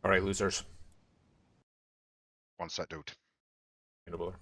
Alright, losers. One sec, dude. No bother.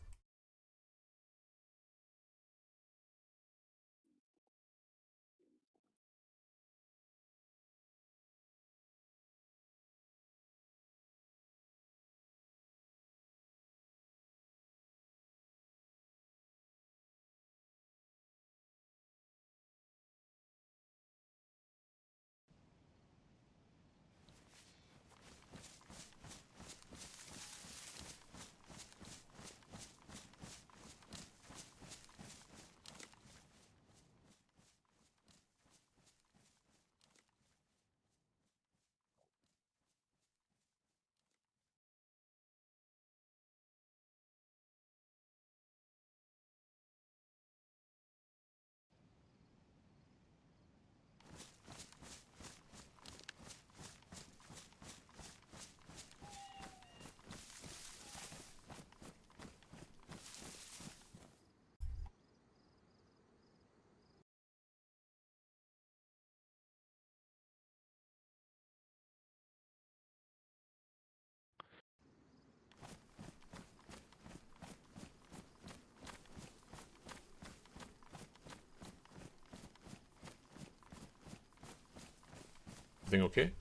Everything okay?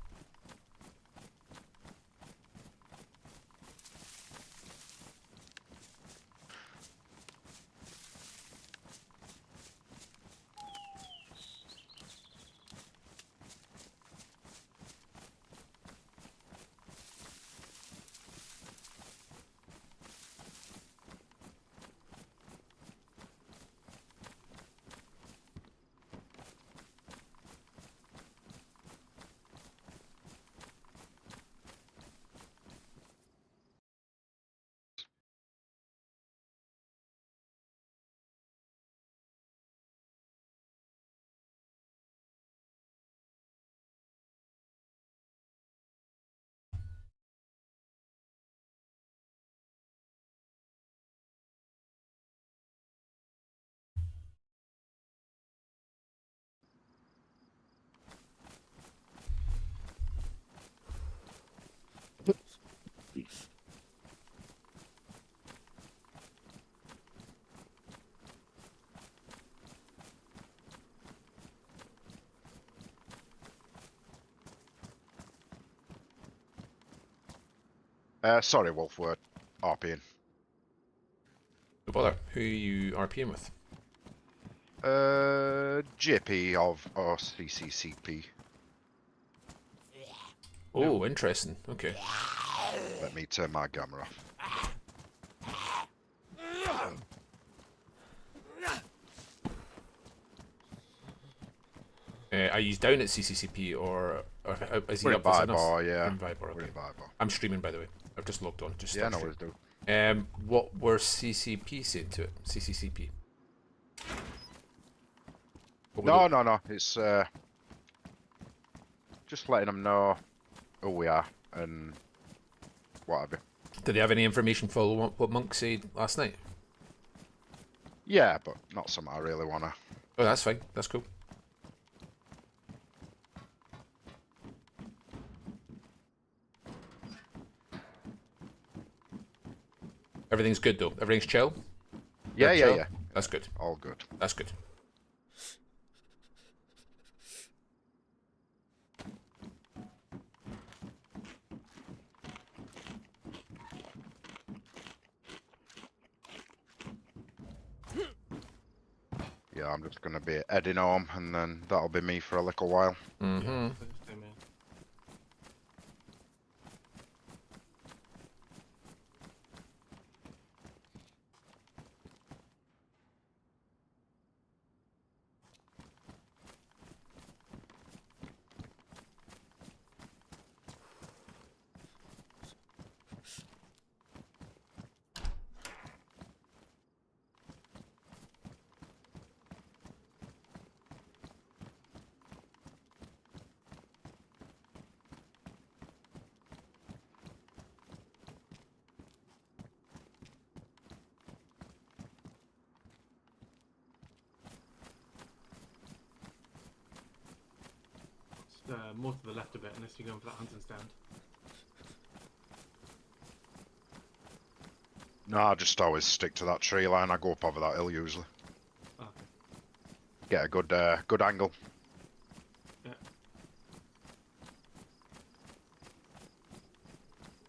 Sorry, Wolf, we're RPing. No bother. Who are you RPing with? JP of or CCCP. Oh, interesting. Okay. Let me turn my camera off. Are you down at CCCP or is he We're in up visiting us? Vibor, yeah. We're in Vibor, We're okay. in Vibor. I'm streaming, by the way. I've just logged on. Just Yeah, start no stream. worries, dude. What were CCP saying to it? CCCP. No. It's just letting them know who we are and what have you. Did they have any information for what Monk said last night? Yeah, but not something I really wanna. Oh, that's fine. That's cool. Everything's good though. Everything's chill. Yeah. That's good. All good. That's good. Yeah, I'm just gonna be heading home, and then that'll be me for a little while. Mm-hmm. More to the left a bit, unless you're going for that hunting stand. No, I just always stick to that tree line. I go up over that hill usually. Okay. Get a good angle. Yeah.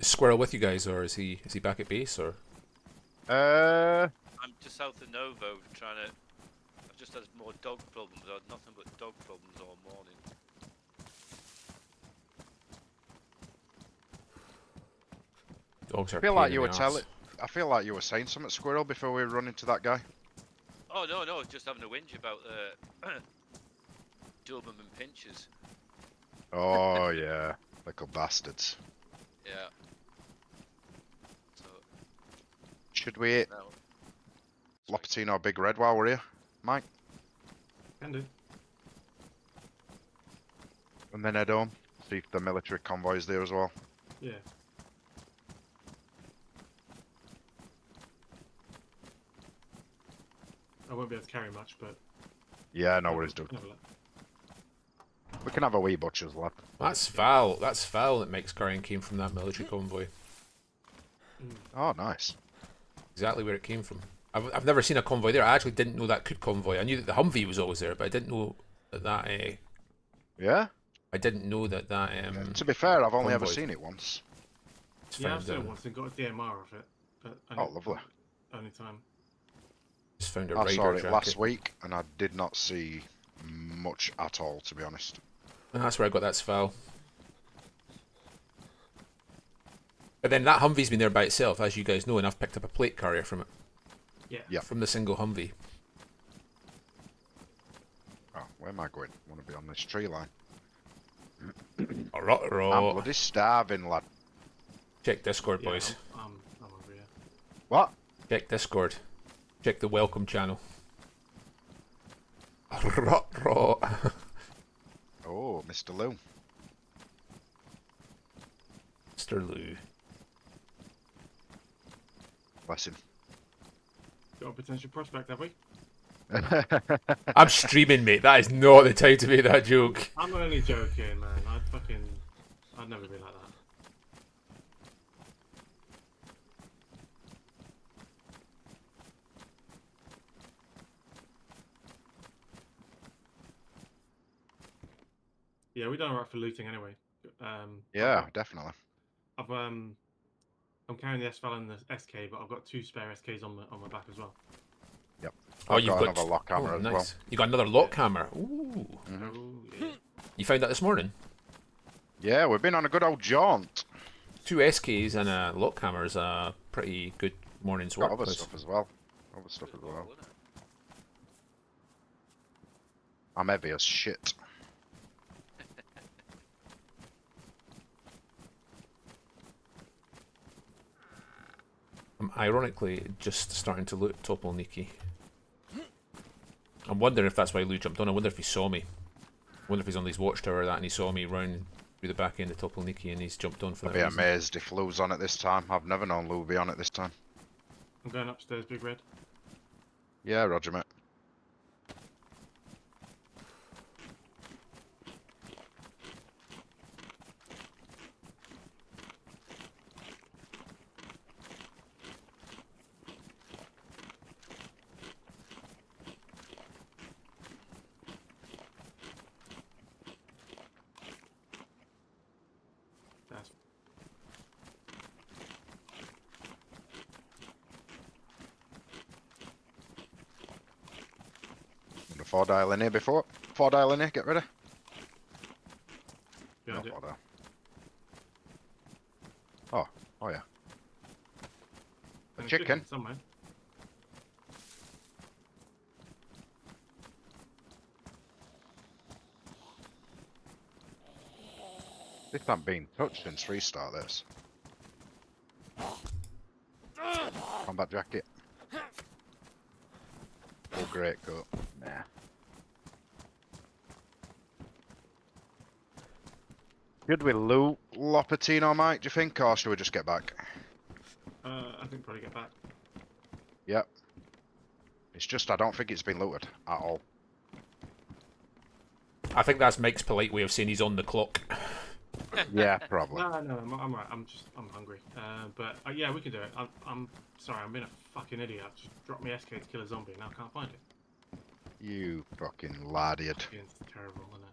Is Squirrel with you guys, or is he back at base, or? I'm just south of Novo trying to. I've just had more dog problems. I had nothing but dog problems all morning. Dogs are I feel a like pain you in were the telling. arse. I feel like you were saying something, Squirrel, before we run into that guy. Oh no, just having a whinge about Doberman pinchers. Oh yeah, little bastards. Yeah. So Should we eat now, Lopatino Big Red while we're here, Mike? Can do. And then head home. See if the military convoy's there as well. Yeah. I won't be able to carry much, but Yeah, no worries, dude. have a look. We can have a wee butcher's lad. That's foul. That's foul that Mike's carrying came from that military convoy. Oh, nice. Exactly where it came from. I've never seen a convoy there. I actually didn't know that could convoy. I knew that the Humvee was always there, but I didn't know that. Yeah. I didn't know that. To be fair, I've only ever convoy. seen it once. It's Yeah, I've found, seen it once and got a DMR of it, but Oh, lovely. only time. just found a I saw rider it jacket. last week, and I did not see much at all, to be honest. And that's where I got that foul. But then that Humvee's been there by itself, as you guys know, and I've picked up a plate carrier from it. Yeah. Yeah. From the single Humvee. Oh, where am I going? I want to be on this tree line. I'm Oh, bloody starving, lad. check Discord, Yeah, boys. I'm over here. What? Check Discord. Check the welcome channel. Rot. Oh, Mr. Lou. Mr. Lou. Bless him. Got a potential prospect, have we? I'm streaming, mate. That is not the time to make that joke. I'm only joking, man. I'd never be like that. Yeah, we done alright for looting anyway. Yeah, definitely. I'm carrying the SVAL and the SK, but I've got 2 spare SKs on my back as well. Oh, I've you've got got another lock hammer oh, as nice. well. You got another lock hammer. Ooh. Mhm. Oh yeah. You found that this morning? Yeah, we've been on a good old jaunt. 2 SKs and a lock hammer is a pretty good morning's Got work. other Chris. stuff as well. Other stuff as well. wasn't it? I'm heavy as shit. I'm ironically just starting to loot Topol Niki. I'm wondering if that's why Lou jumped on. I wonder if he saw me. I wonder if he's on his watchtower or that and he saw me round through the back end of Topol Niki and he's jumped on for I'd that be reason. amazed if Lou's on it this time. I've never known Lou be on it this time. I'm going upstairs, Big Red. Yeah, roger, mate. That's The 4 dial in here before. 4 dial in here, get ready. behind No, it. 4 dial. Oh yeah. The There's chicken. somewhere. This hasn't been touched since restart this. Combat jacket. Oh, great coat. Nah. Should we loot Lopatino, Mike, do you think, or should we just get back? I think probably get back. Yep. It's just I don't think it's been looted at all. I think that's Mike's polite way of saying he's on the clock. Yeah, probably. No, I'm right. I'm hungry. But yeah, we can do it. I'm sorry, I'm being a fucking idiot. I've just dropped my SK to kill a zombie. Now I can't find it. You fucking laddie. It's terrible, isn't it?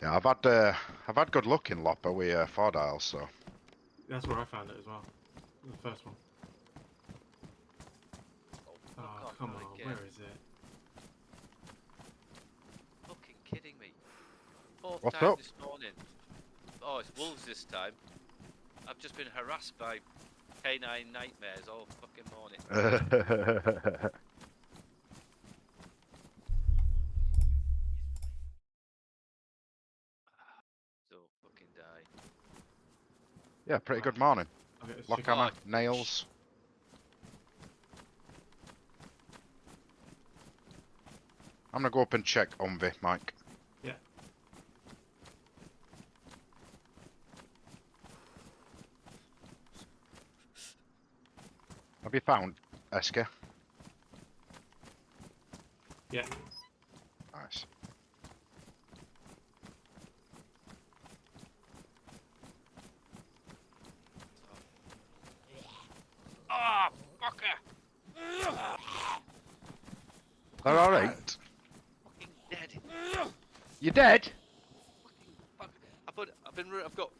Yeah, I've had good luck in Lopper with 4 dials, so. That's where I found it as well. The first one. Oh, Oh, fuck off, come not on. again. Where is it? Fucking kidding me. Fourth What's time up? this morning. Oh, it's wolves this time. I've just been harassed by canine nightmares all fucking morning. So fucking die. Yeah, pretty good morning. I'll get this Lock chicken. hammer, nails. I'm gonna go up and check Umvi, Mike. Yeah. Have you found Esker? Yeah. Nice. Ah, fucker! They're alright. Fucking dead. You dead? Fucking fuck.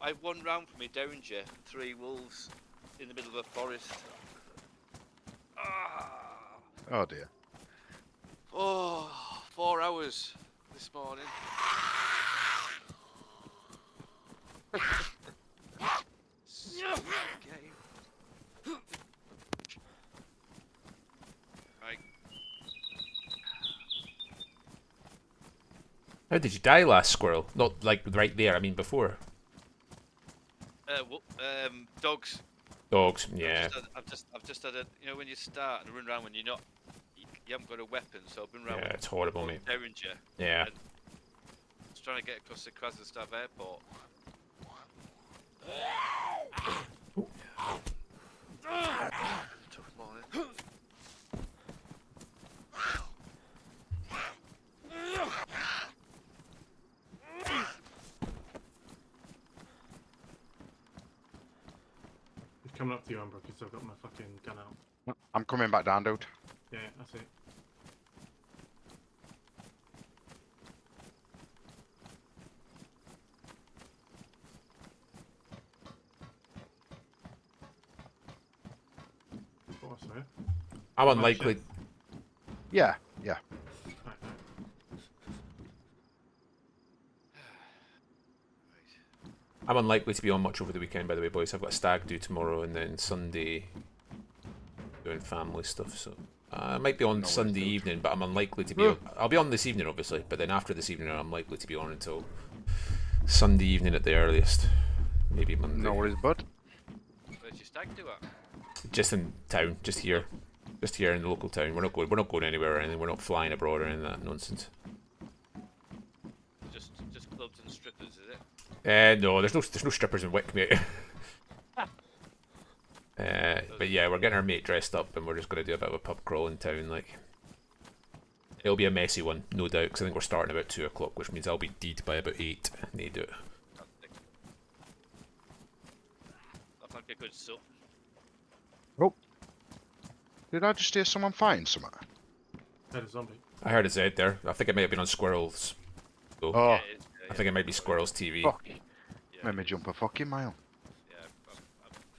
I have 1 round for me Derringer, 3 wolves in the middle of a forest. Ah. Oh dear. Oh, 4 hours this morning. Game. Right. How did you die last, Squirrel? Not like right there, I mean before. Dogs. Dogs, yeah. I've just had a, you know, when you start and run around when you haven't got a weapon, so I've been around Yeah, with it's horrible, one mate. Derringer. Yeah. Just trying to get across the Krasnostav airport. Tough morning. He's coming up to you, Amber, because I've got my fucking gun out. I'm coming back down, dude. Yeah, I see. Oh, sorry. I'm Mind unlikely. shit. Yeah, yeah. Right, right. I'm unlikely to be on much over the weekend, by the way, boys. I've got a stag do tomorrow, and then Sunday doing family stuff. So I might be on No worries, Sunday dude. evening, but I'm unlikely to be. I'll be on this evening, obviously, but then after this evening, I'm likely to be on until Sunday evening at the earliest, maybe Monday. No worries, bud. Where's your stag do at? Just in town, just here in the local town. We're not going anywhere or anything. We're not flying abroad or any of that nonsense. Just clubs and strippers, is it? No, there's no strippers in Wick, mate. But yeah, we're getting our mate dressed up, and we're just gonna do a bit of a pub crawl in town. Like, it'll be a messy one, no doubt, because I think we're starting about 2 o'clock, which means I'll be deed by about 8. They do it. That's like a good sup. Oh. Did I just hear someone fighting something? Heard a zombie. I heard a Z there. I think it might have been on Squirrel's. So Oh, Yeah, it is, I think it might be Squirrel's TV. fuck. Yeah, Made me jump a fucking mile. Yeah,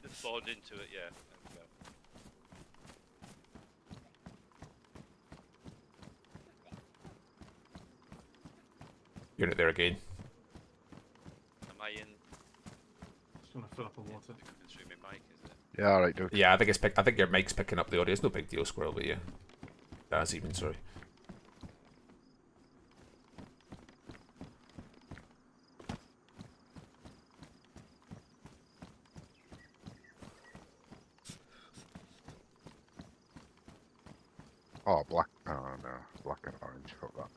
I'm spawned into it, yeah. There we go. You're not there again. Am I in? Just gonna fill up on water. Coming through my mic, is it? Yeah, alright, dude. Yeah, I think your mic's picking up the audio. It's no big deal, Squirrel, but yeah. That's even, sorry. Oh, black. Oh, no. Black and orange. Fuck that.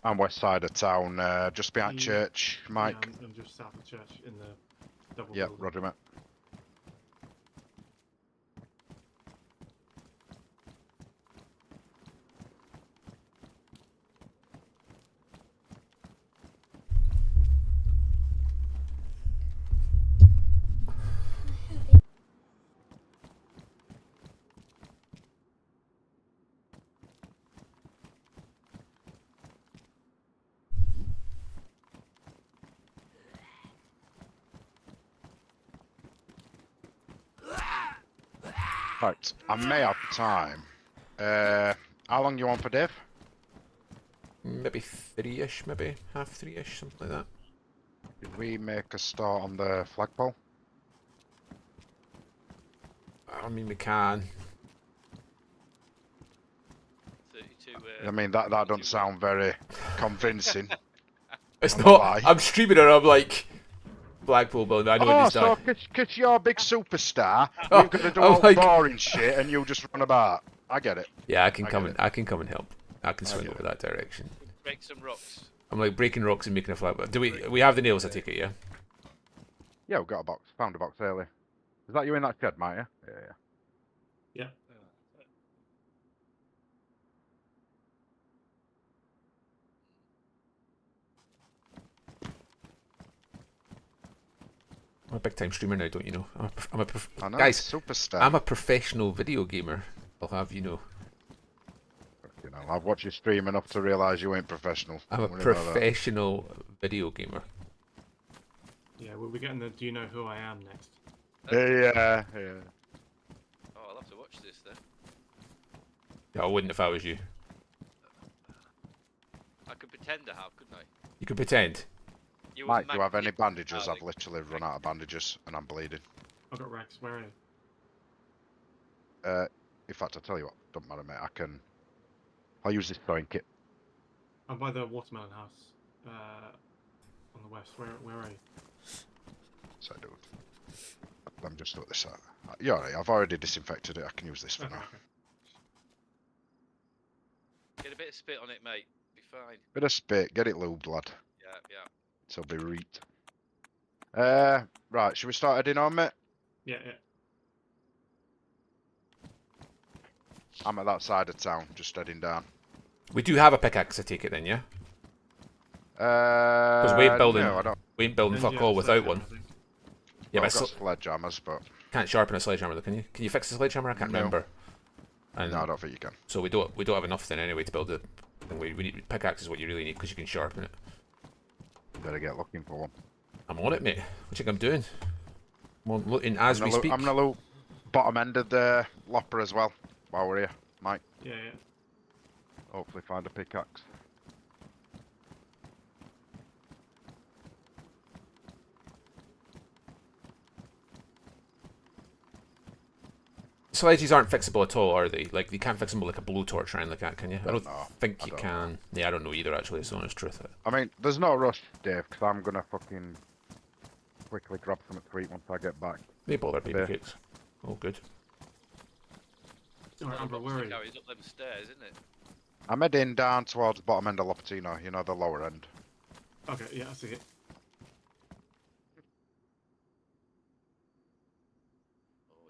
I'm west side of town, just behind Yeah. church, Mike. Yeah, I'm just south of church in the double Yep, building. roger, mate. Right, I may have time. How long you on for, Dave? Maybe 3-ish, maybe half 3-ish, something like that. Did we make a start on the flagpole? I mean, we can. 32. I mean, that doesn't sound very convincing. It's I'm not. alive. I'm streaming and I'm like, Blackpool building. I know what Oh, he's so done. because you're a big superstar, Oh, we're gonna do I'm all like- boring shit, and you'll just run about. I get it. Yeah, I can I come get and I can come and help. I can swing get over it. that direction. Break some rocks. I'm like breaking rocks and making a flag. Do we have the nails? I take it, yeah. Yeah, we got a box. Found a box earlier. Is that you in that shed, mate? Yeah. Yeah. Yeah. I'm a big time streamer now, don't you know? I know. Guys, Superstar. I'm a professional video gamer. I'll have you know. You know, I've watched you stream enough to realise you ain't professional. I'm a Don't worry about that. professional video gamer. Yeah, we're getting the Do You Know Who I Am next. Yeah. Oh, I'll have to watch this then. Yeah, I wouldn't if I was you. I could pretend I have, couldn't I? You can pretend. You Mike, were do you have any magnificent, bandages? darling. I've literally run out of bandages and I'm bleeding. I've got Rex. Where are you? In fact, I'll tell you what. Don't matter, mate. I'll use this throwing kit. I'm by the watermelon house. On the west. Where are you? So I do. I'm just at this side. Yeah, alright. I've already disinfected it. I can use this for Okay, now. okay. Get a bit of spit on it, mate. Be fine. Bit of spit. Get it lubed, lad. Yeah. It'll be reet. Right. Should we start heading on, mate? Yeah. I'm at that side of town, just heading down. We do have a pickaxe, I take it then, yeah? Because we ain't building. No, I don't. We ain't building Then fuck you all have without sledgehammer, one. I think. Yeah, I've but got sledgehammers, but can't sharpen a sledgehammer though, can you? Can you fix the sledgehammer? I can't No. remember. And no, I don't think you can. so we don't have enough then anyway to build a thing. We need pickaxe is what you really need because you can sharpen it. Better get looking for one. I'm on it, mate. What do you think I'm doing? I'm looking as we speak. I'm gonna loot bottom end of the lopper as well while we're here, Mike. Yeah. Hopefully find a pickaxe. Sledges aren't fixable at all, are they? Like, you can't fix them with like a blowtorch or anything like that, can you? I don't know. think I you don't can. Yeah, I don't know either, actually, it's the honest truth. I mean, there's no rush, Dave, because I'm gonna fucking quickly grab something to eat once I get back. They bother baby There. cakes. Oh, good. Alright, Amber, where are you? Carries up them stairs, isn't it? I'm heading down towards the bottom end of Lopatino, you know, the lower end. Okay, yeah, I see it.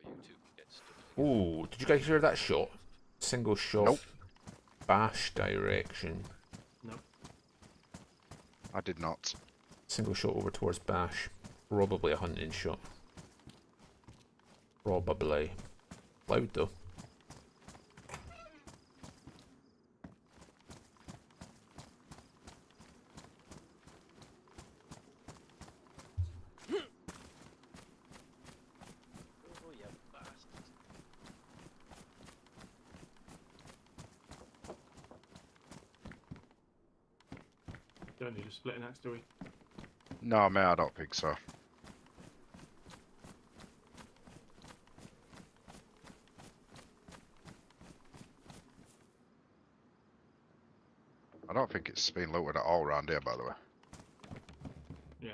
Oh, you two can get stuff together. Ooh, did you guys hear that shot? Single shot. Nope. Bash direction. I did not. Single shot over towards Bash. Probably a hunting shot. Probably. Loud though. Oh, you bastard. Don't need a splitting axe, do we? No, mate, I don't think so. I don't think it's been looted at all around here, by the way. Yeah.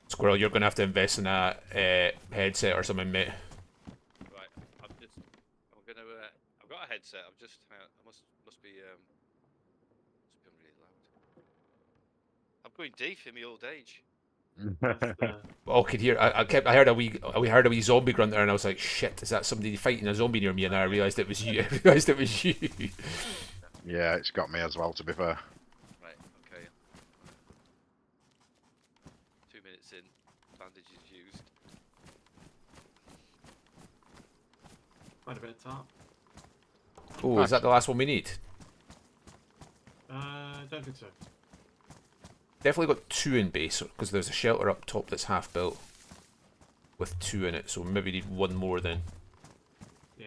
Squirrel, you're gonna have to invest in a headset or something, mate. Right, I've Going deep in my old age. That's the, Oh, I could hear. I heard a wee zombie grunt there, and I was like, "Shit, is that somebody fighting a zombie near me?" And then I realised it was you. I realised it was you. Yeah, it's got me as well, to be fair. Right, okay. 2 minutes in, bandages used. quite a bit of top. Oh, is that the last one we need? Don't think so. Definitely got 2 in base because there's a shelter up top that's half built with 2 in it. So we maybe need 1 more then. Yeah.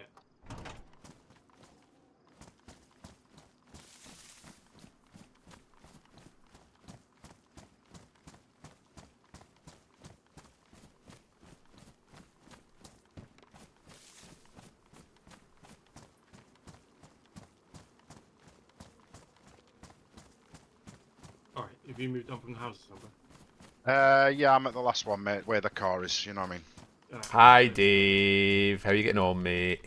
All right. Have you moved on from the houses, number? Yeah, I'm at the last one, mate, where the car is, you know what I mean? Hi, Dave. How you getting on, mate?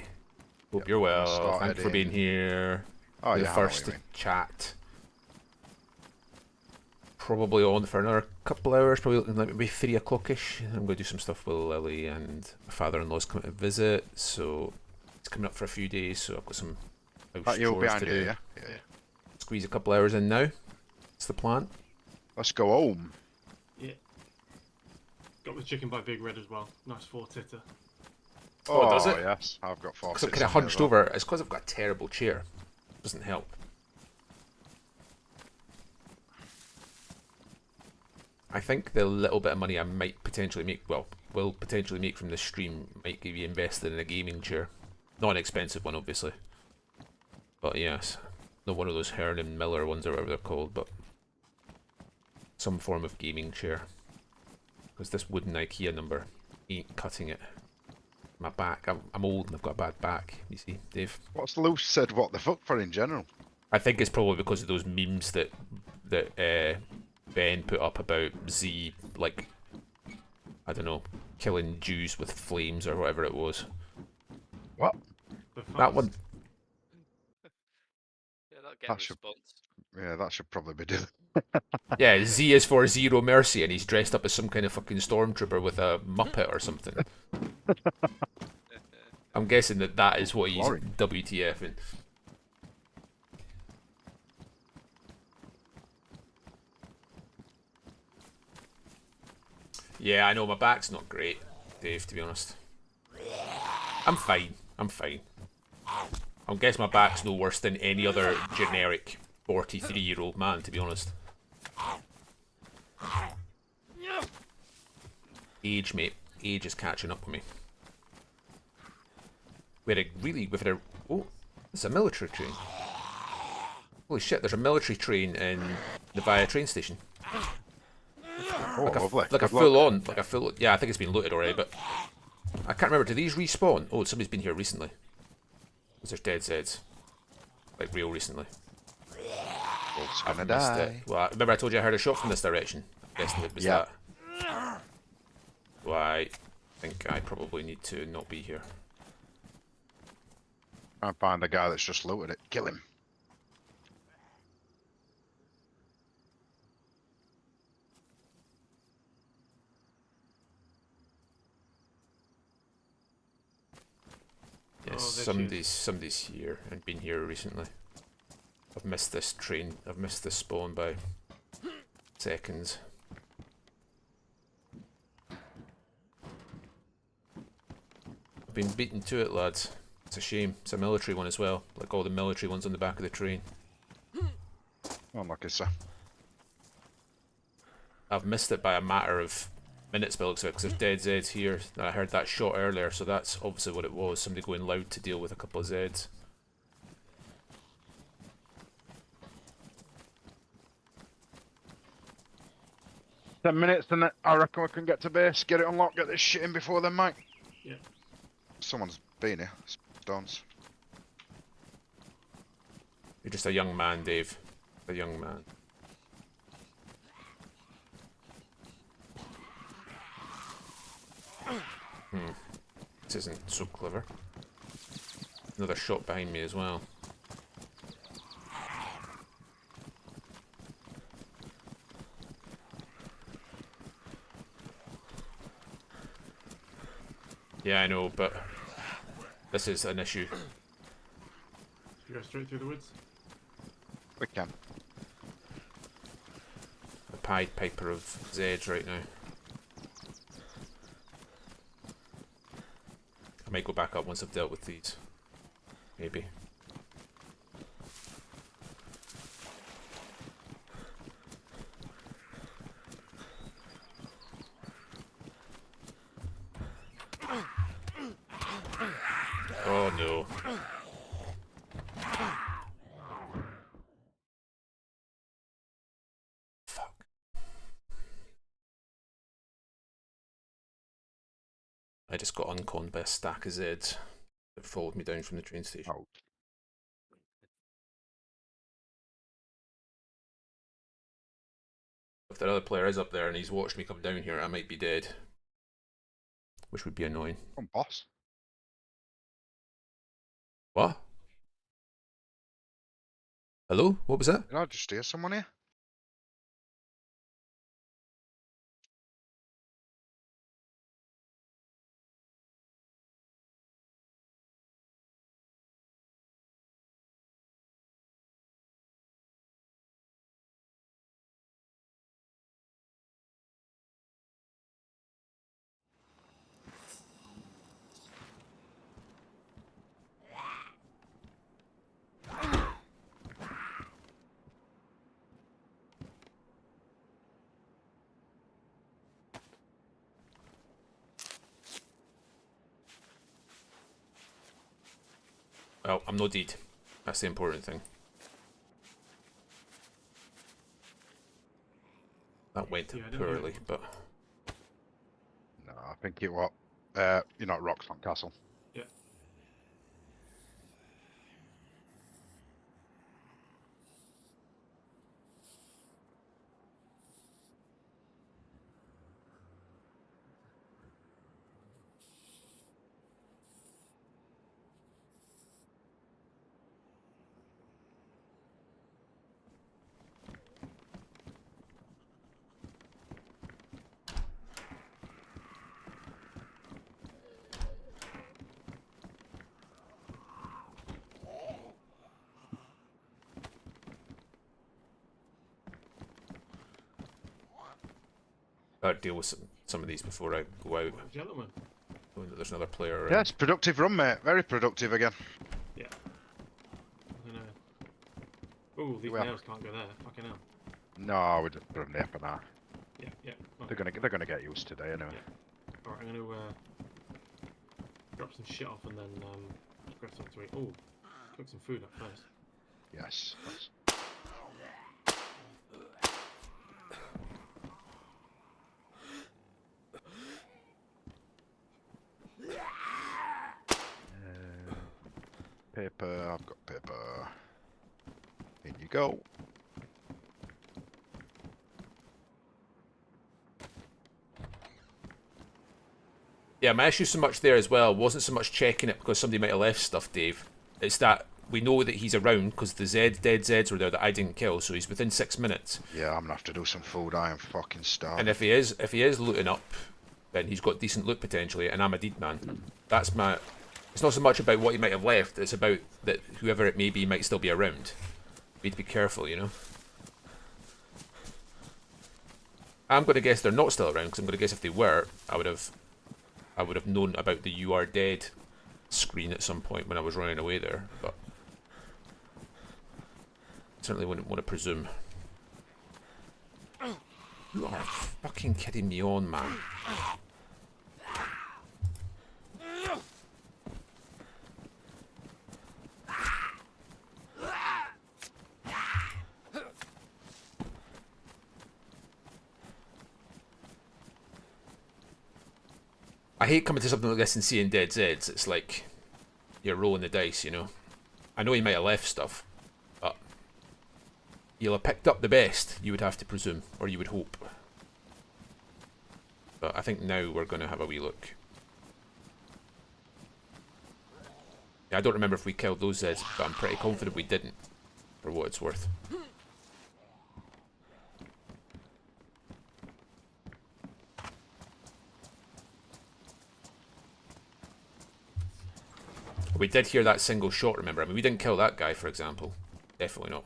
Hope Yep, you're I'm gonna well. start Thank you for being heading- here. Oh, You're yeah, the I know first what to you mean. chat. Probably on for another couple hours, probably looking like maybe 3 o'clock-ish. I'm going to do some stuff with Lily, and my father-in-law's coming to visit, so it's coming up for a few days, so I've got some house Right, you're chores behind to you, do. yeah? Yeah. Squeeze a couple hours in now. That's the plan. Let's go home. Yeah. Got the chicken by Big Red as well. Nice 4-titter. Oh, does it? Yes, I've got 4 Because I'm tits kind of on me as hunched well. over. It's because I've got a terrible chair. Doesn't help. I think the little bit of money I might potentially make, well, will potentially make from this stream might be invested in a gaming chair. Not an expensive one, obviously. But yes, not one of those Hearn and Miller ones or whatever they're called, but some form of gaming chair. Because this wooden IKEA number ain't cutting it. My back, I'm old and I've got a bad back, you see, Dave. What's Lou said what the fuck for in general? I think it's probably because of those memes that Ben put up about Z, like, I don't know, killing Jews with flames or whatever it was. What? That one. Yeah, that'll get That a should- response. Yeah, that should probably be done. Yeah, Z is for Zero Mercy, and he's dressed up as some kind of fucking stormtrooper with a Muppet or something. I'm guessing that is what he's Boring. WTFing. Yeah, I know, my back's not great, Dave, to be honest. I'm fine. I'm fine. I guess my back's no worse than any other generic 43-year-old man, to be honest. Age, mate. Age is catching up with me. We've had a, oh, it's a military train. Holy shit, there's a military train in the Via train station. Oh, lovely. Like a Good luck. full-on, like a full, yeah, I think it's been looted already, but I can't remember, do these respawn? Oh, somebody's been here recently. There's DayZ. Like, real recently. Wolf's I've gonna missed die. it. Well, remember I told you I heard a shot from this direction? I'm guessing it was Yeah. that. Well, I think I probably need to not be here. Try and find the guy that's just looted it. Kill him. Yes, Oh, there she somebody's here and been here recently. I've missed this train. I've missed this spawn by seconds. I've been beaten to it, lads. It's a shame. It's a military one as well, like all the military ones on the back of the train. Unlucky, sir. I've missed it by a matter of minutes by the looks of it, because there's dead Zeds here. I heard that shot earlier, so that's obviously what it was. Somebody going loud to deal with a couple of Zeds. Ten minutes and I reckon we can get to base, get it unlocked, get this shit in before then, mate. Yeah. Someone's been here. Stones. You're just a young man, Dave. A young man. This isn't so clever. Another shot behind me as well. Yeah, I know, but this is an issue. You go straight through the woods. We can. The Pied Piper of Zeds right now. I might go back up once I've dealt with these. Maybe. Oh no. Fuck. I just got unconned by a stack of Zeds that followed me down from the train station. Oh. If that other player is up there and he's watched me come down here, I might be dead. Which would be annoying. Come on, boss. What? Hello? What was that? Did I just hear someone here? Well, I'm no deed. That's the important thing. That went Yeah, I didn't hear poorly, it. but... No, I think it was. You're not Roxton Castle. Yeah. I'll deal with some of these before I go out. Gentlemen. Knowing that there's another player around. Yes, productive run, mate. Very productive again. Yeah. I'm gonna... Oh, these Well. nails can't go there. Fucking hell. No, we're just putting the up and that. Yeah, yeah. Okay. They're gonna get used today anyway. Yeah. Alright, I'm gonna drop some shit off and then grab something to eat. Oh, cook some food up first. Yes. Paper, I've got paper. In you go. Yeah, my issue so much there as well wasn't so much checking it because somebody might have left stuff, Dave. It's that we know that he's around because the dead Zeds were there that I didn't kill, so he's within 6 minutes. Yeah, I'm gonna have to do some food. I am fucking starving. And if he is looting up, then he's got decent loot potentially, and I'm a deed man. That's my... It's not so much about what he might have left, it's about that whoever it may be might still be around. We need to be careful, you know? I'm going to guess they're not still around, because I'm going to guess if they were, I would have known about the "you are dead" screen at some point when I was running away there, but certainly wouldn't want to presume. You are fucking kidding me on, man. I hate coming to something like this and seeing dead Zeds. It's like you're rolling the dice, you know. I know he might have left stuff, but you'll have picked up the best, you would have to presume, or you would hope. But I think now we're going to have a wee look. Yeah, I don't remember if we killed those Zeds, but I'm pretty confident we didn't, for what it's worth. We did hear that single shot, remember? I mean, we didn't kill that guy, for example. Definitely not.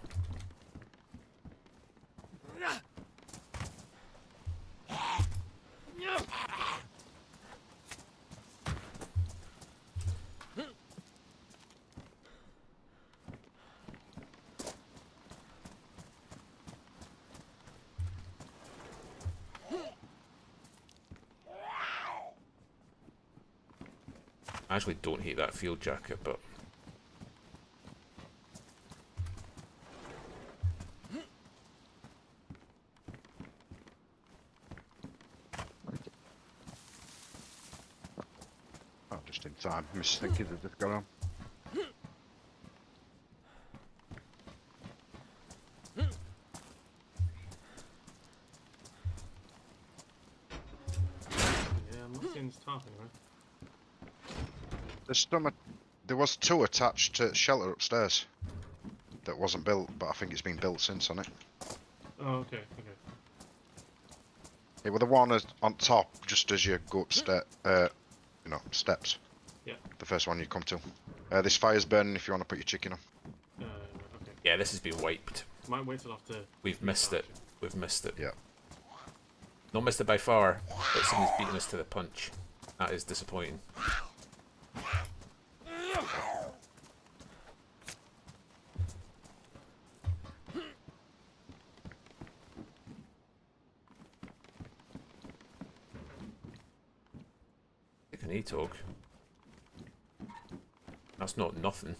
I actually don't hate that field jacket, but... Oh, just in time. Missed thinking that they've got on. Yeah, I'm not seeing this tarp anywhere. There was 2 attached to shelter upstairs that wasn't built, but I think it's been built since on it. Oh, okay, okay. It was the one on top, just as you go upstairs, you know, steps. Yeah. The first one you come to. This fire's burning if you want to put your chicken on. Okay. Yeah, this has been wiped. Might wait till after. We've missed it. We've missed it. Yeah. Not missed it by far, but someone's beaten us to the punch. That is disappointing. Take an E-Tog. That's not nothing.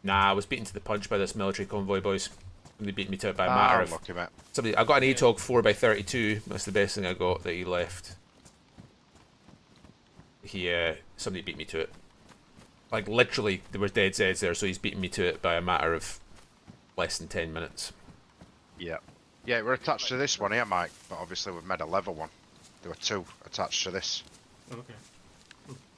Nah, I was beaten to the punch by this military convoy, boys. They beat me to it by a matter of... Lucky, mate. Somebody, I got an E-Tog 4x32. That's the best thing I got that he left. Somebody beat me to it. Like, literally, there were dead Zeds there, so he's beaten me to it by a matter of less than 10 minutes. Yeah. Yeah, we're attached to this one here, Mike, but obviously we've made a level one. There were 2 attached to this. Okay,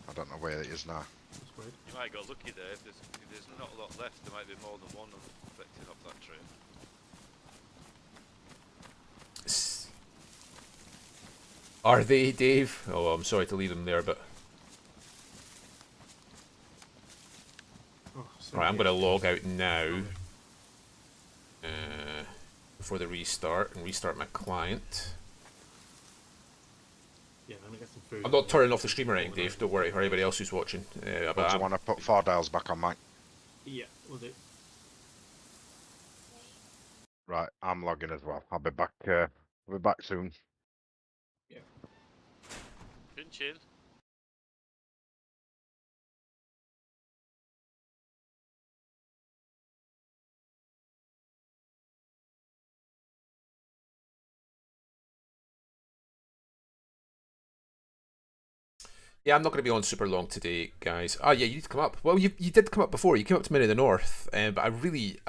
I don't know where it is now. that's weird. You might got lucky there. If there's not a lot left, there might be more than one affecting off that train. Are they, Dave? Oh, I'm sorry to leave them there, but... Oh, Right, I'm going to log out now. Before the restart, and restart my client. Yeah, let me get some food. I'm not turning off the stream or anything, Dave. Don't worry, for anybody else who's watching. But Do you want to put 4 dials back on, Mike? Yeah, we'll do. Right, I'm logging as well. I'll be back. We'll be back soon. Been chill. Yeah, I'm not going to be on super long today, guys. Oh, yeah, you need to come up. Well, you did come up before. You came up to me in the north, but I really...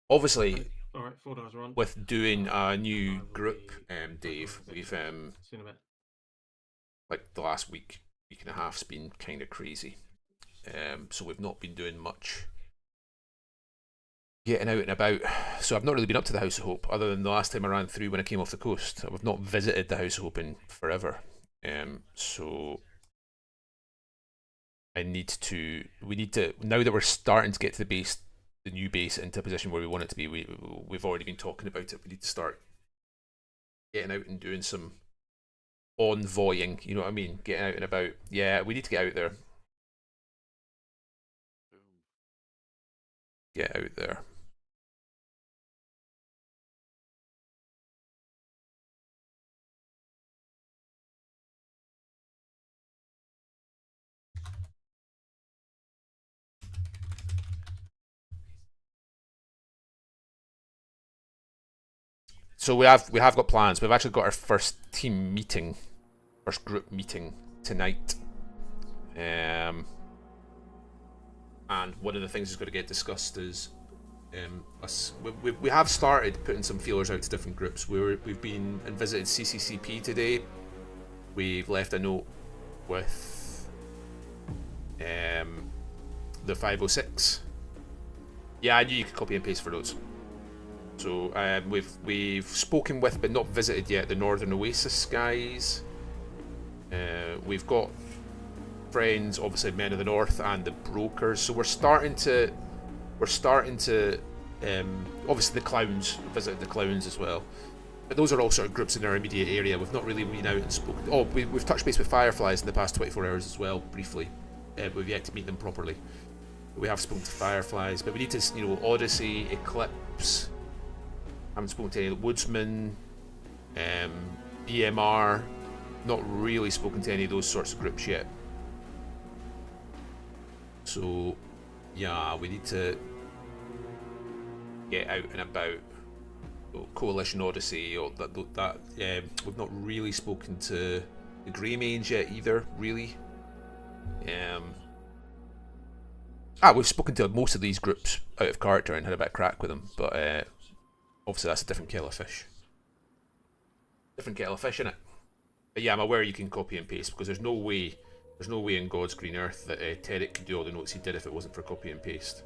obviously, Alright, 4 dials are on. with doing a new group, Dave, we've... See you in a bit. like, the last week and a half's been kind of crazy. So we've not been doing much getting out and about. So I've not really been up to the House of Hope, other than the last time I ran through when I came off the coast. I've not visited the House of Hope in forever. So... we need to, now that we're starting to get to the base, the new base, into a position where we want it to be, we've already been talking about it, we need to start getting out and doing some envoying, you know what I mean? Getting out and about. Yeah, we need to get out there. Get out there. So we have got plans. We've actually got our first team meeting, first group meeting tonight. And one of the things that's going to get discussed is we have started putting some feelers out to different groups. We've been and visited CCCP today. We've left a note with the 506. Yeah, I knew you could copy and paste for notes. So we've spoken with but not visited yet the Northern Oasis guys. We've got friends, obviously Men of the North and the Brokers. So we're starting to obviously the Clowns, visit the Clowns as well. But those are all sort of groups in our immediate area. We've not really been out and spoken. Oh, we've touched base with Fireflies in the past 24 hours as well, briefly. We've yet to meet them properly. We have spoken to Fireflies, but we need to, you know, Odyssey, Eclipse. Haven't spoken to any Woodsman, BMR. Not really spoken to any of those sorts of groups yet. So, yeah, we need to get out and about. Coalition Odyssey, or that we've not really spoken to the Grey Mange yet either, really. We've spoken to most of these groups out of character and had a bit of crack with them, but obviously that's a different kettle of fish. Different kettle of fish, innit? But yeah, I'm aware you can copy and paste, because there's no way in God's green earth that Terek could do all the notes he did if it wasn't for copy and paste.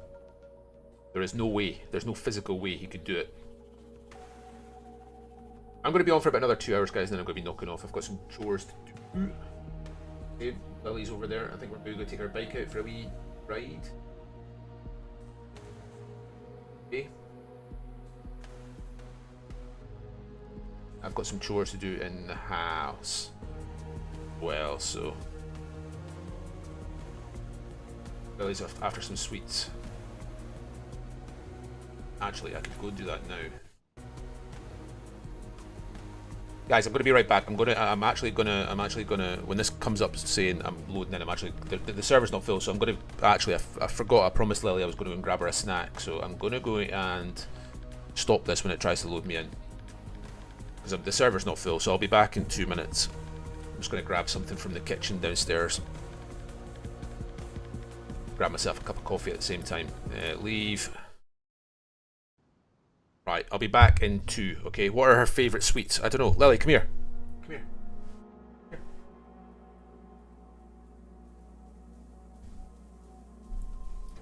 There is no way. There's no physical way he could do it. I'm going to be on for about another 2 hours, guys, and then I'm going to be knocking off. I've got some chores to do. Okay, Lily's over there. I think we're maybe going to take our bike out for a wee ride. Okay. I've got some chores to do in the house. Well, so Lily's after some sweets. Actually, I could go and do that now. Guys, I'm going to be right back. I'm actually gonna. When this comes up saying I'm loading in, the server's not full, so I'm gonna actually. I forgot. I promised Lily I was going to go and grab her a snack, so I'm gonna go and stop this when it tries to load me in, because the server's not full. So I'll be back in 2 minutes. I'm just gonna grab something from the kitchen downstairs. Grab myself a cup of coffee at the same time. Leave. Right, I'll be back in 2, okay? What are her favourite sweets? I don't know. Lily, come here. Come here. Here.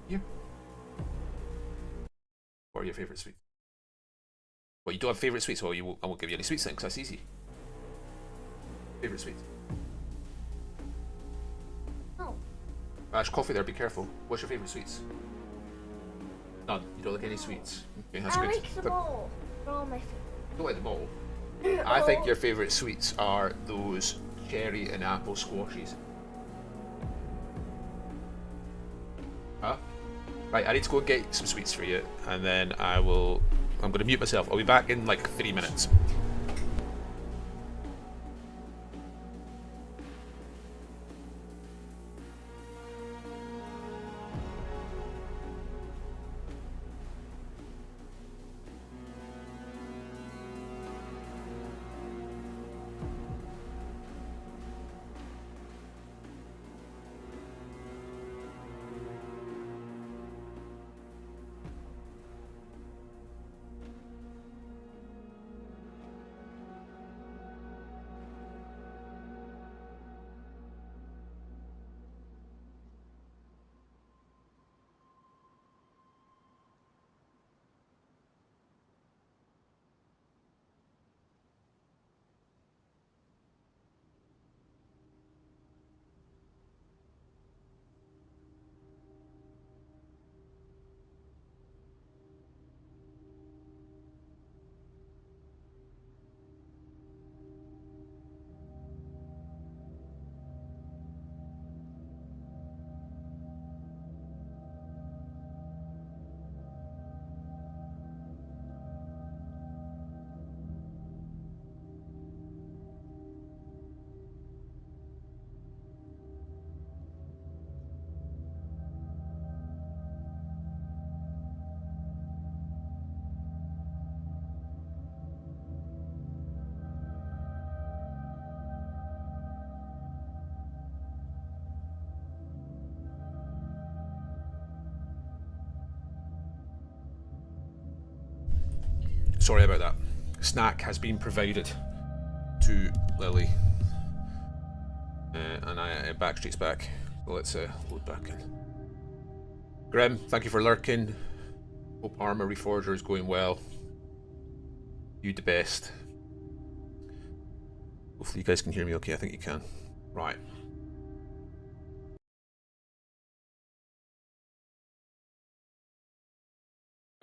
Here. What are your favourite sweets? Well, you don't have favourite sweets? Well, I won't give you any sweets then, because that's easy. Favourite sweets? Oh. There's coffee there, be careful. What's your favourite sweets? None. You don't like any sweets? Okay, that's I good. like them all. They're all my favorite. You don't like them all? I think your favourite sweets are those cherry and apple squashes. Huh? Right, I need to go and get some sweets for you, and then I'm going to mute myself. I'll be back in like 3 minutes. Sorry about that. Snack has been provided to Lily. And Backstreet's back. So let's load back in. Grim, thank you for lurking. Hope Armour Reforger is going well. You the best. Hopefully you guys can hear me okay. I think you can. Right.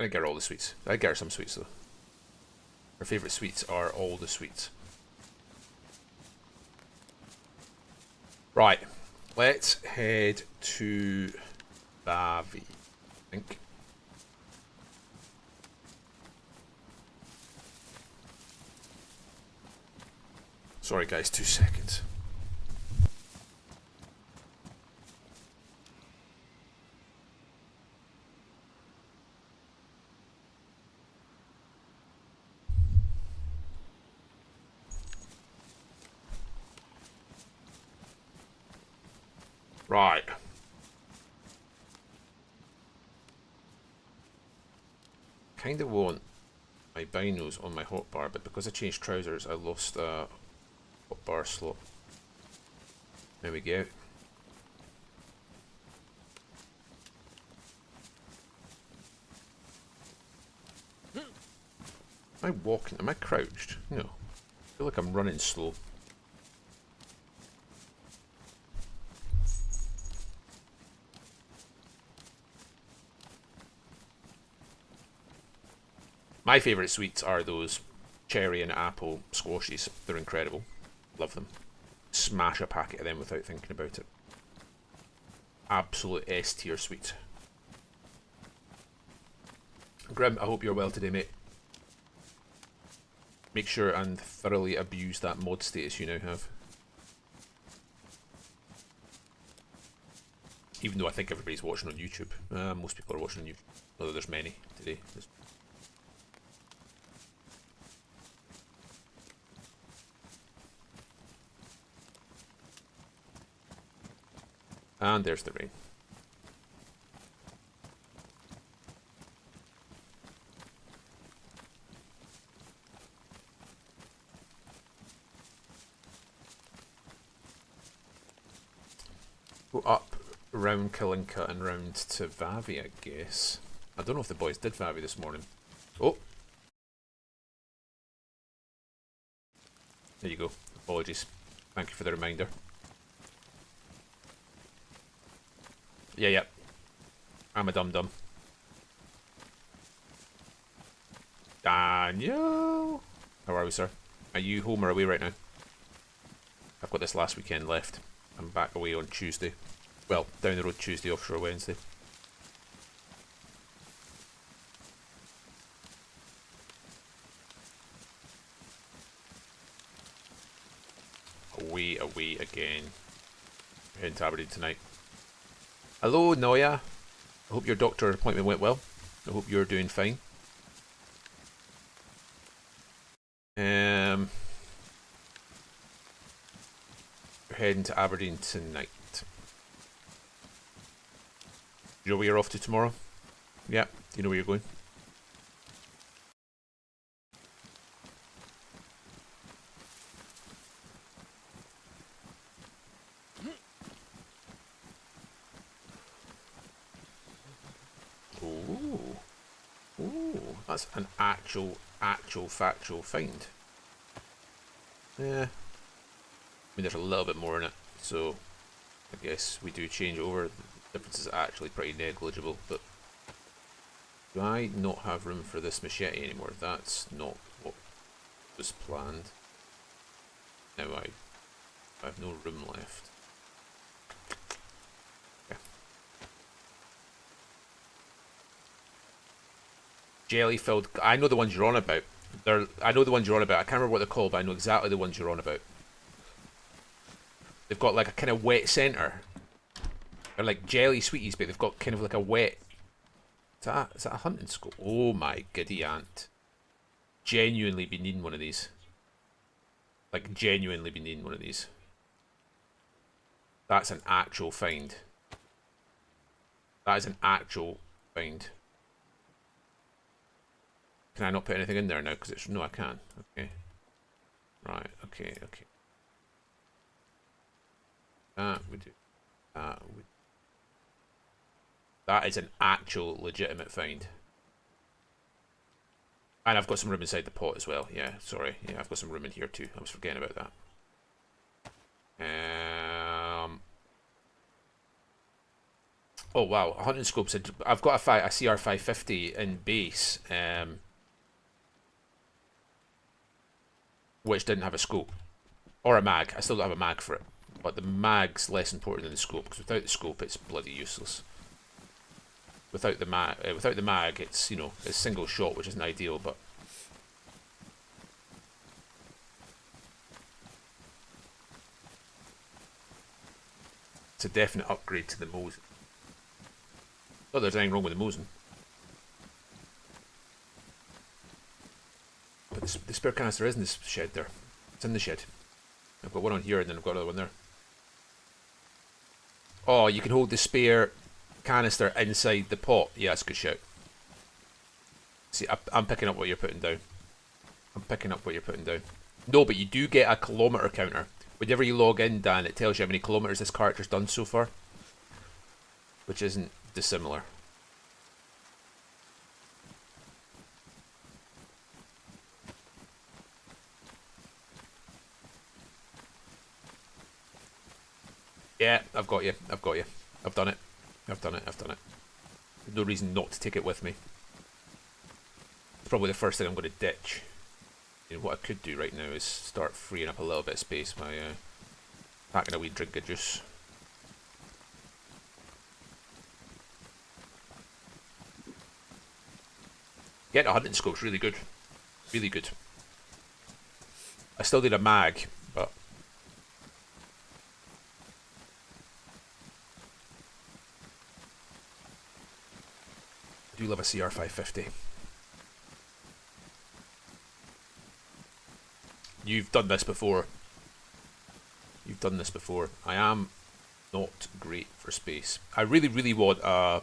I get her all the sweets. I get her some sweets though. Her favourite sweets are all the sweets. Right, let's head to Bavi, I think. Sorry guys, 2 seconds. Right. Kind of want my binos on my hotbar, but because I changed trousers, I lost a hotbar slot. There we go. Am I walking? Am I crouched? No. I feel like I'm running slow. My favourite sweets are those cherry and apple squashies. They're incredible. Love them. Smash a packet of them without thinking about it. Absolute S tier sweet. Grim, I hope you're well today, mate. Make sure and thoroughly abuse that mod status you now have. Even though I think everybody's watching on YouTube. Most people are watching on YouTube. Although there's many today. And there's the rain. Go up around Kalinka and round to Vavi, I guess. I don't know if the boys did Vavi this morning. Oh! There you go. Apologies. Thank you for the reminder. Yeah. I'm a dum-dum. Daniel! How are we, sir? Are you home or away right now? I've got this last weekend left. I'm back away on Tuesday. Well, down the road Tuesday, offshore Wednesday. Away again. We're heading to Aberdeen tonight. Hello, Noya. I hope your doctor appointment went well. I hope you're doing fine. We're heading to Aberdeen tonight. You know where you're off to tomorrow? Yeah, you know where you're going? That's an actual factual find. Yeah. I mean, there's a little bit more in it, so I guess we do change over. The difference is actually pretty negligible, but do I not have room for this machete anymore? That's not what was planned. Now I have no room left. Jelly filled. I know the ones you're on about. I know the ones you're on about. I can't remember what they're called, but I know exactly the ones you're on about. They've got like a kind of wet centre. They're like jelly sweeties, but they've got kind of like a wet. Is that a hunting scope? Oh my giddy aunt. Genuinely be needing one of these. Like genuinely be needing one of these. That's an actual find. That is an actual find. Can I not put anything in there now? Because it's... No, I can. Okay. Right, okay. That would do. That is an actual legitimate find. And I've got some room inside the pot as well. Yeah, sorry. Yeah, I've got some room in here too. I was forgetting about that. Oh wow, hunting scopes. I've got a CR 550 in base, which didn't have a scope or a mag. I still don't have a mag for it, but the mag's less important than the scope because without the scope, it's bloody useless. Without the mag, it's it's single shot, which isn't ideal, but it's a definite upgrade to the Mosin. Not that there's anything wrong with the Mosin. But the spare canister is in this shed there. It's in the shed. I've got one on here and then I've got another one there. Oh, you can hold the spare canister inside the pot. Yeah, that's a good shout. See, I'm picking up what you're putting down. I'm picking up what you're putting down. No, but you do get a kilometre counter. Whenever you log in, Dan, it tells you how many kilometres this character's done so far. Which isn't dissimilar. Yeah, I've got you. I've got you. I've done it. I've done it. I've done it. There's no reason not to take it with me. It's probably the first thing I'm going to ditch. What I could do right now is start freeing up a little bit of space by packing a wee drink of juice. Getting a hunting scope's really good. Really good. I still need a mag, but I do love a CR 550. You've done this before. You've done this before. I am not great for space. I really, really want a...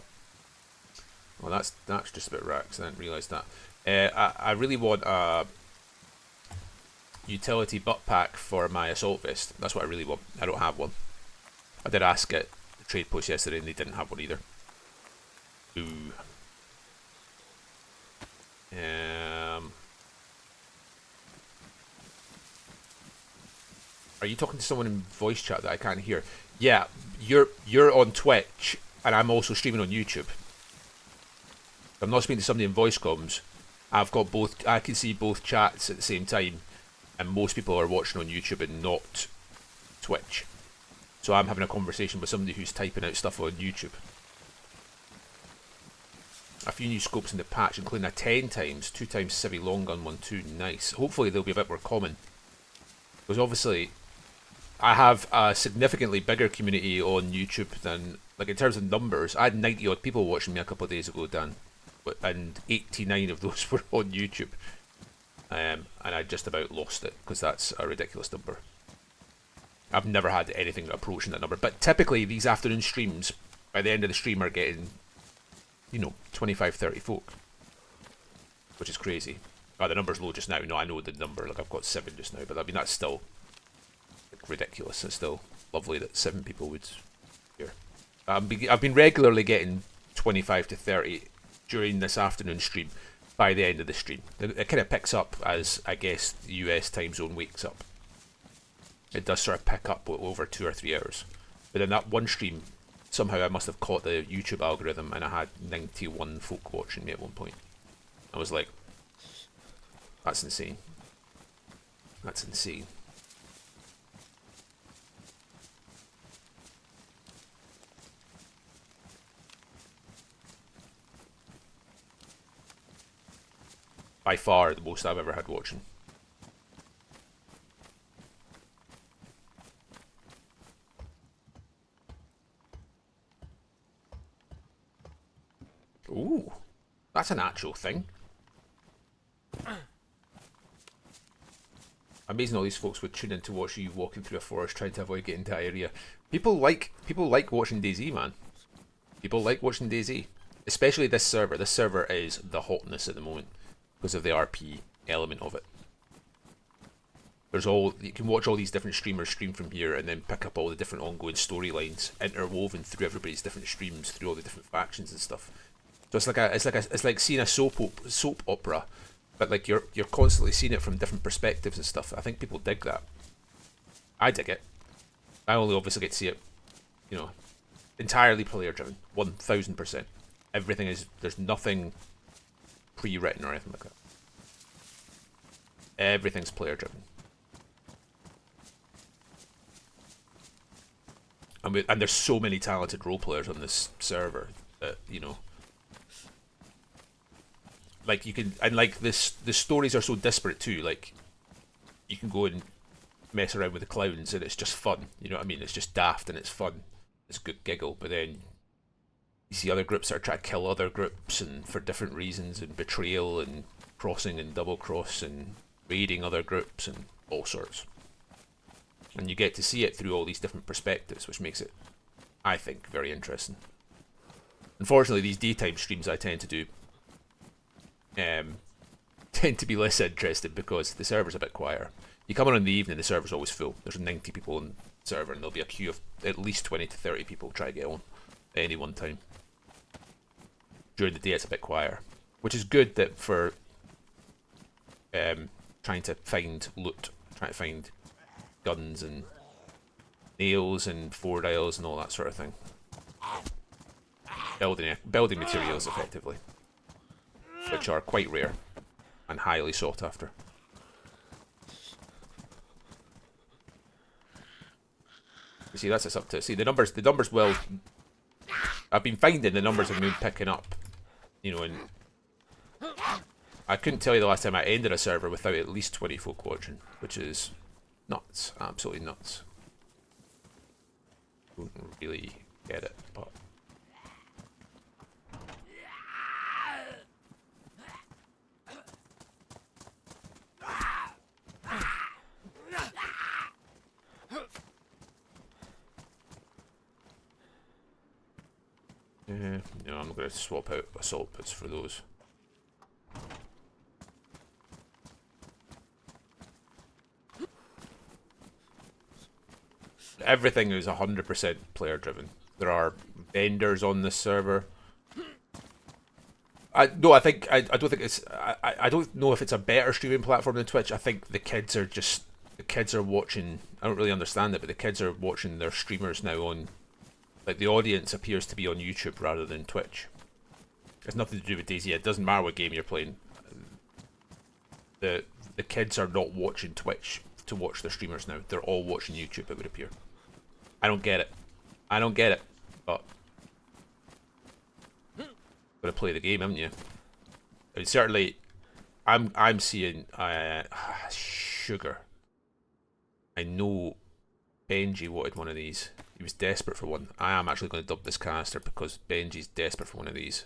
Well, that's just a bit racks. I didn't realise that. I really want a utility butt pack for my assault vest. That's what I really want. I don't have one. I did ask at the trade post yesterday and they didn't have one either. Ooh. Are you talking to someone in voice chat that I can't hear? Yeah, you're on Twitch, and I'm also streaming on YouTube. I'm not speaking to somebody in voice comms. I've got both. I can see both chats at the same time, and most people are watching on YouTube and not Twitch. So I'm having a conversation with somebody who's typing out stuff on YouTube. A few new scopes in the patch, including a 10 times, 2 times civvy long gun, 1-2. Nice. Hopefully they'll be a bit more common. Because obviously, I have a significantly bigger community on YouTube than, like in terms of numbers. I had 90 odd people watching me a couple of days ago, Dan. And 89 of those were on YouTube. And I just about lost it, because that's a ridiculous number. I've never had anything approaching that number. But typically, these afternoon streams, by the end of the stream, are getting, 25, 30 folk. Which is crazy. Oh, the number's low just now. No, I know the number. Like, I've got 7 just now. But I mean, that's still ridiculous. It's still lovely that 7 people would hear. I've been regularly getting 25 to 30 during this afternoon stream by the end of the stream. It kind of picks up as, I guess, the US time zone wakes up. It does sort of pick up over 2 or 3 hours. But in that one stream, somehow I must have caught the YouTube algorithm and I had 91 folk watching me at one point. I was like, that's insane. That's insane. By far the most I've ever had watching. Ooh, that's an actual thing. Amazing all these folks would tune in to watch you walking through a forest trying to avoid getting diarrhea. People like watching DayZ, man. People like watching DayZ. Especially this server. This server is the hotness at the moment because of the RP element of it. You can watch all these different streamers stream from here and then pick up all the different ongoing storylines interwoven through everybody's different streams, through all the different factions and stuff. So it's like seeing a soap opera, but like you're constantly seeing it from different perspectives and stuff. I think people dig that. I dig it. I only obviously get to see it, entirely player driven, 1000%. Everything is, there's nothing pre-written or anything like that. Everything's player driven. And there's so many talented role players on this server that, you know, like you can, and like this, the stories are so disparate too. Like you can go and mess around with the clowns and it's just fun. You know what I mean? It's just daft and it's fun. It's a good giggle. But then you see other groups that are trying to kill other groups and for different reasons, and betrayal and crossing and double cross and raiding other groups and all sorts. And you get to see it through all these different perspectives, which makes it, I think, very interesting. Unfortunately, these daytime streams I tend to do tend to be less interesting because the server's a bit quieter. You come on in the evening, the server's always full. There's 90 people on the server, and there'll be a queue of at least 20 to 30 people try to get on at any one time. During the day, it's a bit quieter, which is good that for trying to find loot, trying to find guns and nails and 4 dials and all that sort of thing. Building materials, effectively, which are quite rare and highly sought after. You see, that's us up to. See, the numbers will. I've been finding the numbers have been picking up, you know, and I couldn't tell you the last time I ended a server without at least 20 folk watching, which is nuts, absolutely nuts. Don't really get it, but no, I'm not going to swap out assault boots for those. Everything is 100% player driven. There are vendors on this server. I don't think it's. I don't know if it's a better streaming platform than Twitch. I think the kids are watching. I don't really understand it, but the kids are watching their streamers now on. Like the audience appears to be on YouTube rather than Twitch. It's nothing to do with DayZ. It doesn't matter what game you're playing. The kids are not watching Twitch to watch their streamers now. They're all watching YouTube, it would appear. I don't get it. I don't get it. But gotta play the game, haven't you? I mean, certainly, I'm seeing sugar. I know Benji wanted one of these. He was desperate for one. I am actually going to dub this canister because Benji's desperate for one of these.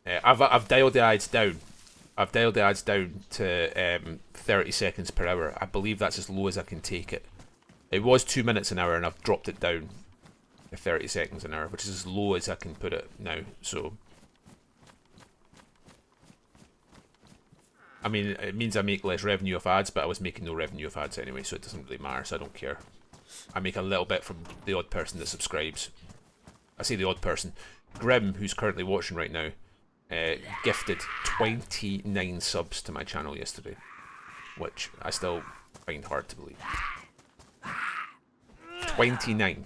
I've dialed the ads down. I've dialed the ads down to 30 seconds per hour. I believe that's as low as I can take it. It was 2 minutes an hour, and I've dropped it down to 30 seconds an hour, which is as low as I can put it now. So, I mean, it means I make less revenue off ads, but I was making no revenue off ads anyway, so it doesn't really matter, so I don't care. I make a little bit from the odd person that subscribes. I say the odd person. Grim, who's currently watching right now, gifted 29 subs to my channel yesterday, which I still find hard to believe. 29.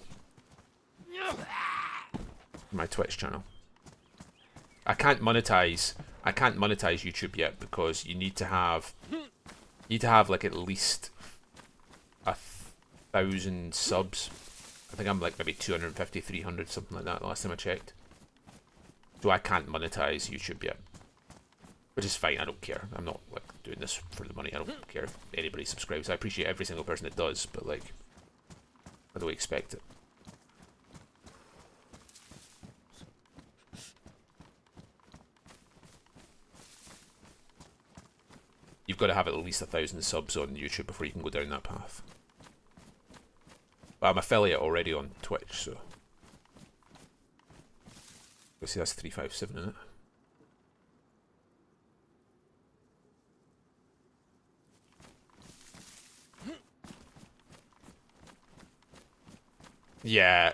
My Twitch channel. I can't monetize YouTube yet because you need to have like at least 1,000 subs. I think I'm like maybe 250, 300, something like that the last time I checked. So I can't monetize YouTube yet, which is fine. I don't care. I'm not like doing this for the money. I don't care if anybody subscribes. I appreciate every single person that does, but like, I don't expect it. You've got to have at least 1,000 subs on YouTube before you can go down that path. But I'm affiliate already on Twitch, so. Let's see, that's 357, isn't it? Yeah,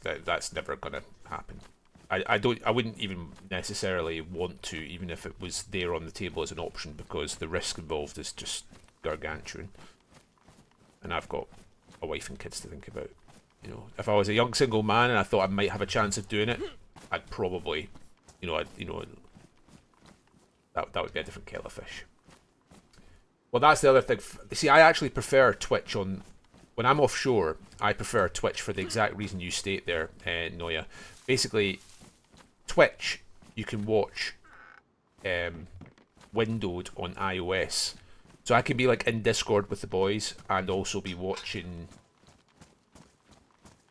that's never gonna happen. I wouldn't even necessarily want to, even if it was there on the table as an option, because the risk involved is just gargantuan. And I've got a wife and kids to think about. You know, if I was a young single man and I thought I might have a chance of doing it, I'd probably, that would be a different kettle of fish. Well, that's the other thing. See, I actually prefer Twitch on when I'm offshore. I prefer Twitch for the exact reason you state there, Noya. Basically, Twitch you can watch windowed on iOS, so I can be like in Discord with the boys and also be watching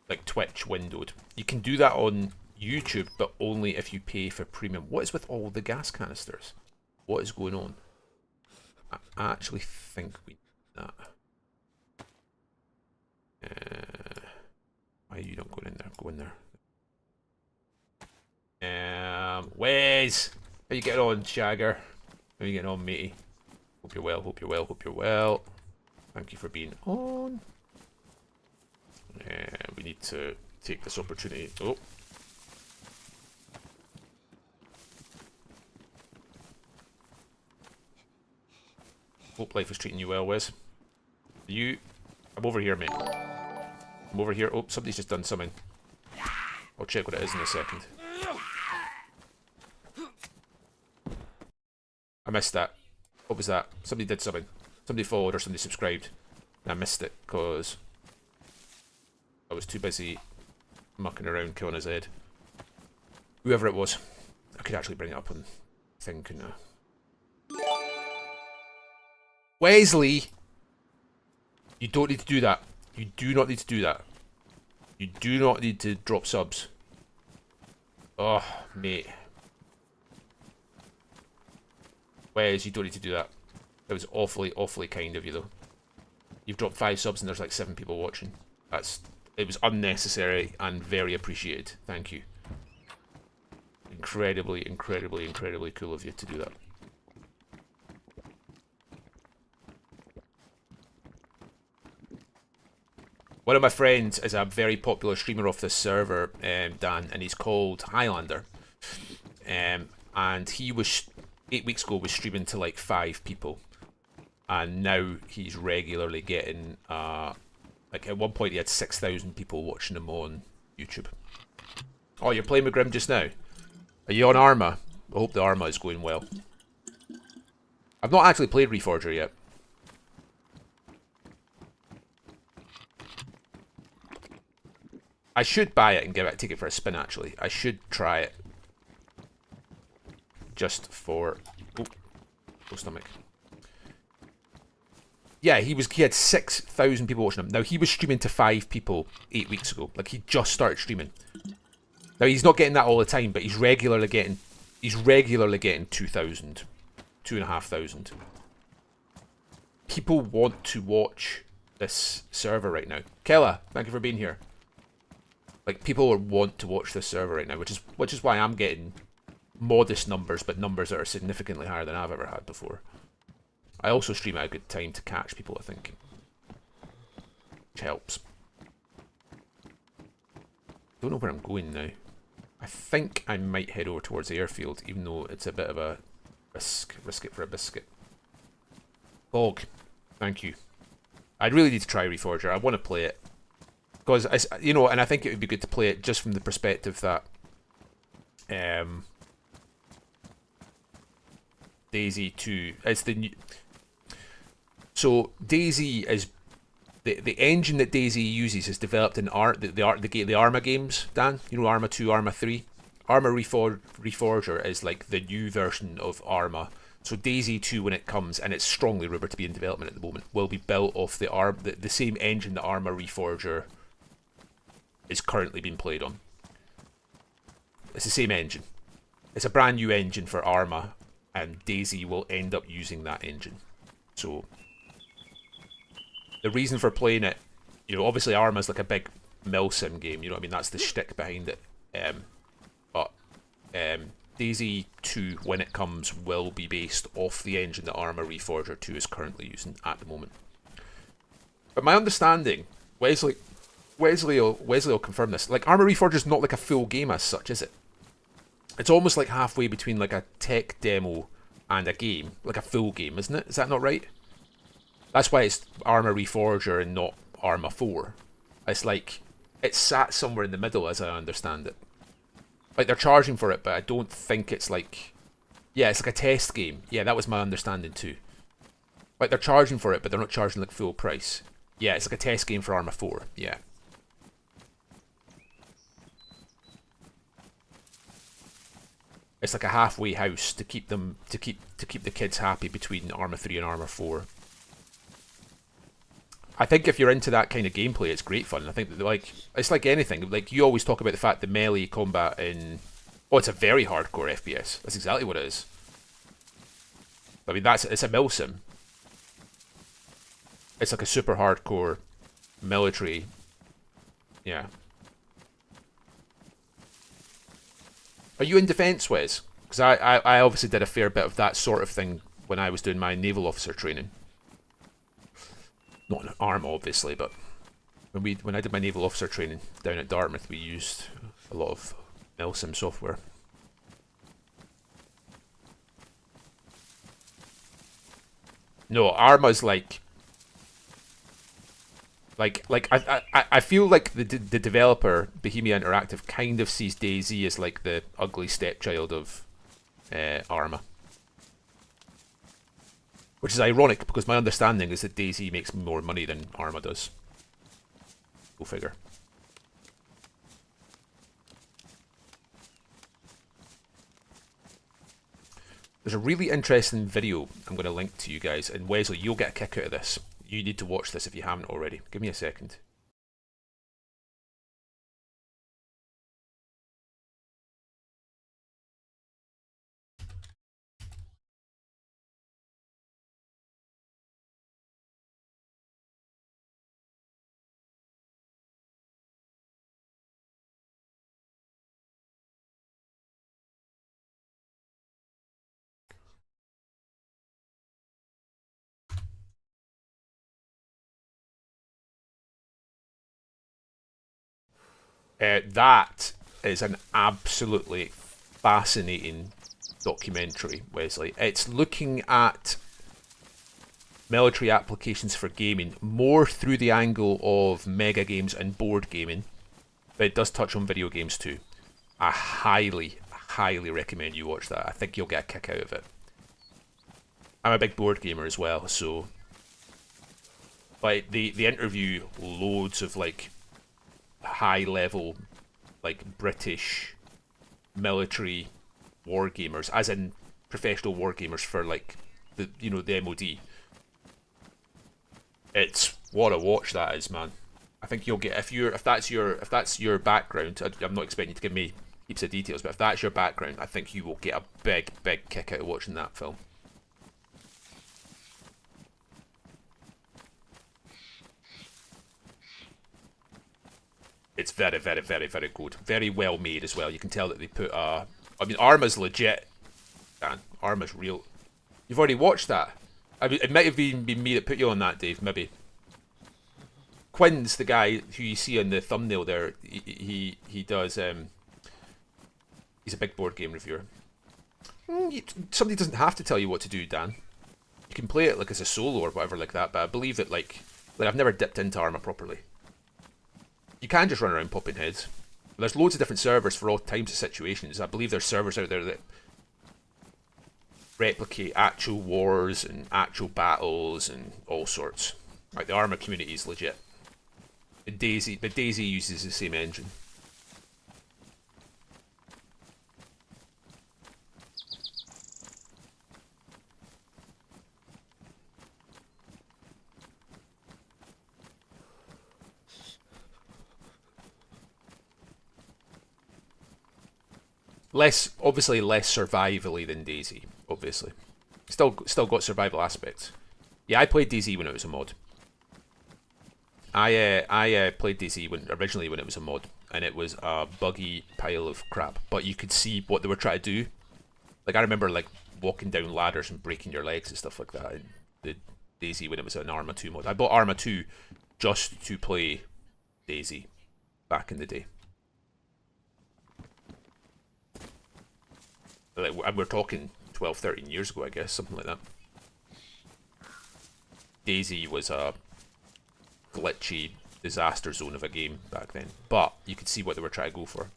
like Twitch windowed. You can do that on YouTube, but only if you pay for premium. What is with all the gas canisters? What is going on? I actually think we need that. Why are you not going in there? Go in there. Wes! How you getting on, Shagger? How you getting on, matey? Hope you're well, hope you're well, hope you're well. Thank you for being on. We need to take this opportunity. Oh. Hope life is treating you well, Wes. I'm over here, mate. I'm over here. Oh, somebody's just done something. I'll check what it is in a second. I missed that. What was that? Somebody did something. Somebody followed or somebody subscribed. And I missed it because I was too busy mucking around killing his head. Whoever it was. I could actually bring it up on thing, couldn't I? Wesley! You don't need to do that. You do not need to do that. You do not need to drop subs. Oh, mate. Wes, you don't need to do that. That was awfully, awfully kind of you, though. You've dropped 5 subs and there's like 7 people watching. It was unnecessary and very appreciated. Thank you. Incredibly, incredibly, incredibly cool of you to do that. One of my friends is a very popular streamer off this server, Dan, and he's called Highlander. And he was 8 weeks ago was streaming to like 5 people, and now he's regularly getting like at one point he had 6,000 people watching him on YouTube. Oh, you're playing with Grim just now? Are you on Arma? I hope the Arma is going well. I've not actually played Reforger yet. I should buy it and take it for a spin, actually. I should try it. Just for... Oh, stomach. Yeah, he had 6,000 people watching him. Now, he was streaming to 5 people 8 weeks ago. Like, he just started streaming. Now, he's not getting that all the time, but he's regularly getting 2,000. 2,500. People want to watch this server right now. Kella, thank you for being here. Like, people want to watch this server right now, which is why I'm getting modest numbers, but numbers that are significantly higher than I've ever had before. I also stream at a good time to catch people, I think. Which helps. Don't know where I'm going now. I think I might head over towards the airfield, even though it's a bit of a risk. Risk it for a biscuit. Bog, thank you. I really need to try Reforger. I want to play it. Because, and I think it would be good to play it just from the perspective that DayZ 2 is the new... So, DayZ is... The engine that DayZ uses is developed in the Arma games, Dan. You know, Arma 2, Arma 3. Arma Reforger is like the new version of Arma. So DayZ 2, when it comes, and it's strongly rumoured to be in development at the moment, will be built off the same engine that Arma Reforger is currently being played on. It's the same engine. It's a brand new engine for Arma, and DayZ will end up using that engine. So the reason for playing it, obviously Arma's like a big milsim game, you know what I mean? That's the shtick behind it. But DayZ 2, when it comes, will be based off the engine that Arma Reforger 2 is currently using at the moment. But my understanding, Wesley will confirm this. Like, Arma Reforger is not like a full game as such, is it? It's almost like halfway between like a tech demo and a game, like a full game, isn't it? Is that not right? That's why it's Arma Reforger and not Arma 4. It's like it's sat somewhere in the middle, as I understand it. Like, they're charging for it, but I don't think it's like... Yeah, it's like a test game. Yeah, that was my understanding too. Like, they're charging for it, but they're not charging like full price. Yeah, it's like a test game for Arma 4. Yeah. It's like a halfway house to keep them to keep the kids happy between Arma 3 and Arma 4. I think if you're into that kind of gameplay, it's great fun. I think that, like, it's like anything. Like, you always talk about the fact that melee combat in... Oh, it's a very hardcore FPS. That's exactly what it is. I mean, it's a milsim. It's like a super hardcore military. Yeah. Are you in defence, Wes? Because I obviously did a fair bit of that sort of thing when I was doing my naval officer training. Not an arm, obviously, but when I did my naval officer training down at Dartmouth, we used a lot of milsim software. No, Arma's like I feel like the developer Bohemia Interactive kind of sees DayZ as like the ugly stepchild of Arma, which is ironic because my understanding is that DayZ makes more money than Arma does. Go figure. There's a really interesting video I'm going to link to you guys, and Wesley, you'll get a kick out of this. You need to watch this if you haven't already. Give me a second. That is an absolutely fascinating documentary, Wesley. It's looking at military applications for gaming more through the angle of mega games and board gaming, but it does touch on video games too. I highly, highly recommend you watch that. I think you'll get a kick out of it. I'm a big board gamer as well, so like the interview loads of like high level like British military war gamers, as in professional war gamers for like the the MOD. It's what a watch that is, man. I think you'll get if that's your background. I'm not expecting you to give me heaps of details, but if that's your background, I think you will get a big kick out of watching that film. It's very good. Very well made as well. You can tell that they put I mean, Arma's legit, Dan. Arma's real. You've already watched that. I mean, it might have even been me that put you on that, Dave. Maybe. Quinn's the guy who you see on the thumbnail there. He does. He's a big board game reviewer. Somebody doesn't have to tell you what to do, Dan. You can play it like as a solo or whatever like that. But I believe that like I've never dipped into Arma properly. You can just run around popping heads. There's loads of different servers for all types of situations. I believe there's servers out there that replicate actual wars and actual battles and all sorts. Like the Arma community is legit. But DayZ uses the same engine. Obviously less survivally than DayZ, obviously. Still got survival aspects. Yeah, I played DayZ when it was a mod. I played DayZ originally when it was a mod, and it was a buggy pile of crap. But you could see what they were trying to do. Like I remember like walking down ladders and breaking your legs and stuff like that in the DayZ when it was an Arma 2 mod. I bought Arma 2 just to play DayZ back in the day. Like, we're talking 12, 13 years ago, I guess, something like that. DayZ was a glitchy disaster zone of a game back then. But you could see what they were trying to go for.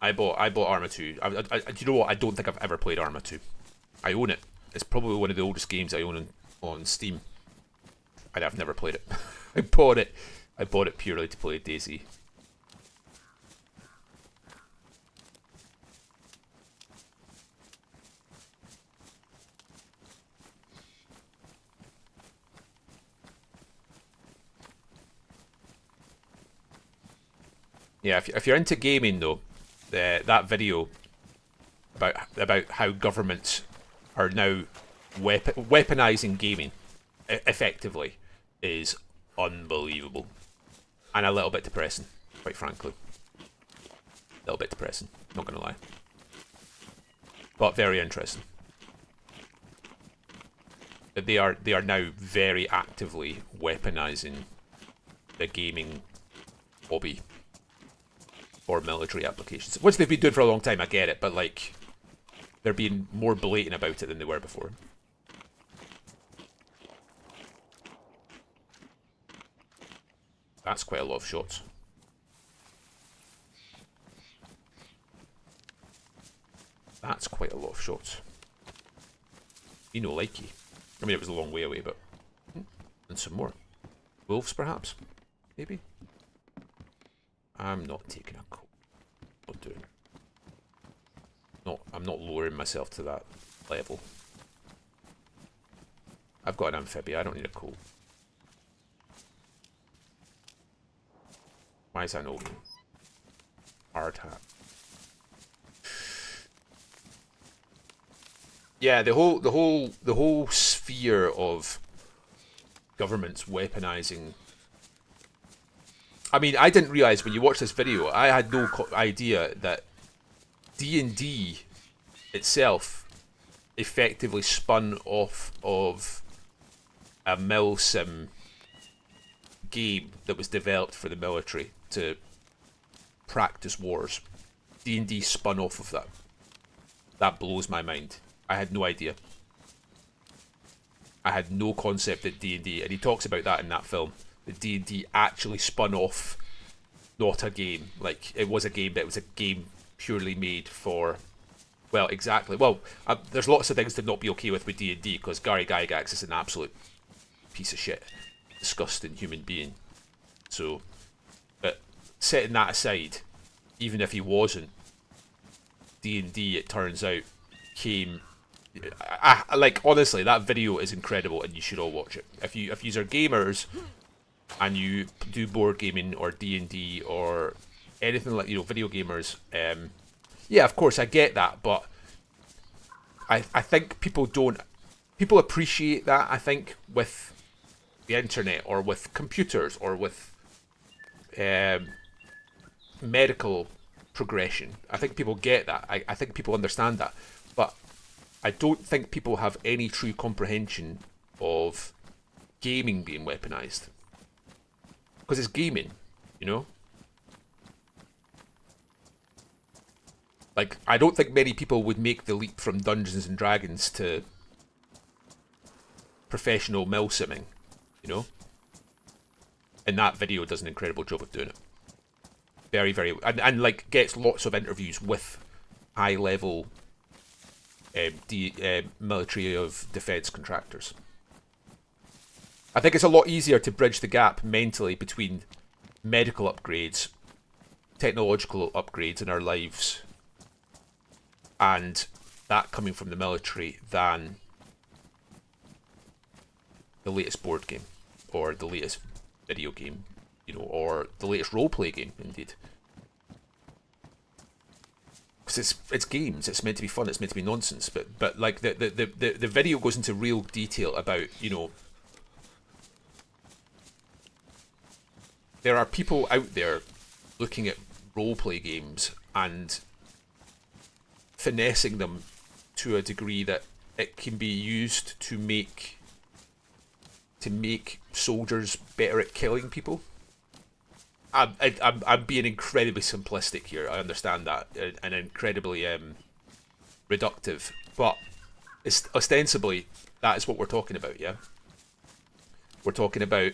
I bought Arma 2. Do you know what? I don't think I've ever played Arma 2. I own it. It's probably one of the oldest games I own on Steam. And I've never played it. I bought it purely to play DayZ. Yeah, if you're into gaming though, that video about how governments are now weaponizing gaming effectively is unbelievable and a little bit depressing, quite frankly. A little bit depressing, not gonna lie, but very interesting. They are now very actively weaponizing the gaming hobby for military applications, which they've been doing for a long time. I get it, but like they're being more blatant about it than they were before. That's quite a lot of shots. That's quite a lot of shots. You know, likey. I mean, it was a long way away, but and some more wolves, perhaps, maybe. I'm not taking a coat. Not doing it. I'm not lowering myself to that level. I've got an amphibia. I don't need a coat. Why is that no hard hat? Yeah, the whole sphere of governments weaponizing. I mean, I didn't realize when you watch this video, I had no idea that D&D itself effectively spun off of a milsim game that was developed for the military to practice wars. D&D spun off of that. That blows my mind. I had no idea. I had no concept that D&D, and he talks about that in that film, that D&D actually spun off not a game. Like, it was a game, but it was a game purely made for, well, exactly. Well, there's lots of things to not be okay with D&D, because Gary Gygax is an absolute piece of shit. Disgusting human being. So, but setting that aside, even if he wasn't, D&D, it turns out, came... like, honestly, that video is incredible and you should all watch it. If you are gamers and you do board gaming or D&D or anything like, you know, video gamers, yeah, of course, I get that, but I think people appreciate that, I think, with the internet or with computers or with medical progression. I think people get that. I think people understand that. But I don't think people have any true comprehension of gaming being weaponized. Because it's gaming, you know? Like, I don't think many people would make the leap from Dungeons and Dragons to professional milsimming, you know? And that video does an incredible job of doing it. Very, very... And like, gets lots of interviews with high-level military of defence contractors. I think it's a lot easier to bridge the gap mentally between medical upgrades, technological upgrades in our lives, and that coming from the military than the latest board game, or the latest video game, you know, or the latest roleplay game, indeed. Because it's games, it's meant to be fun, it's meant to be nonsense, but like the video goes into real detail about, you know, there are people out there looking at roleplay games and finessing them to a degree that it can be used to make soldiers better at killing people. I'm being incredibly simplistic here. I understand that, and incredibly reductive, but it's ostensibly that is what we're talking about, yeah. We're talking about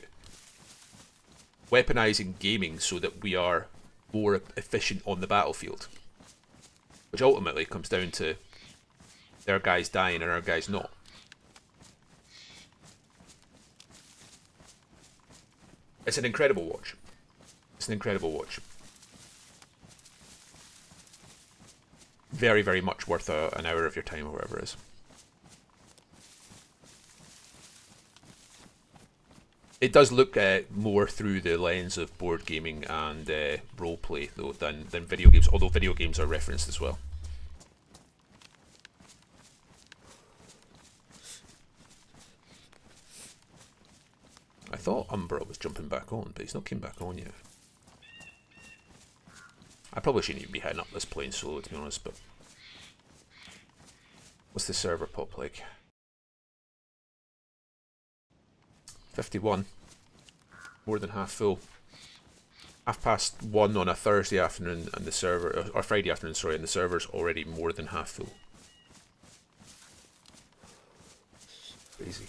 weaponizing gaming so that we are more efficient on the battlefield. Which ultimately comes down to their guys dying and our guys not. It's an incredible watch. It's an incredible watch. Very, very much worth an hour of your time or whatever it is. It does look more through the lens of board gaming and roleplay though than video games, although video games are referenced as well. I thought Umbra was jumping back on, but he's not came back on yet. I probably shouldn't even be heading up this plane solo, to be honest, but... What's the server pop like? 51. More than half full. 1:30 on a Thursday afternoon and the server... Or Friday afternoon, sorry, and the server's already more than half full. Crazy.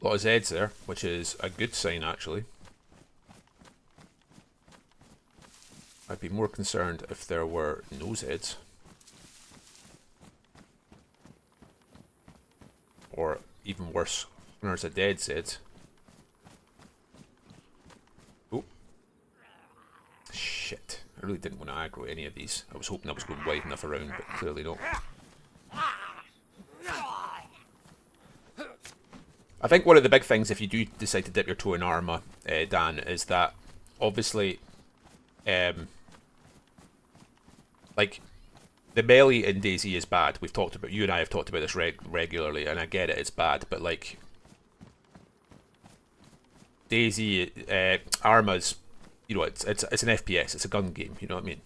A lot of Zeds there, which is a good sign actually. I'd be more concerned if there were no Zeds. Or even worse, when there's a dead Zed. Oh. Shit. I really didn't want to aggro any of these. I was hoping I was going wide enough around, but clearly not. I think one of the big things, if you do decide to dip your toe in Arma, Dan, is that obviously, like, the melee in DayZ is bad. We've talked about, you and I have talked about this regularly, and I get it, it's bad, but like, DayZ, Arma's, you know, it's an FPS, it's a gun game, you know what I mean?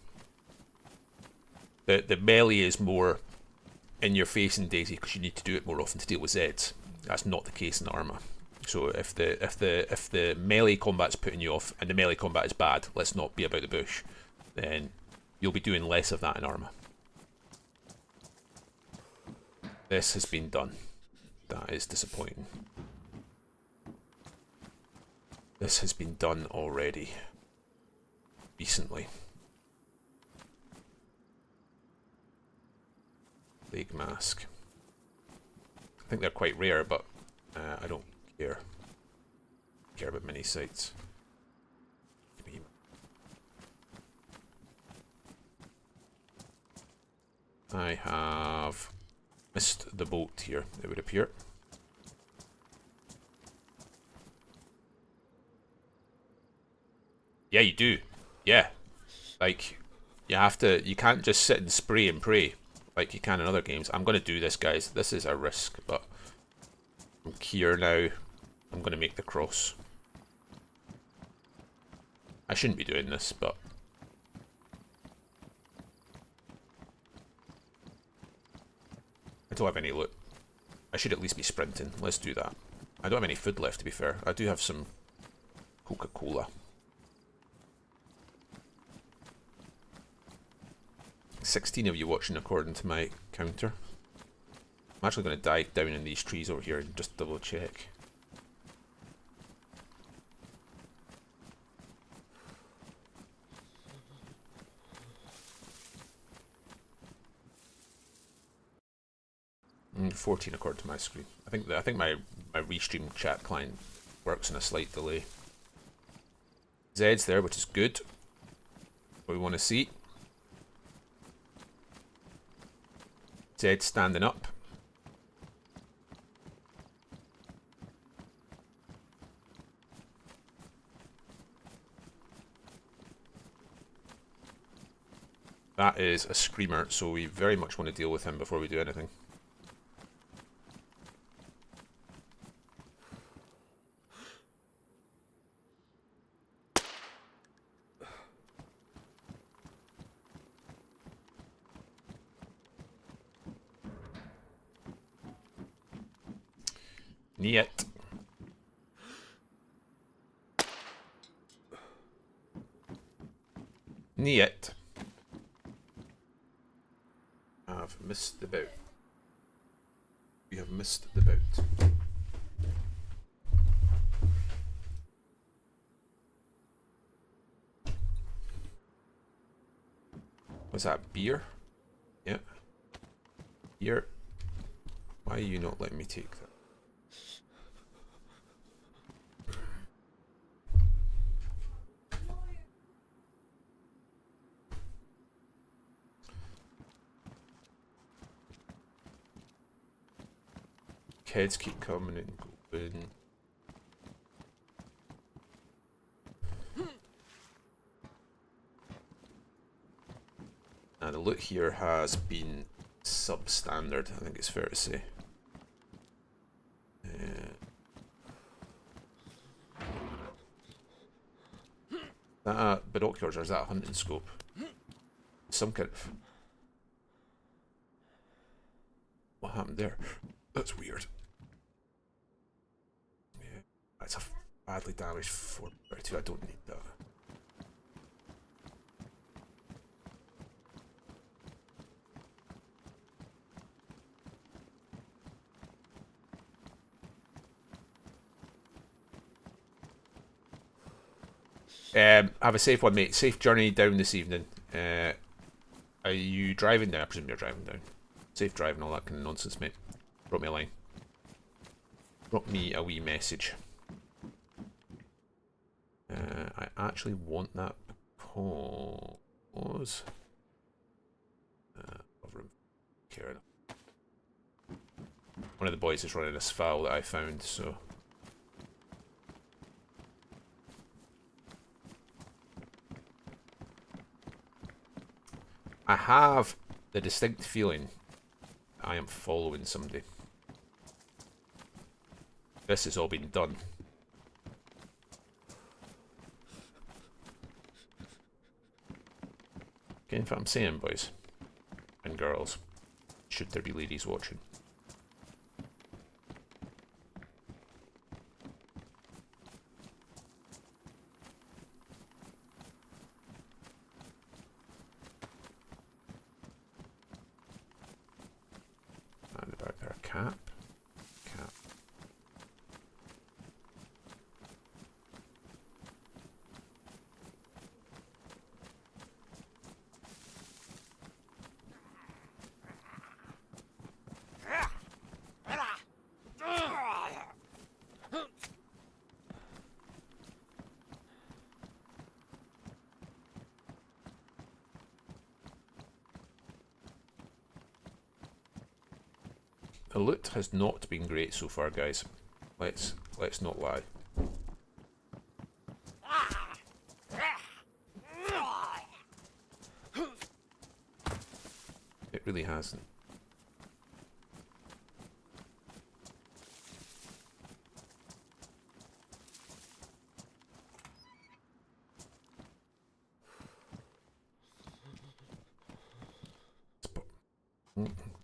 The melee is more in your face in DayZ because you need to do it more often to deal with Zeds. That's not the case in Arma. So if the melee combat's putting you off and the melee combat is bad, let's not be about the bush, then you'll be doing less of that in Arma. This has been done. That is disappointing. This has been done already. Recently. Plague Mask. I think they're quite rare, but I don't care. I care about mini sites. I have missed the boat here, it would appear. Yeah, you do. Yeah. Like, you have to, you can't just sit and spray and pray like you can in other games. I'm going to do this, guys. This is a risk, but I'm here now. I'm going to make the cross. I shouldn't be doing this, but... I don't have any loot. I should at least be sprinting. Let's do that. I don't have any food left, to be fair. I do have some Coca-Cola. 16 of you watching according to my counter. I'm actually going to dive down in these trees over here and just double check. Mm, 14 according to my screen. I think my restream chat client works on a slight delay. Zed's there, which is good. What we want to see. Zed standing up. That is a screamer, so we very much want to deal with him before we do anything. Niet. Niet. I've missed the boat. We have missed the boat. Was that beer? Yeah. Beer. Why are you not letting me take that? Kids keep coming and going. And the loot here has been substandard, I think it's fair to say. That binoculars, or is that a hunting scope? Some kind of... What happened there? That's weird. Yeah, that's a badly damaged 432. I don't need that. Have a safe one, mate. Safe journey down this evening. Are you driving down? I presume you're driving down. Safe driving, all that kind of nonsense, mate. Drop me a line. Drop me a wee message. I actually want that because... one of the boys is running this file that I found, so... I have the distinct feeling I am following somebody. This has all been done. Getting what I'm saying, boys and girls, should there be ladies watching. And about their cap. The loot has not been great so far, guys. Let's not lie. It really hasn't.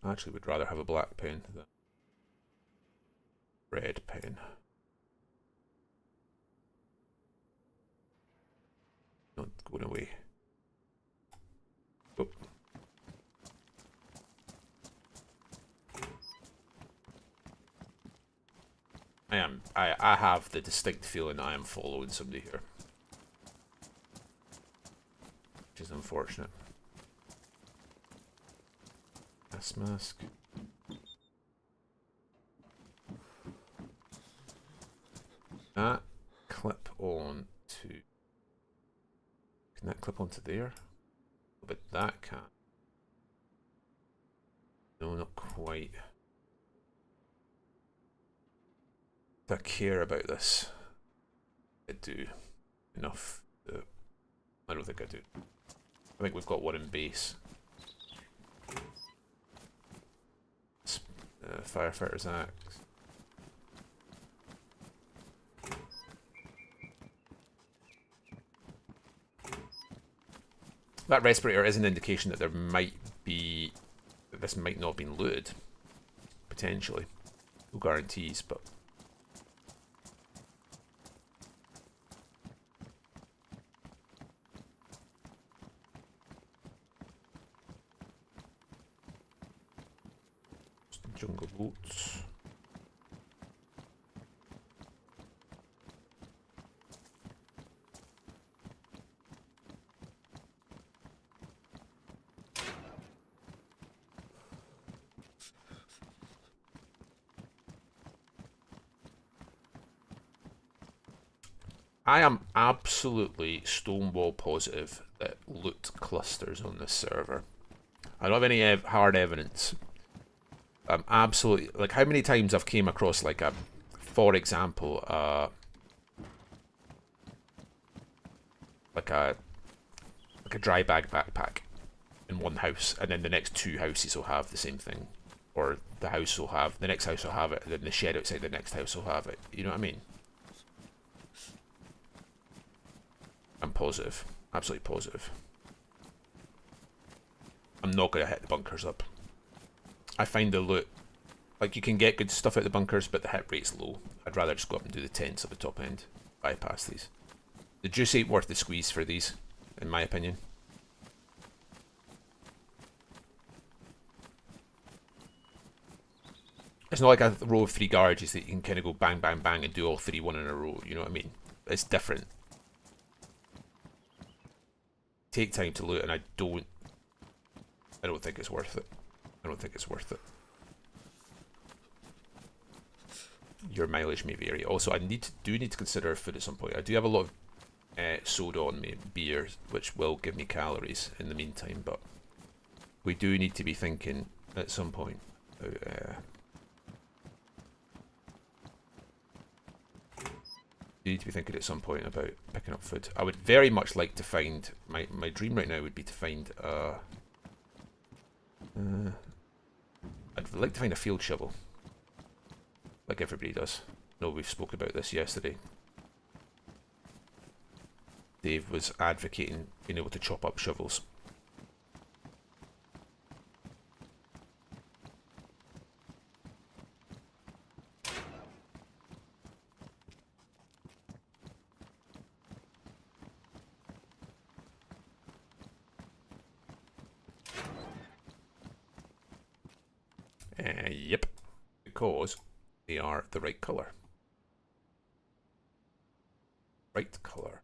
I actually would rather have a black pen than red pen. Not going away. Oh. I have the distinct feeling I am following somebody here. Which is unfortunate. Gas mask. That clip on to... Can that clip onto there? But that can't. No, not quite. Do I care about this? I do. Enough. I don't think I do. I think we've got one in base. firefighter's axe. That respirator is an indication that there might be, that this might not have been looted. Potentially. No guarantees, but... Jungle boots. I am absolutely stonewall positive that loot clusters on this server. I don't have any hard evidence. I'm absolutely, like, how many times I've came across, like, a, for example, like a dry bag backpack in one house, and then the next two houses will have the same thing, or the house will have, the next house will have it, and then the shed outside the next house will have it. You know what I mean? I'm positive, absolutely positive. I'm not gonna hit the bunkers up. I find the loot, like, you can get good stuff out of the bunkers, but the hit rate's low. I'd rather just go up and do the tents at the top end. Bypass these. The juice ain't worth the squeeze for these, in my opinion. It's not like a row of 3 garages that you can kind of go bang, bang, bang and do all 3 one in a row, you know what I mean? It's different. Take time to loot, and I don't think it's worth it. I don't think it's worth it. Your mileage may vary. Also, I do need to consider food at some point. I do have a lot of soda on me, beer, which will give me calories in the meantime, but we do need to be thinking at some point. You need to be thinking at some point about picking up food. I would very much like to find, my dream right now would be to find I'd like to find a field shovel, like everybody does. No, we've spoke about this yesterday. Dave was advocating being able to chop up shovels. Yep, because they are the right colour. Right colour.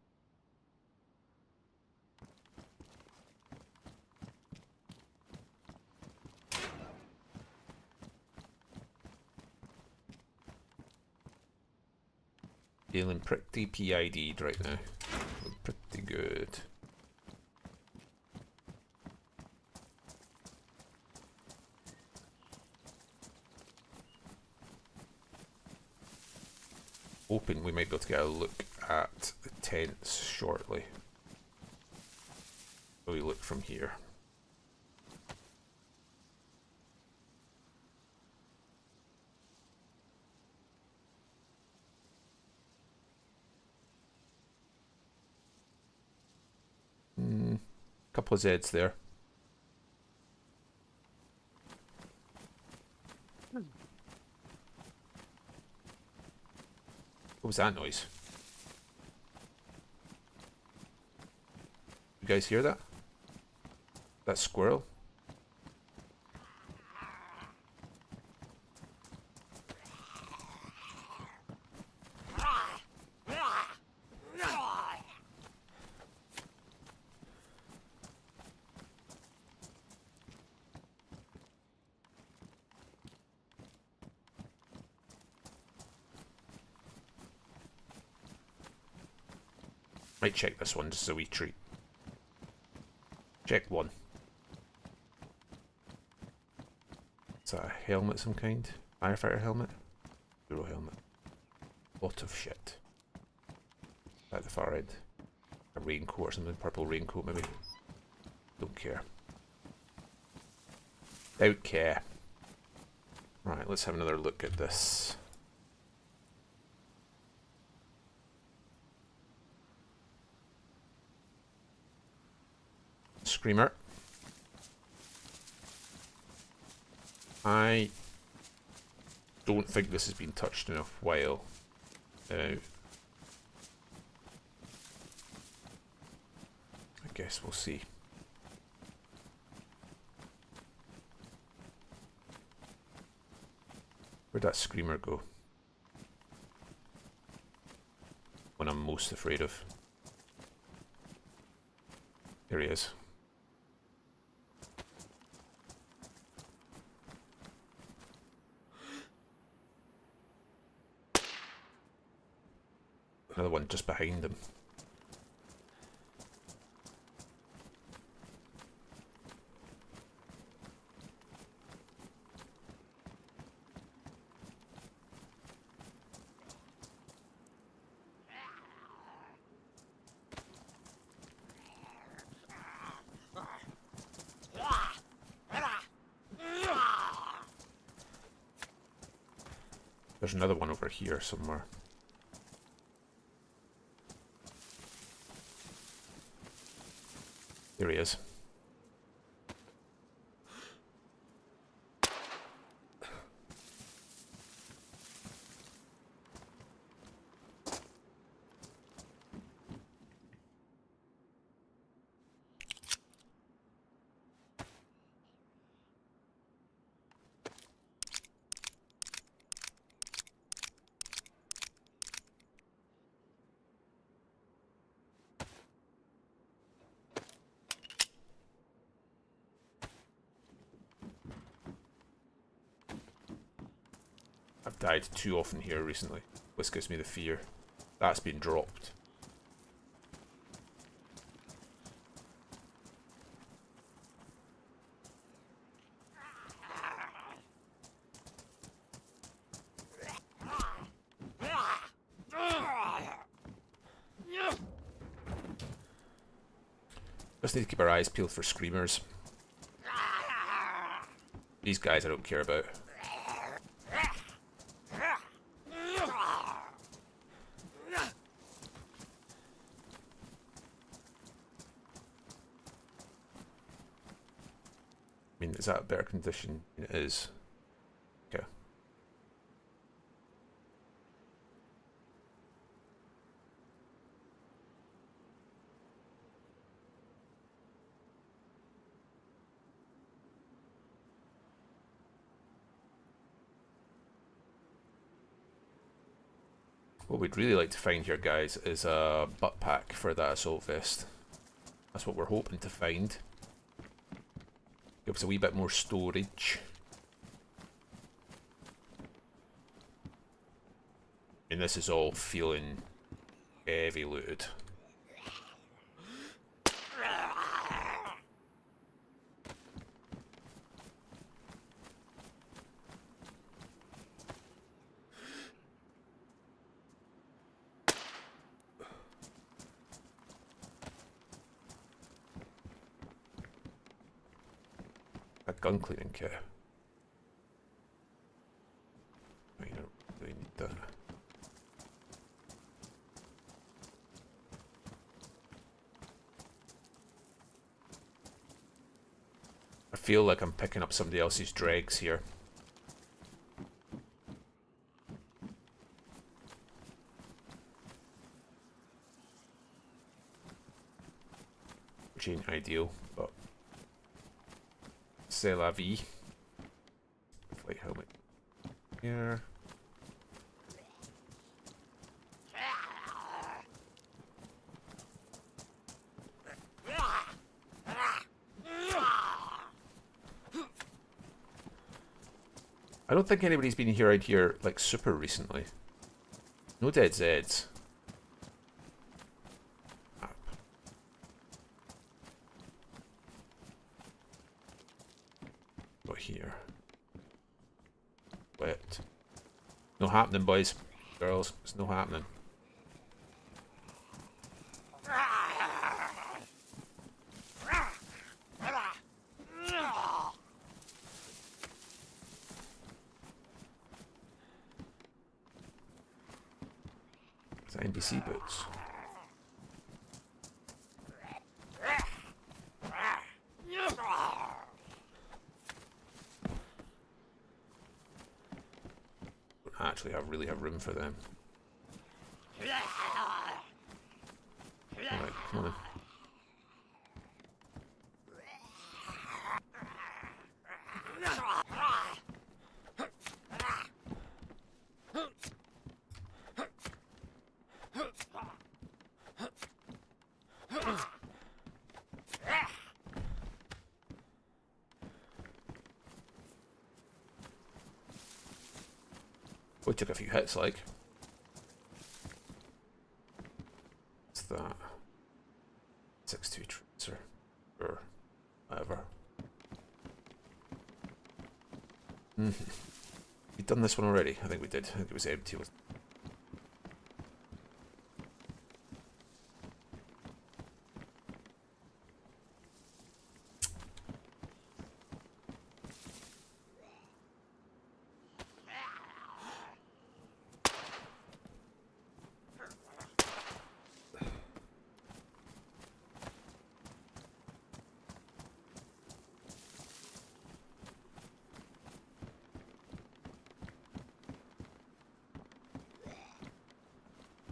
Feeling pretty PID'd right now. Pretty good. Hoping we might be able to get a look at the tents shortly. So we look from here. Couple of Zeds there. What was that noise? You guys hear that? That squirrel? Might check this one just as a wee treat. Check one. Is that a helmet of some kind? Firefighter helmet? Hero helmet. Lot of shit. At the far end. A raincoat or something, purple raincoat maybe. Don't care. Don't care. Right, let's have another look at this. Screamer. I don't think this has been touched in a while. I guess we'll see. Where'd that screamer go? One I'm most afraid of. There he is. Another one just behind him. There's another one over here somewhere. There he is. I've died too often here recently. This gives me the fear. That's been dropped. Just need to keep our eyes peeled for screamers. These guys I don't care about. I mean, is that a better condition? It is. Okay. What we'd really like to find here, guys, is a butt pack for that assault vest. That's what we're hoping to find. Give us a wee bit more storage. And this is all feeling heavy looted. A gun cleaning kit. I don't really need that. I feel like I'm picking up somebody else's dregs here. Which ain't ideal, but c'est la vie. Flight helmet here. I don't think anybody's been here out here like super recently. No dead Zeds. Got here. Wet. No happening, boys. Girls, it's no happening. NPC boots. Don't actually really have room for them. Alright, come on in. We took a few hits, like. What's that? 6-2 tracer. Or whatever. We've done this one already. I think we did. I think it was empty.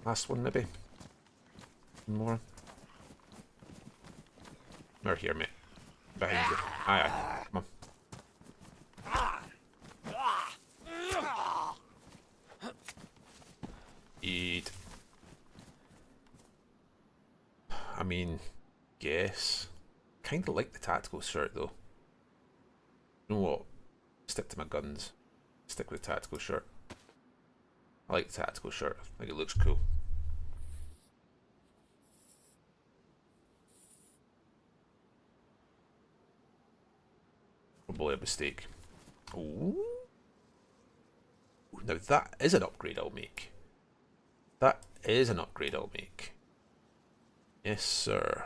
Last one, maybe? One more? Or here, mate. Behind you. Aye, aye. Come on. Eat. I mean, guess. Kinda like the tactical shirt, though. You know what? Stick to my guns. Stick with the tactical shirt. I like the tactical shirt. I think it looks cool. Probably a mistake. Ooh. Now that is an upgrade I'll make. That is an upgrade I'll make. Yes, sir.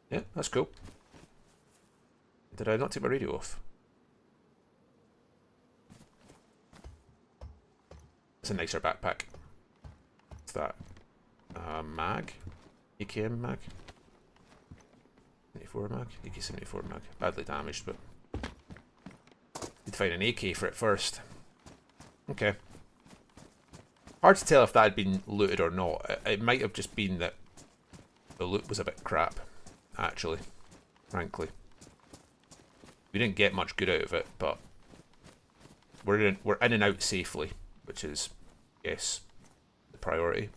Yeah, that's cool. Did I not take my radio off? It's a nicer backpack. What's that? Mag? AKM mag? 74 mag? AK-74 mag. Badly damaged, but... You'd find an AK for it first. Okay. Hard to tell if that had been looted or not. It might have just been that the loot was a bit crap, actually. Frankly. We didn't get much good out of it, but we're in and out safely, which is, yes, the priority.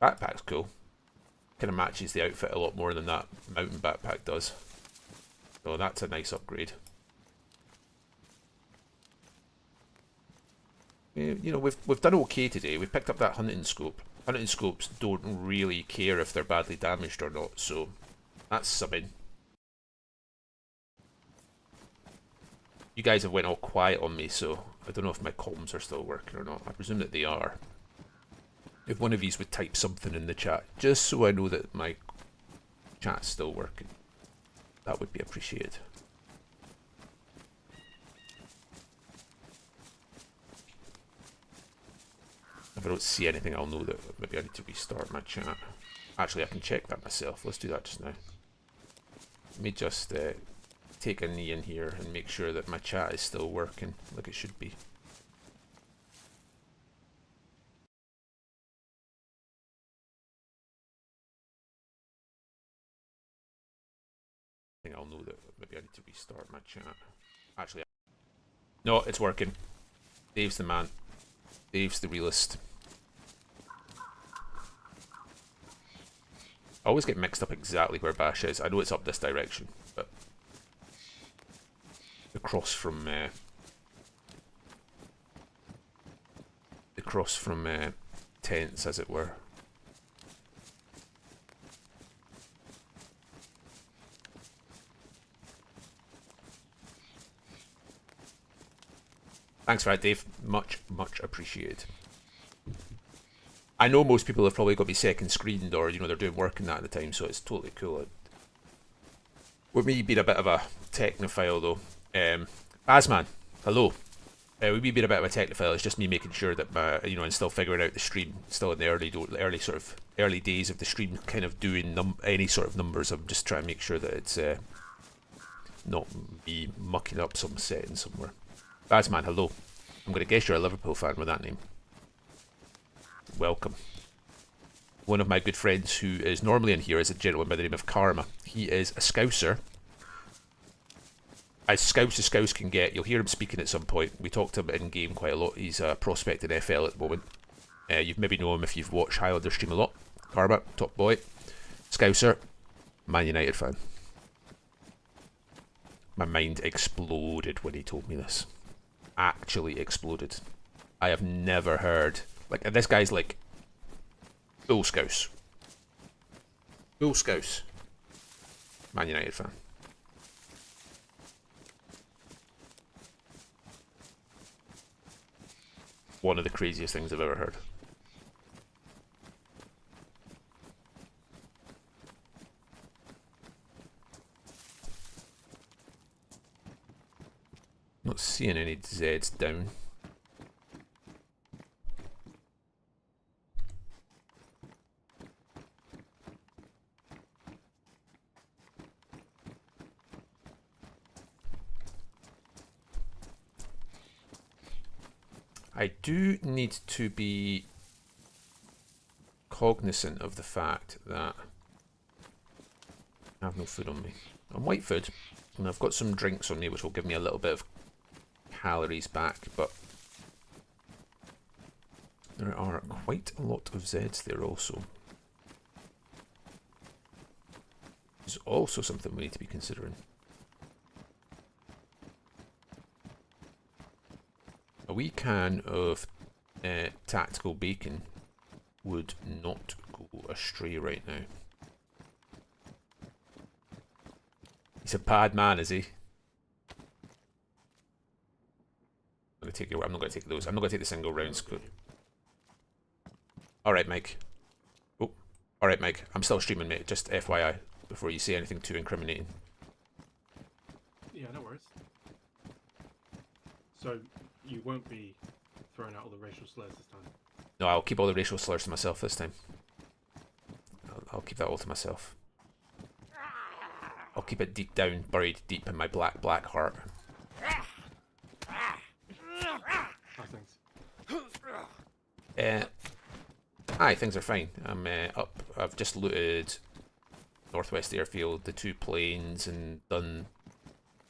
Backpack's cool. Kind of matches the outfit a lot more than that mountain backpack does. So that's a nice upgrade. You know, we've done okay today. We picked up that hunting scope. Hunting scopes don't really care if they're badly damaged or not, so that's subbing. You guys have went all quiet on me, so I don't know if my comms are still working or not. I presume that they are. If one of you would type something in the chat, just so I know that my chat's still working, that would be appreciated. If I don't see anything, I'll know that maybe I need to restart my chat. Actually, I can check that myself. Let's do that just now. Let me just take a knee in here and make sure that my chat is still working like it should be. I think I'll know that maybe I need to restart my chat. Actually, no, it's working. Dave's the man. Dave's the realist. I always get mixed up exactly where Bash is. I know it's up this direction, but across from tents, as it were. Thanks for that, Dave. Much, much appreciated. I know most people have probably got to be second screened, or you know they're doing work in that at the time, so it's totally cool. With me being a bit of a technophile though, Asman, hello. With me being a bit of a technophile, it's just me making sure that my, you know, and still figuring out the stream, still in the early days of the stream, kind of doing any sort of numbers. I'm just trying to make sure that it's not me mucking up some setting somewhere. Asman, hello. I'm going to guess you're a Liverpool fan with that name. Welcome. One of my good friends who is normally in here is a gentleman by the name of Karma. He is a Scouser. As Scouse as Scouse can get. You'll hear him speaking at some point. We talked to him in-game quite a lot. He's a prospect in FL at the moment. You've maybe known him if you've watched Highlander stream a lot. Karma, top boy. Scouser, Man United fan. My mind exploded when he told me this. Actually exploded. I have never heard... Like, and this guy's like... Full Scouse. Full Scouse. Man United fan. One of the craziest things I've ever heard. Not seeing any Zs down. I do need to be cognizant of the fact that I have no food on me. I'm white food, and I've got some drinks on me which will give me a little bit of calories back, but there are quite a lot of Zs there also. There's also something we need to be considering. A wee can of tactical bacon would not go astray right now. He's a bad man, is he? I'm not going to take those. I'm not going to take the single rounds. Alright, Mike. Oh, alright, Mike. I'm still streaming, mate. Just FYI, before you say anything too incriminating. Yeah, no worries. So, you won't be throwing out all the racial slurs this time? No, I'll keep all the racial slurs to myself this time. I'll keep that all to myself. I'll keep it deep down, buried deep in my black heart. Oh, thanks. Aye, things are fine. I'm up. I've just looted Northwest Airfield, the 2 planes, and done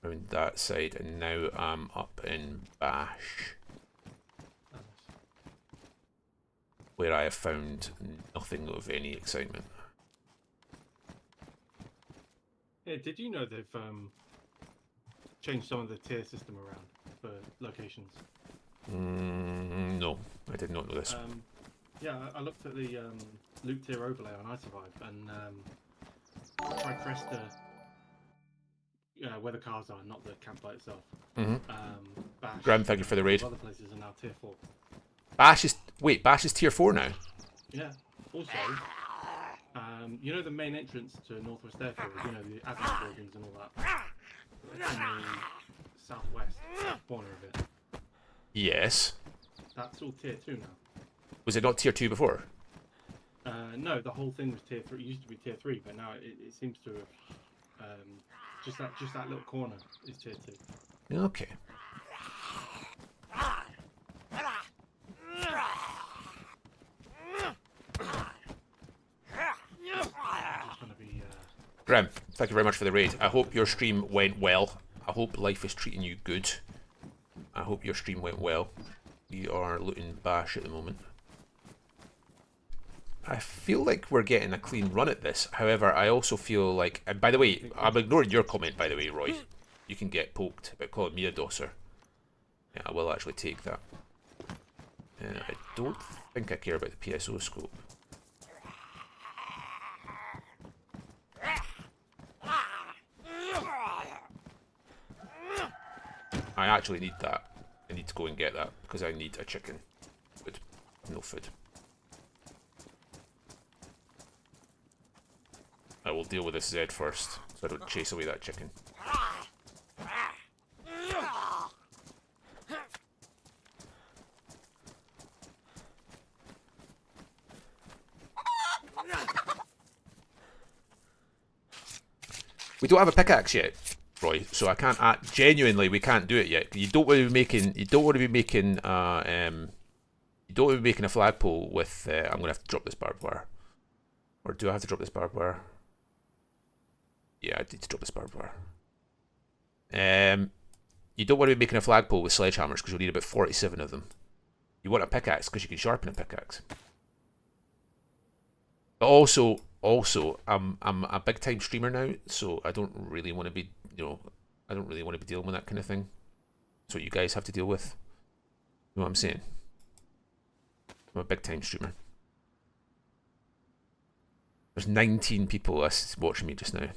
around that side, and now I'm up in Bash, Oh, nice. where I have found nothing of any excitement. Yeah, did you know they've changed some of the tier system around for locations? No, I did not know this. Yeah, I looked at the loot tier overlay on iSurvive, and if I press the where the cars are, not the campsite itself. Bash. Graham, thank you for the raid. Other places are now tier 4. Bash is tier 4 now. Yeah. Also, you know the main entrance to Northwest Airfield, you know, the admin buildings and all that? In the southwest corner of it. Yes. That's all tier 2 now. Was it not tier 2 before? No, the whole thing was tier 3. It used to be tier 3, but now it seems to have... just that little corner is tier 2. Okay. Just gonna be, Graham, thank you very much for the raid. I hope your stream went well. I hope life is treating you good. I hope your stream went well. We are looting Bash at the moment. I feel like we're getting a clean run at this. However, I also feel like... And by the way, I'm ignoring your comment, by the way, Roy. You can get poked about calling me a dosser. Yeah, I will actually take that. I don't think I care about the PSO scope. I actually need that. I need need to go and get that because I need a chicken. Food. No food. I will deal with this Z first, so I don't chase away that chicken. We don't have a pickaxe yet, Roy, so I can't. Genuinely, we can't do it yet. You don't want to be making. You don't want to be making. You don't want to be making a flagpole with. I'm gonna have to drop this barbed wire, or do I have to drop this barbed wire? Yeah, I need to drop this barbed wire. You don't want to be making a flagpole with sledgehammers because you'll need about 47 of them. You want a pickaxe because you can sharpen a pickaxe. But also, I'm a big time streamer now, so I don't really want to be, I don't really want to be dealing with that kind of thing. That's what you guys have to deal with. You know what I'm saying? I'm a big time streamer. There's 19 people watching me just now.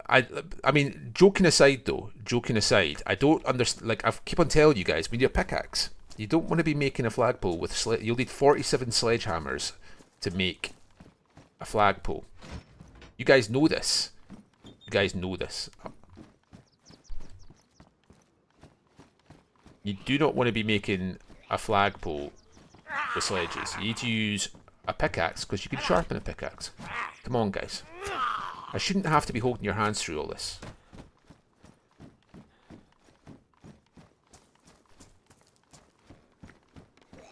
I mean, joking aside, I don't understand. Like, I keep on telling you guys, we need a pickaxe. You don't want to be making a flagpole with you'll need 47 sledgehammers to make a flagpole. You guys know this. You guys know this. You do not want to be making a flagpole with sledges. You need to use a pickaxe because you can sharpen a pickaxe. Come on, guys. I shouldn't have to be holding your hands through all this.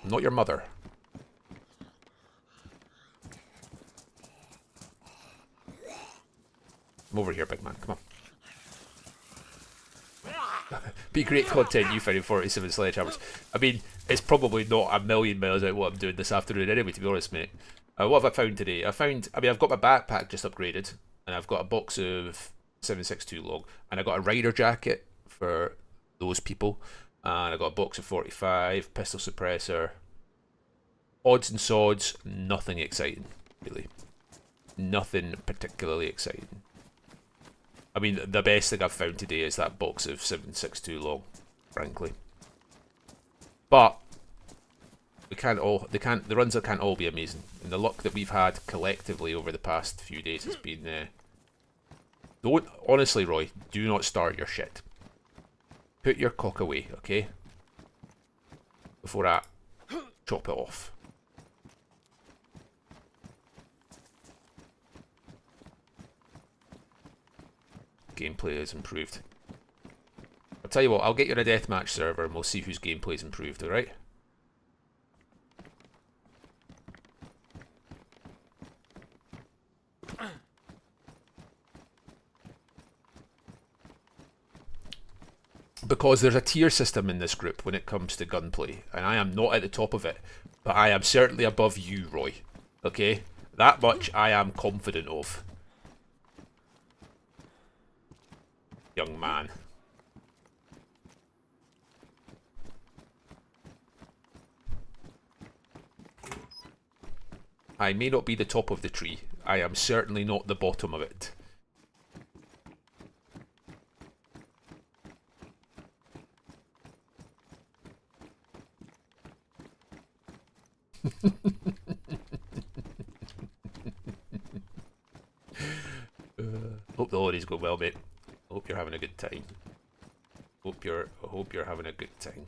I'm not your mother. Come over here, big man. Come on. Be great content you finding 47 sledgehammers. I mean, it's probably not a million miles out what I'm doing this afternoon anyway, to be honest, mate. What have I found today? I've got my backpack just upgraded, and I've got a box of 762 log, and I got a rider jacket for those people, and I got a box of 45, pistol suppressor, odds and sods, nothing exciting, really. Nothing particularly exciting. I mean, the best thing I've found today is that box of 762 log, frankly. But the runs can't all be amazing, and the luck that we've had collectively over the past few days has been. Honestly, Roy, do not start your shit. Put your cock away, okay? Before I chop it off. Gameplay is improved. I'll tell you what, I'll get you on a deathmatch server and we'll see whose gameplay is improved, alright? Because there's a tier system in this group when it comes to gunplay, and I am not at the top of it, but I am certainly above you, Roy. Okay? That much I am confident of. Young man. I may not be the top of the tree. I am certainly not the bottom of it. Hope the holidays go well, mate. Hope you're having a good time. Hope you're having a good time.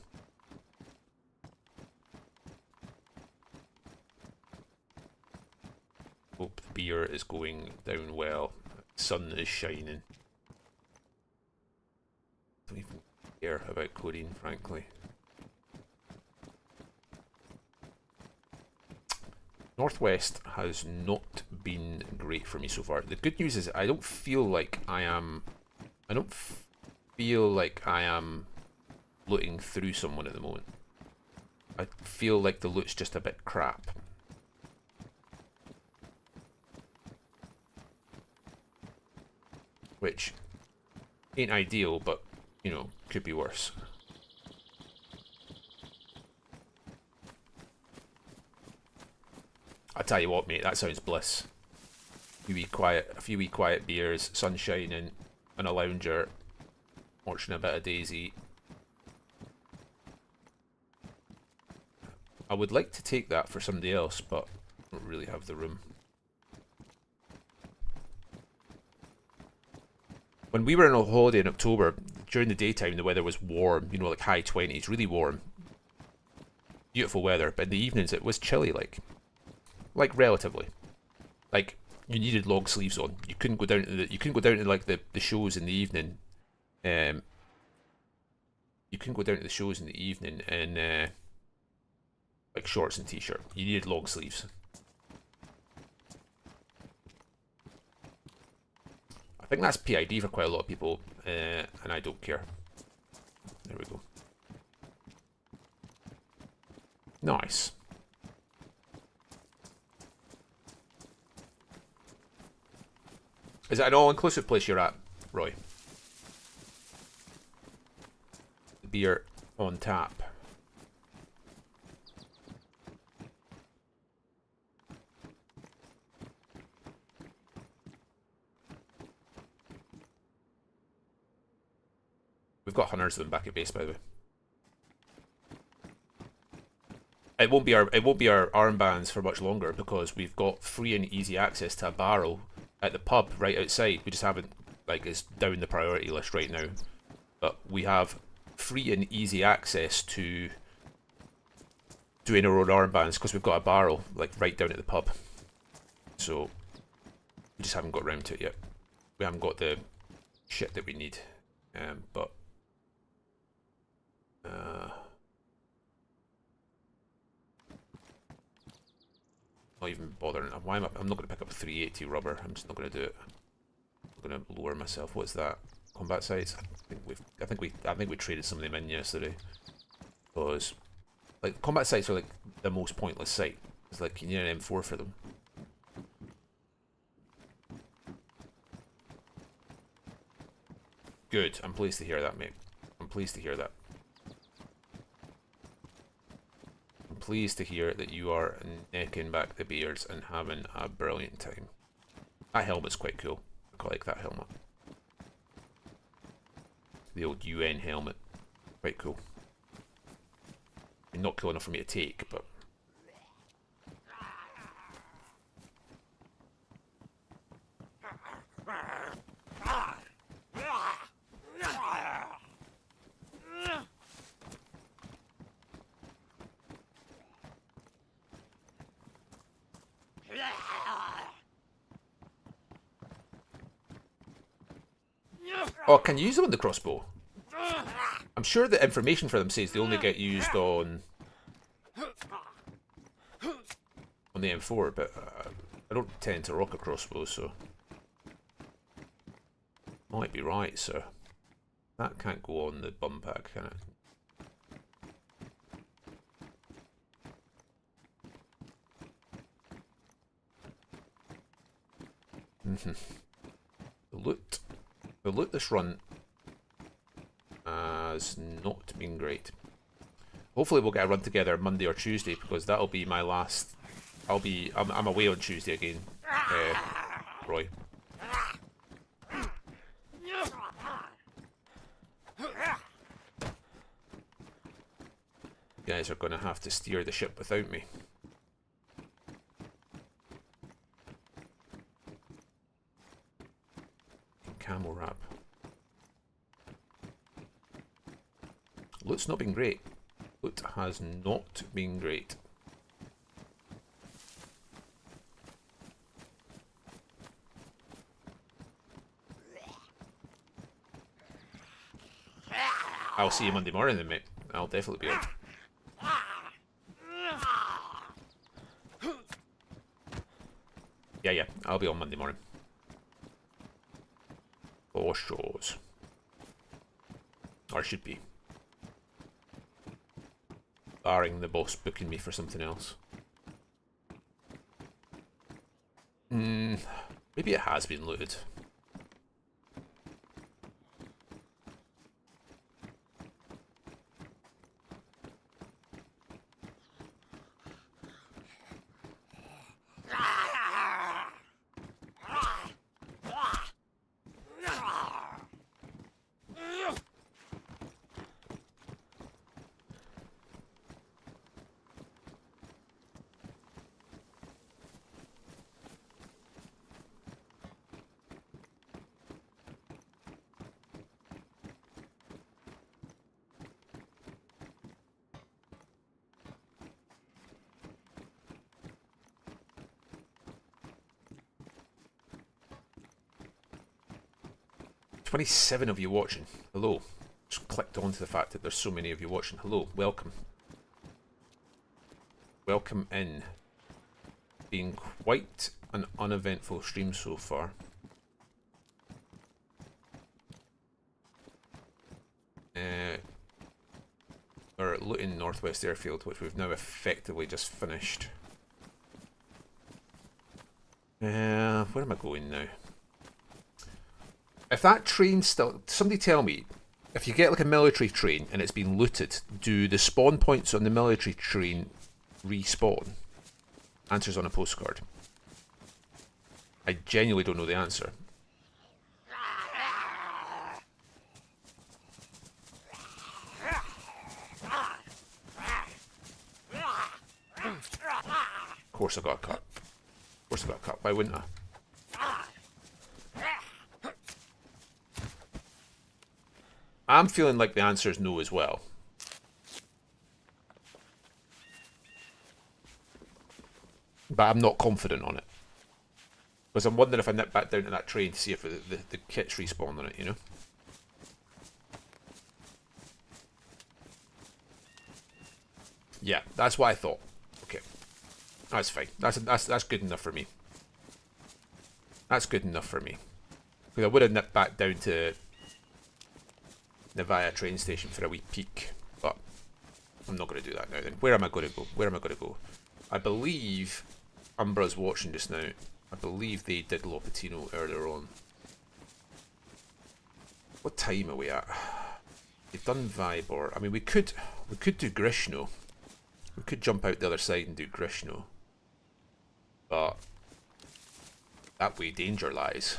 Hope the beer is going down well. Sun is shining. Don't even care about codeine, frankly. Northwest has not been great for me so far. The good news is I don't feel like I am looting through someone at the moment. I feel like the loot's just a bit crap. Which ain't ideal, but, you know, could be worse. I tell you what, mate, that sounds bliss. A few wee quiet beers, sun shining, and a lounger, watching a bit of DayZ. I would like to take that for somebody else, but I don't really have the room. When we were on a holiday in October, during the daytime the weather was warm, you know, like high 20s, really warm. Beautiful weather, but in the evenings it was chilly, like relatively. Like, you needed long sleeves on. You couldn't go down to like the shows in the evening. You couldn't go down to the shows in the evening in like shorts and t-shirt. You needed long sleeves. I think that's PID for quite a lot of people, and I don't care. There we go. Nice. Is that an all-inclusive place you're at, Roy? The beer on tap. We've got hundreds of them back at base, by the way. It won't be our armbands for much longer because we've got free and easy access to a barrel at the pub right outside. We just haven't, like, it's down the priority list right now. But we have free and easy access to doing our own armbands because we've got a barrel, like, right down at the pub. So we just haven't got around to it yet. We haven't got the shit that we need. But not even bothering. Why am I'm not going to pick up a 380 rubber. I'm just not going to do it. I'm going to lower myself. What's that? Combat sights. I think we traded some of them in yesterday. Because, like, combat sights are like the most pointless sight. It's like you need an M4 for them. Good. I'm pleased to hear that, mate. I'm pleased to hear that. I'm pleased to hear that you are necking back the beards and having a brilliant time. That helmet's quite cool. I quite like that helmet. The old UN helmet. Quite cool. I mean, not cool enough for me to take, but... Oh, can you use them on the crossbow? I'm sure the information for them says they only get used on the M4, but I don't tend to rock a crossbow, so might be right, sir. That can't go on the bum pack, can it? The loot this run has not been great. Hopefully we'll get a run together Monday or Tuesday because that'll be my last. I'm away on Tuesday again, Roy. You guys are gonna have to steer the ship without me. Camel wrap. Loot's not been great. Loot has not been great. I'll see you Monday morning then, mate. I'll definitely be on. Yeah, I'll be on Monday morning. For shows. Or should be. Barring the boss booking me for something else. Maybe it has been looted. 27 of you watching. Hello. Just clicked on to the fact that there's so many of you watching. Hello, welcome. Welcome in. Been quite an uneventful stream so far. We're at Luton Northwest Airfield, which we've now effectively just finished. Where am I going now? If that train still... Somebody tell me, if you get like a military train and it's been looted, do the spawn points on the military train respawn? Answers on a postcard. I genuinely don't know the answer. Of course I got a cut. Of course I got a cut. Why wouldn't I? I'm feeling like the answer is no as well. But I'm not confident on it. Because I'm wondering if I nip back down to that train to see if the kit's respawned on it, you know? Yeah, that's what I thought. Okay. That's fine. That's good enough for me. That's good enough for me. Because I would have nipped back down to the Via train station for a wee peek, but I'm not going to do that now then. Where am I going to go? Where am I going to go? I believe Umbra's watching just now. I believe they did Lopatino earlier on. What time are we at? They've done Vibor. I mean, we could do Grishno. We could jump out the other side and do Grishno. But that way danger lies.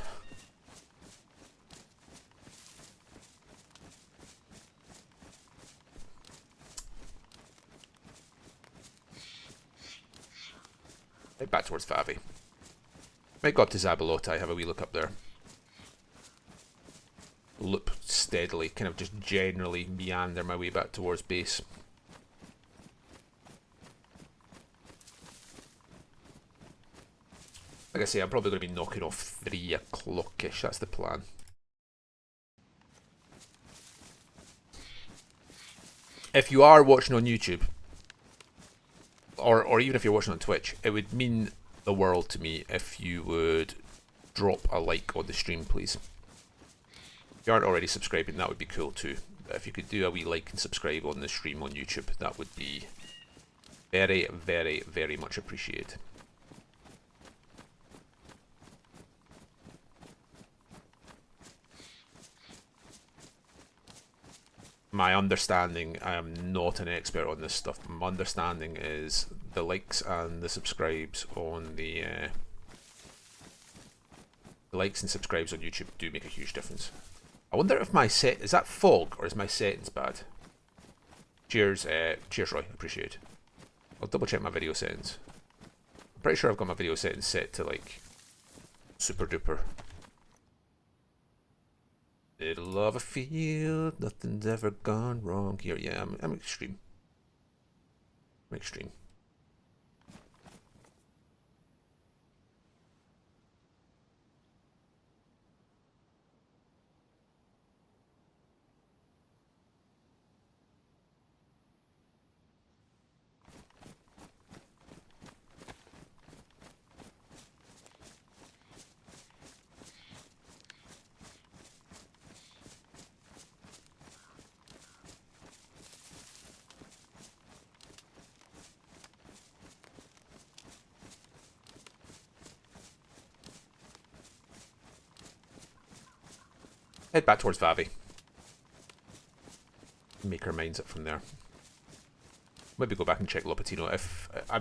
Right back towards Favi. Might go up to Zabalotai, have a wee look up there. Loop steadily, kind of just generally meander my way back towards base. Like I say, I'm probably going to be knocking off 3 o'clock-ish, that's the plan. If you are watching on YouTube, or even if you're watching on Twitch, it would mean the world to me if you would drop a like on the stream, please. If you aren't already subscribing, that would be cool too. But if you could do a wee like and subscribe on the stream on YouTube, that would be very, very, very much appreciated. My understanding, I am not an expert on this stuff, but my understanding is the likes and the subscribes on the likes and subscribes on YouTube do make a huge difference. I wonder if my set, is that fog or is my settings bad? Cheers, cheers Roy, appreciate it. I'll double check my video settings. I'm pretty sure I've got my video settings set to like super duper. Middle of a field, nothing's ever gone wrong here. Yeah, I'm extreme. I'm extreme. Head back towards Vavi. Make our minds up from there. Maybe go back and check Lopatino. If I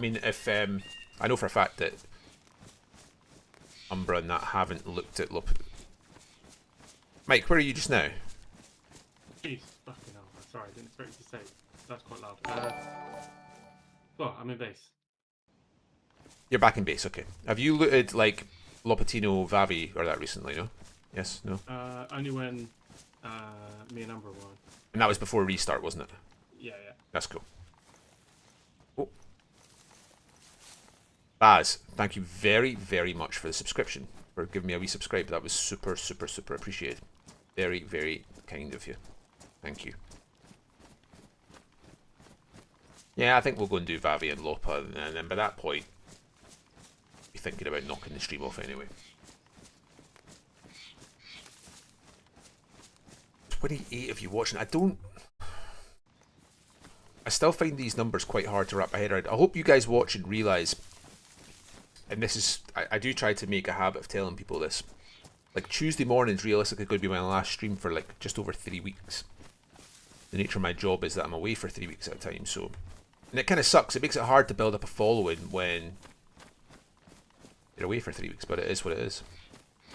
know for a fact that Umbra and that haven't looked at Lopatino. Mike, where are you just now? Jeez, fucking hell. Sorry, I didn't expect you to say. That's quite loud. Well, I'm in base. You're back in base, okay. Have you looted like Lopatino, Vavi, or that recently? No. Yes. No. Only when me and Umbra were on. And that was before restart, wasn't it? Yeah, yeah. That's cool. Oh. Baz, thank you very, very much for the subscription. For giving me a wee subscribe. That was super, super, super appreciated. Very, very kind of you. Thank you. Yeah, I think we'll go and do Vavi and Lopa, and then by that point, be thinking about knocking the stream off anyway. 28 of you watching. I still find these numbers quite hard to wrap my head around. I hope you guys watching realise, and this is, I do try to make a habit of telling people this. Like, Tuesday morning's realistically going to be my last stream for like just over 3 weeks. The nature of my job is that I'm away for 3 weeks at a time, so. And it kind of sucks. It makes it hard to build up a following when you're away for 3 weeks, but it is what it is.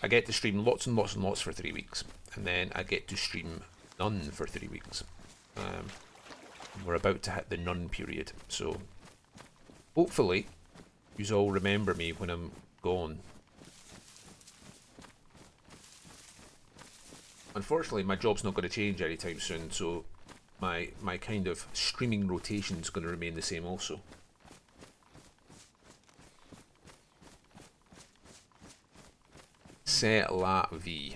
I get to stream lots and lots and lots for 3 weeks, and then I get to stream none for 3 weeks. We're about to hit the none period, so hopefully you all remember me when I'm gone. Unfortunately, my job's not going to change anytime soon, so my kind of streaming rotation is going to remain the same also. C'est la vie.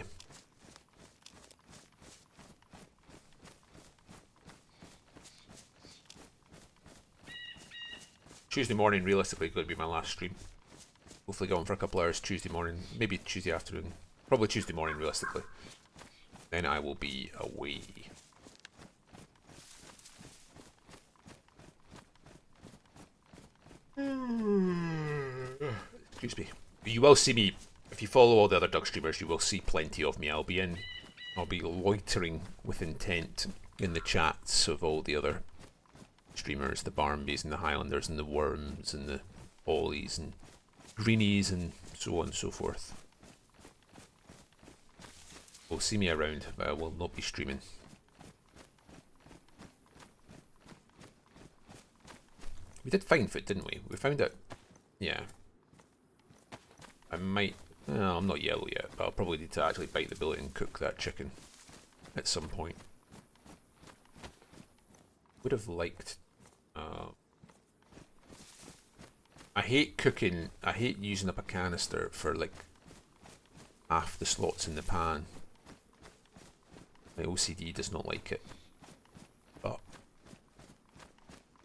Tuesday morning, realistically, going to be my last stream. Hopefully go on for a couple hours Tuesday morning, maybe Tuesday afternoon. Probably Tuesday morning, realistically. Then I will be away. Excuse me. You will see me, if you follow all the other Doug streamers, you will see plenty of me. I'll be loitering with intent in the chats of all the other streamers, the Barmbys and the Highlanders and the Worms and the Ollies and Greenies and so on and so forth. Will see me around, but I will not be streaming. We did find food, didn't we? We found it. Yeah. I might... No, I'm not yellow yet, but I'll probably need to actually bite the bullet and cook that chicken at some point. Would have liked... I hate cooking... I hate using up a canister for, like, half the slots in the pan. My OCD does not like it. But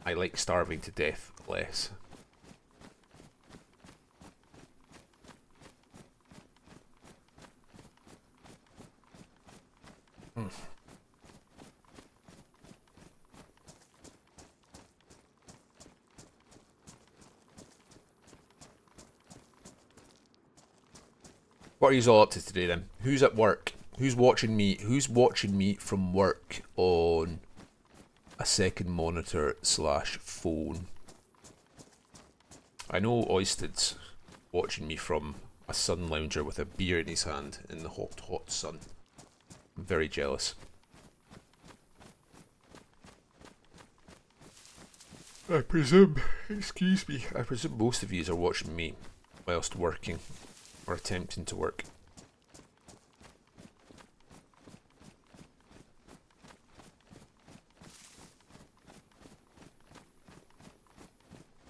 I like starving to death less. What are you all up to today then? Who's at work? Who's watching me? Who's watching me from work on a second monitor / phone? I know Oysted's watching me from a sun lounger with a beer in his hand in the hot, hot sun. I'm very jealous. I presume, excuse me, I presume most of you are watching me whilst working or attempting to work.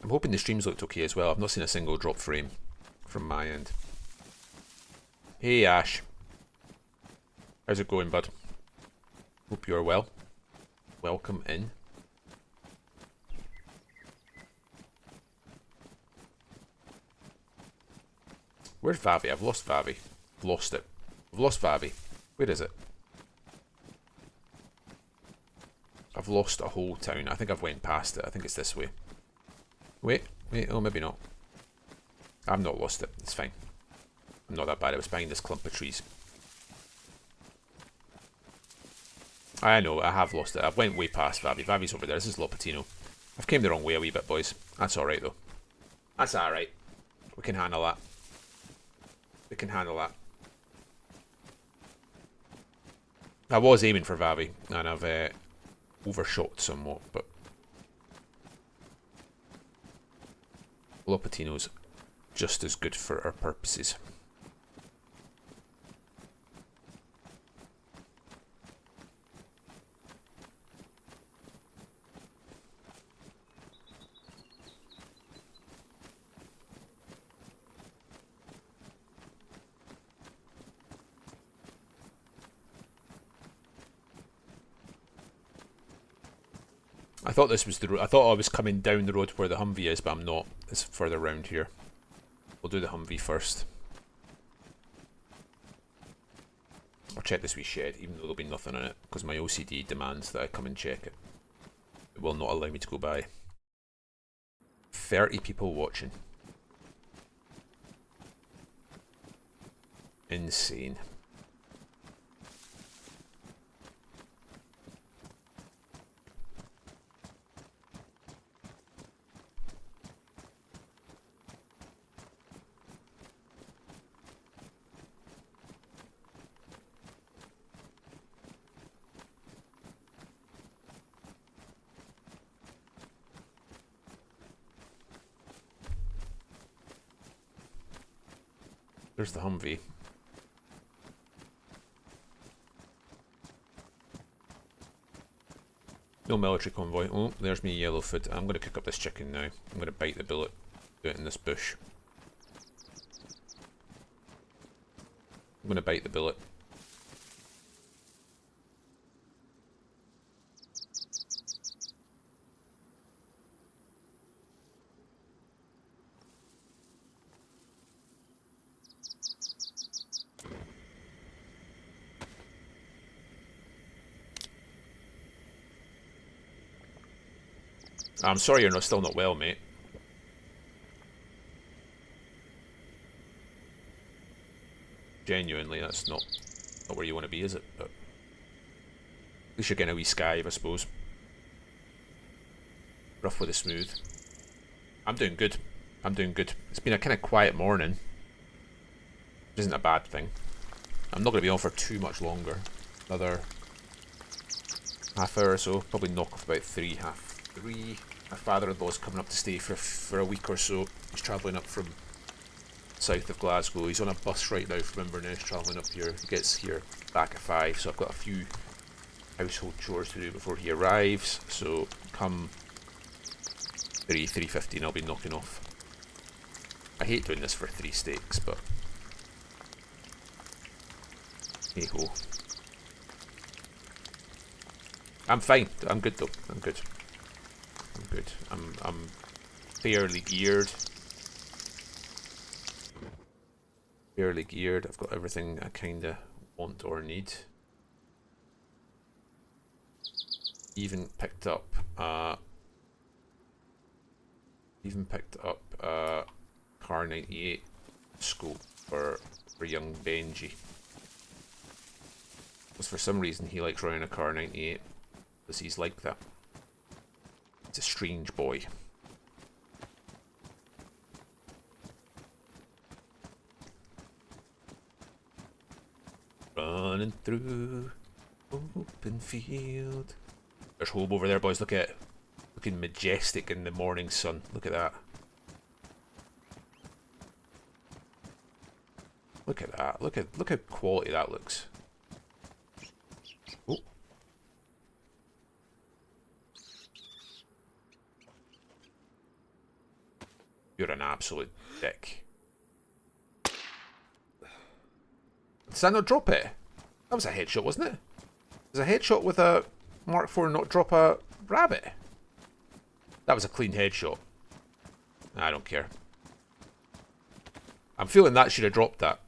I'm hoping the streams looked okay as well. I've not seen a single drop frame from my end. Hey Ash. How's it going, bud? Hope you are well. Welcome in. Where's Vavi? I've lost Vavi. Lost it. I've lost Vavi. Where is it? I've lost a whole town. I think I've went past it. I think it's this way. Wait, oh maybe not. I've not lost it. It's fine. I'm not that bad. I was behind this clump of trees. I know, I have lost it. I've went way past Vavi. Vavi's over there. This is Lopatino. I've came the wrong way a wee bit, boys. That's alright though. That's alright. We can handle that. We can handle that. I was aiming for Vavi, and I've overshot somewhat, but Lopatino's just as good for our purposes. I thought this was the road. I thought I was coming down the road where the Humvee is, but I'm not. It's further round here. We'll do the Humvee first. I'll check this wee shed, even though there'll be nothing in it, because my OCD demands that I come and check it. It will not allow me to go by. 30 people watching. Insane. There's the Humvee. No military convoy. Oh, there's me yellowfoot. I'm going to cook up this chicken now. I'm going to bite the bullet. Do it in this bush. I'm going to bite the bullet. I'm sorry you're still not well, mate. Genuinely, that's not where you want to be, is it? But at least you're getting a wee skive, I suppose. Rough with the smooth. I'm doing good. I'm doing good. It's been a kind of quiet morning. Which isn't a bad thing. I'm not going to be on for too much longer. Another half hour or so. Probably knock off about 3, half 3. My father-in-law's coming up to stay for a week or so. He's travelling up from south of Glasgow. He's on a bus right now from Inverness travelling up here. He gets here back at 5, so I've got a few household chores to do before he arrives. So come 3:15 I'll be knocking off. I hate doing this for 3 steaks, but hey ho. I'm fine. I'm good though. I'm good. I'm good. I'm fairly geared. Fairly geared. I've got everything I kinda want or need. Even picked up Car 98 scope for young Benji. Because for some reason he likes running a Car 98. Because he's like that. It's a strange boy. Running through open field. There's Hobe over there, boys. Look at it. Looking majestic in the morning sun. Look at that. Look at that. Look how quality that looks. Oh. You're an absolute dick. Did I not drop it? That was a headshot, wasn't it? It was a headshot with a Mark IV not drop a rabbit. That was a clean headshot. I don't care. I'm feeling that should have dropped that.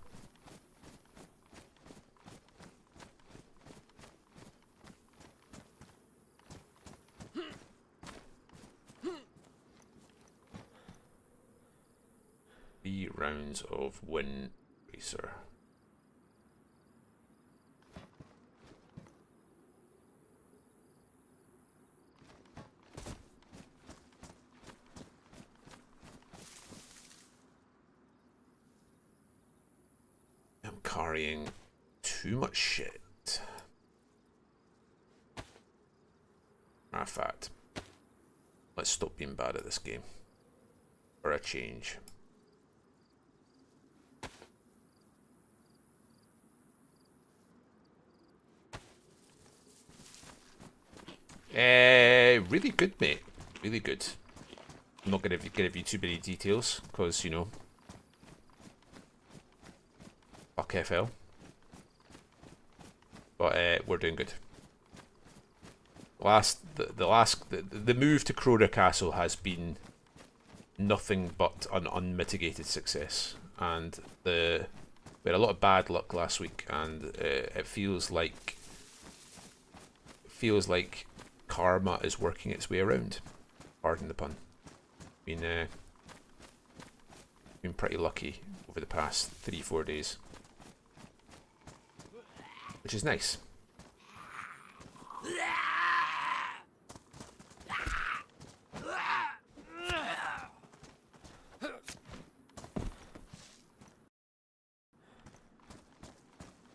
Rounds of Wind Racer. I'm carrying too much shit. Matter of fact, let's stop being bad at this game. For a change. Really good, mate. Really good. I'm not gonna give you too many details, because, you know, fuck FL. But we're doing good. The move to Crowder Castle has been nothing but an unmitigated success, and we had a lot of bad luck last week, and it feels like karma is working its way around. Pardon the pun. Been pretty lucky over the past 3-4 days, which is nice.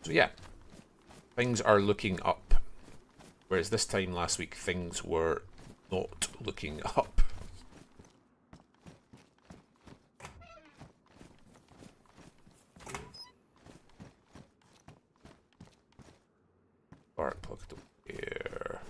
So yeah, things are looking up, whereas this time last week things were not looking up. Spark plugged up here.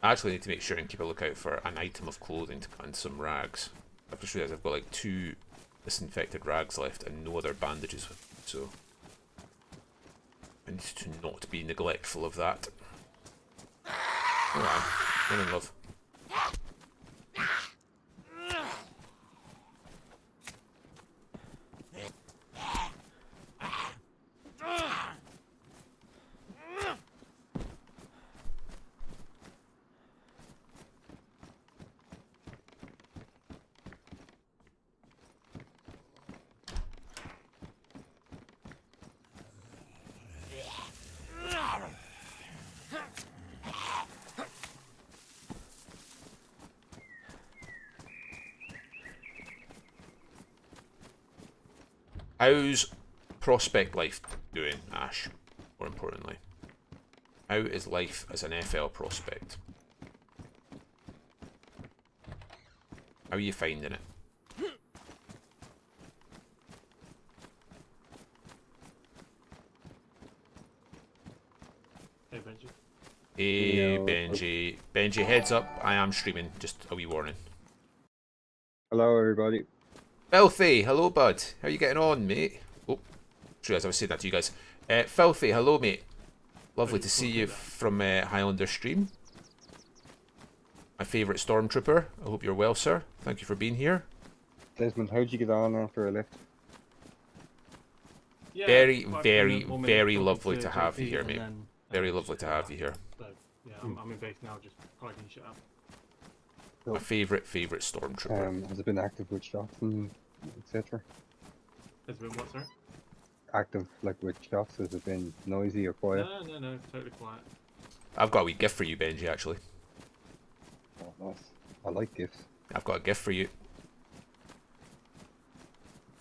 I actually need to make sure and keep a lookout for an item of clothing and some rags. I've just realised I've got like 2 disinfected rags left and no other bandages, so I need to not be neglectful of that. Alright, I'm in love. How's prospect life doing, Ash? More importantly, how is life as an FL prospect? How are you finding it? Hey, Benji. Hey, Benji. Benji, heads up, I am streaming, just a wee warning. Hello, everybody. Filthy, hello bud. How you getting on, mate? Oh, true, as I was saying that to you guys. Filthy, hello mate. Lovely to see you from Highlander stream. My favourite stormtrooper. I hope you're well, sir. Thank you for being here. Desmond, how'd you get on after I left? Yeah, Very, quite very, been a moment very talking lovely to to have you JP here, and mate. then, Very lovely to have you here. So, yeah, I'm in base now, just tidying shit up. My favourite stormtrooper. Has it been active with shots and etc.? Has it been what, sorry? Active, like with shots, has it been noisy or quiet? No, totally quiet. I've got a wee gift for you, Benji, actually. Oh, nice. I like gifts. I've got a gift for you.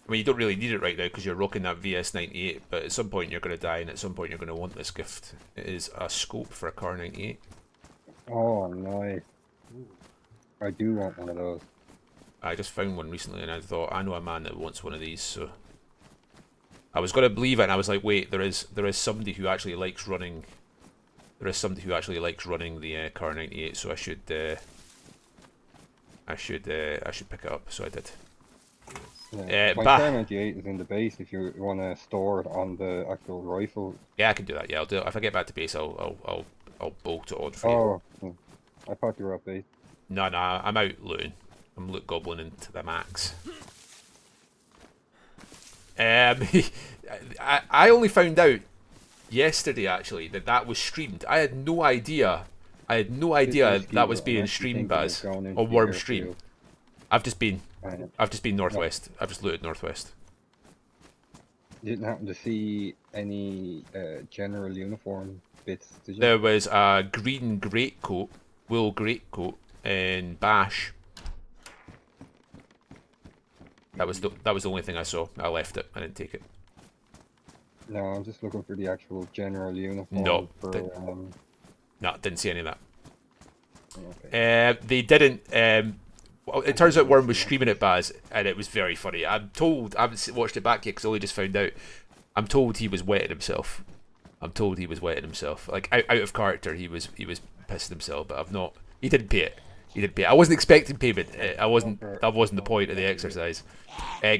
I mean, you don't really need it right now because you're rocking that VS98, but at some point you're going to die and at some point you're going to want this gift. It is a scope for a Car 98. Oh, nice. I do want one of those. I just found one recently and I thought, I know a man that wants one of these, so I was going to believe it and I was like, wait, there is somebody who actually likes running the Car 98, so I should pick it up, so I did. Yeah. My Car 98 is in the base if you want to store it on the actual rifle. Yeah, I can do that. Yeah, I'll do it. If I get back to base, I'll bolt it on for you. Oh, I thought you were up base. No, I'm out looting. I'm loot goblining to the max. I only found out yesterday actually that was streamed. I had no idea. That was being streamed, Baz, or Worm stream. I've just been northwest. I've just looted northwest. You didn't happen to see any general uniform bits, did you? There was a green greatcoat, wool greatcoat in Bash. That was the only thing I saw. I left it. I didn't take it. No, I'm just looking for the actual general uniform. No, for, No, didn't see any of that. okay. They didn't. Well, it turns out Worm was streaming it, Baz, and it was very funny. I'm told, I haven't watched it back yet because I only just found out. I'm told he was wetting himself. Like out of character, he was pissing himself. But I've not. He didn't pay it. I wasn't expecting payment. That wasn't the point of the exercise.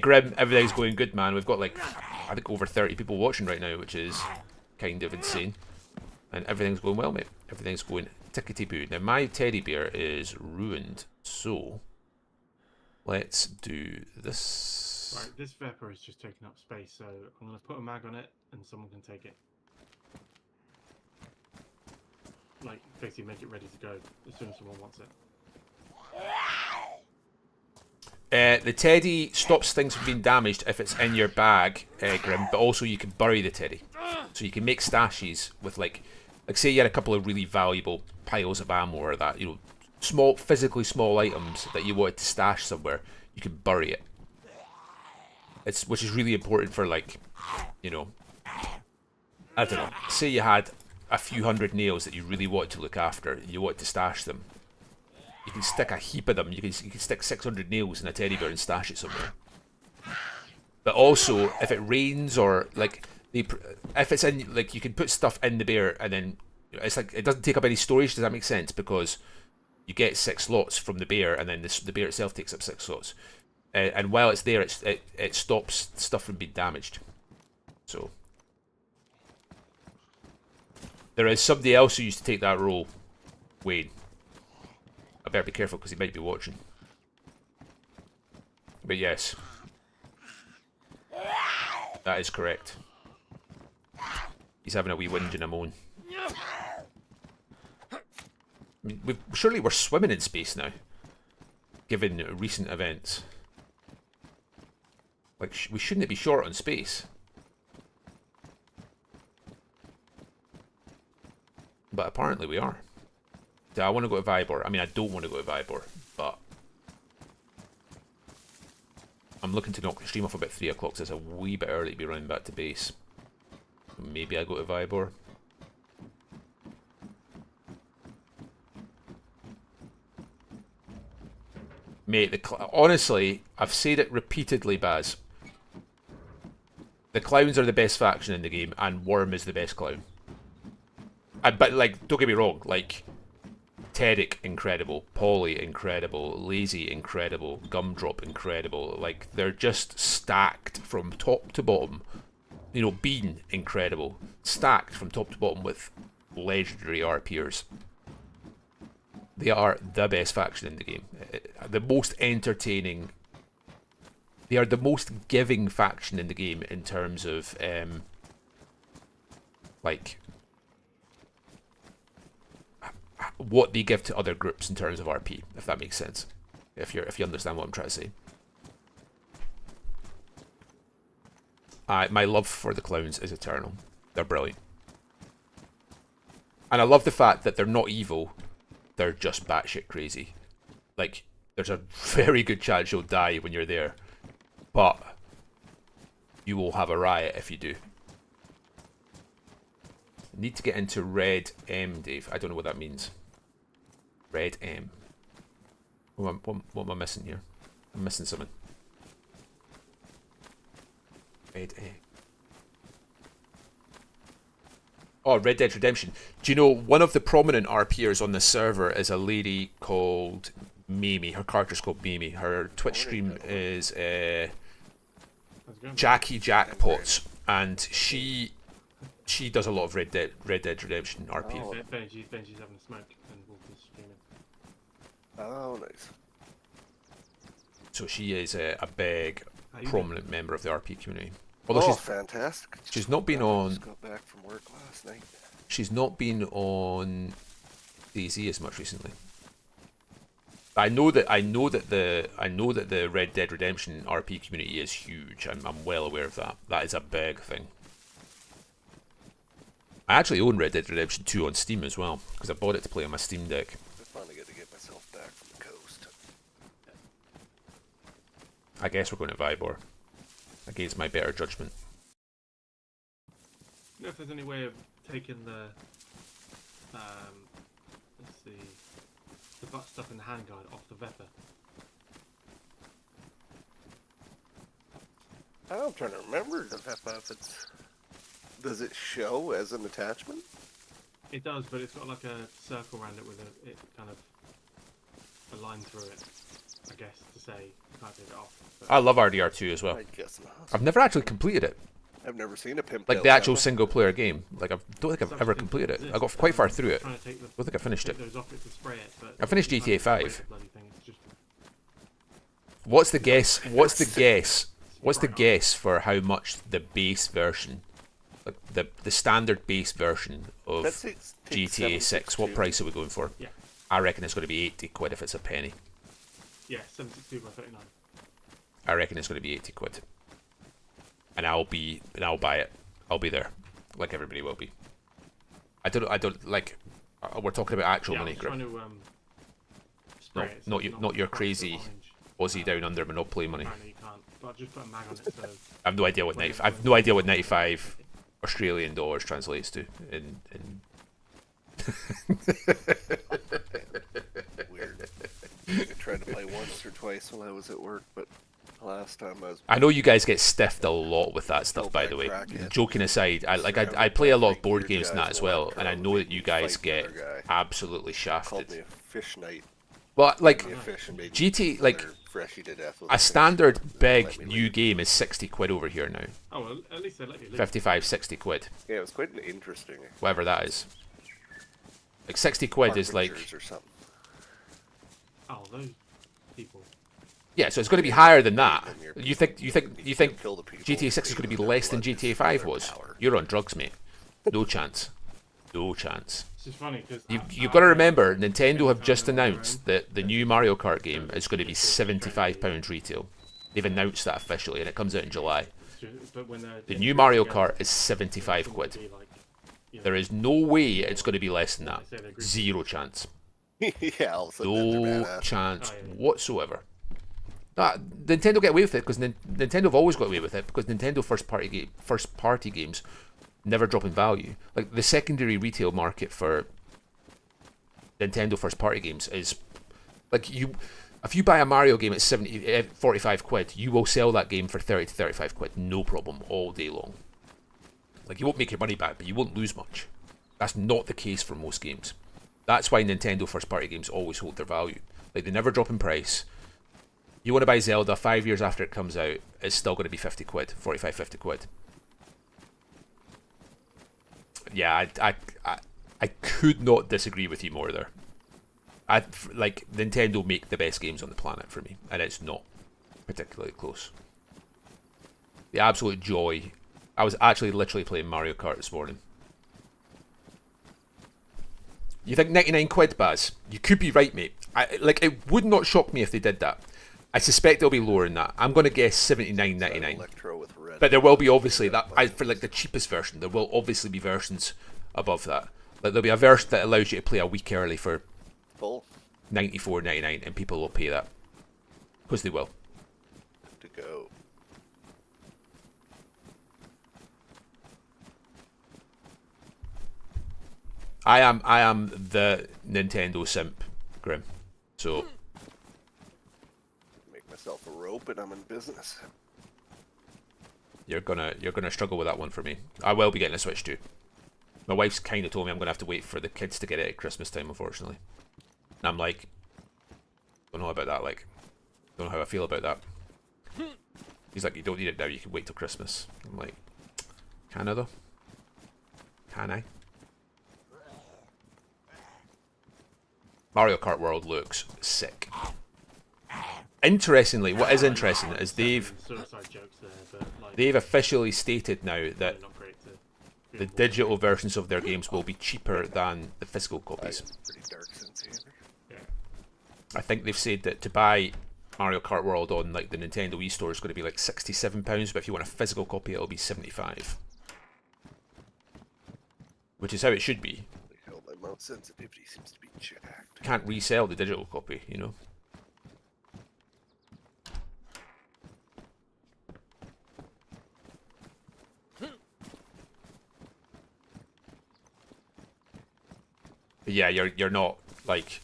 Grim, everything's going good, man. We've got like I think over 30 people watching right now, which is kind of insane. And everything's going well, mate. Everything's going tickety-boo. Now my teddy bear is ruined, so let's do this. Right, this Vepr is just taking up space, so I'm going to put a mag on it and someone can take it. Like, basically make it ready to go as soon as someone wants it. The teddy stops things from being damaged if it's in your bag, Grim, but also you can bury the teddy. So you can make stashes with like say you had a couple of really valuable piles of ammo or that, you know, physically small items that you wanted to stash somewhere, you can bury it. Which is really important for like, you know, I don't know, say you had a few hundred nails that you really wanted to look after, you want to stash them. You can stick a heap of them. You can stick 600 nails in a teddy bear and stash it somewhere. But also, if it rains or like, if it's in like, you can put stuff in the bear and then it's like it doesn't take up any storage. Does that make sense? Because you get 6 slots from the bear, and then the bear itself takes up 6 slots. And while it's there, it stops stuff from being damaged. So there is somebody else who used to take that role, Wayne. I better be careful because he might be watching. But yes, that is correct. He's having a wee whinge and a moan. I mean, surely we're swimming in space now, given recent events. Like, we shouldn't be short on space. But apparently we are. Do I want to go to Vibor? I mean, I don't want to go to Vibor, but I'm looking to knock the stream off about 3 o'clock, so it's a wee bit early to be running back to base. Maybe I go to Vibor. Mate, honestly, I've said it repeatedly, Baz. The clowns are the best faction in the game, and Worm is the best clown. But, like, don't get me wrong, like, Tedic, incredible. Polly, incredible. Lazy, incredible. Gumdrop, incredible. Like, they're just stacked from top to bottom. You know, Bean, incredible. Stacked from top to bottom with legendary RPers. They are the best faction in the game. The most entertaining. They are the most giving faction in the game in terms of, like, what they give to other groups in terms of RP, if that makes sense. If you understand what I'm trying to say. My love for the clowns is eternal. They're brilliant. And I love the fact that they're not evil, they're just batshit crazy. Like, there's a very good chance you'll die when you're there, but you will have a riot if you do. Need to get into Red M, Dave. I don't know what that means. Red M. What am I missing here? I'm missing something. Red M. Oh, Red Dead Redemption. Do you know, one of the prominent RPers on this server is a lady called Mimi. Her character's called Mimi. Her Twitch stream is Jackie Jackpots, and she does a lot of Red Dead Redemption RP. Oh. Benji's having a smoke and Wolf is streaming. Oh, nice. So she is a big, prominent member of the RP community. Although Although fantastic. she's not been on. Just got back from work last night. She's not been on DayZ as much recently. I know that the Red Dead Redemption RP community is huge. I'm well aware of that. That is a big thing. I actually own Red Dead Redemption 2 on Steam as well, because I bought it to play on my Steam Deck. I finally get to get myself back from the coast. I guess we're going to Vybor, against my better judgment. You know if there's any way of taking the let's see, the butt stuff in the handguard off the Vepper? I'm trying to remember if it's. Does it show as an attachment? It does, but it's got like a circle around it with it kind of a line through it, I guess, to say you can't take it off. But I love RDR2 as well. I guess not. I've never actually completed it. I've never seen a pimp. Like the actual single player game. Like I don't think I've ever completed it. I got quite far through it. I trying to take the, don't think I finished it. take those off it to spray it, but I finished you GTA can't spray 5. the bloody thing, it's just What's the guess? What's the guess? What's the right on. guess for how much the base version, like the standard base version of GTA 6? What price are we going for? Yeah. I reckon it's going to be 80 quid if it's a penny. Yeah, 762 by 39. I reckon it's going to be 80 quid. And I'll buy it. I'll be there, like everybody will be. I don't like. We're talking about actual Yeah, money, I'm trying Grim. to spray it. So Not it's your, not your quite so crazy orange. Aussie down under Monopoly money. Apparently you can't, but I've just put a mag on it, so I have no idea what I've no idea what 95 Australian dollars translates to in. Weird. I tried to play once or twice when I was at work, but last time I was. I know you guys get stiffed a lot with that stuff, Still by by the way. crackhead. Joking aside, I play a lot of board games and that as well, and I know that you guys get absolutely Called shafted. me a fish knight. Well, like Me a fish and made GT, like freshy to death with a fish. standard Let big me new leave. game is 60 quid over here now. oh well, at least they let you leave. 55, 60 quid, Yeah, it was quite an interesting. whatever that is. Like 60 quid is like, Harbingers or something. Oh, those people. yeah, so it's going to be higher than that. Then you're- You think kill the people, GTA 6 is going to be their less than blood, GTA 5 their was? power. You're on drugs, mate. No chance. No chance. It's just funny because You've got to remember, Nintendo have just announced that the new Mario Kart game is going to be £75 retail. They've announced that officially, and it comes out in July. But when The new Mario Kart is 75 quid. There is no way it's going to be less than that. Zero chance. Yeah, all of a sudden they're No badass. chance Oh, yeah. whatsoever. Nintendo get away with it because Nintendo have always got away with it because Nintendo first party games never drop in value. Like the secondary retail market for Nintendo first party games is like if you buy a Mario game at 45 quid, you will sell that game for 30 to 35 quid, no problem, all day long. Like you won't make your money back, but you won't lose much. That's not the case for most games. That's why Nintendo first party games always hold their value. Like they never drop in price. You want to buy Zelda 5 years after it comes out, it's still going to be 50 quid, 45, 50 quid. Yeah, I could not disagree with you more there. Like Nintendo make the best games on the planet for me, and it's not particularly close. The absolute joy. I was actually literally playing Mario Kart this morning. You think 99 quid, Baz? You could be right, mate. It would not shock me if they did that. I suspect it'll be lower than that. I'm going to guess 79.99. Electro with red. But there will be obviously for like the cheapest version. There will obviously be versions above that. Like there'll be a version that allows you to play a week early for Full. 94.99, and people will pay that because they will. To go. I am the Nintendo simp, Grim. So Make myself a rope and I'm in business. you're gonna struggle with that one for me. I will be getting a Switch too. My wife's kind of told me I'm gonna have to wait for the kids to get it at Christmas time, unfortunately. And I'm like, don't know about that. Like, don't know how I feel about that. He's like, you don't need it now. You can wait till Christmas. I'm like, can I though? Can I? Mario Kart World looks sick. Interestingly, what is interesting is suicide jokes there, but like they've officially stated now that they're not great to the digital versions of their games will be cheaper than the physical copies. Pretty dark sense here. Yeah. I think they've said that to buy Mario Kart World on like the Nintendo eStore is going to be like £67, but if you want a physical copy, it'll be 75, which is how it should be. Hell, my mouse sensitivity seems to be jacked. Can't resell the digital copy, you know. But yeah, you're not like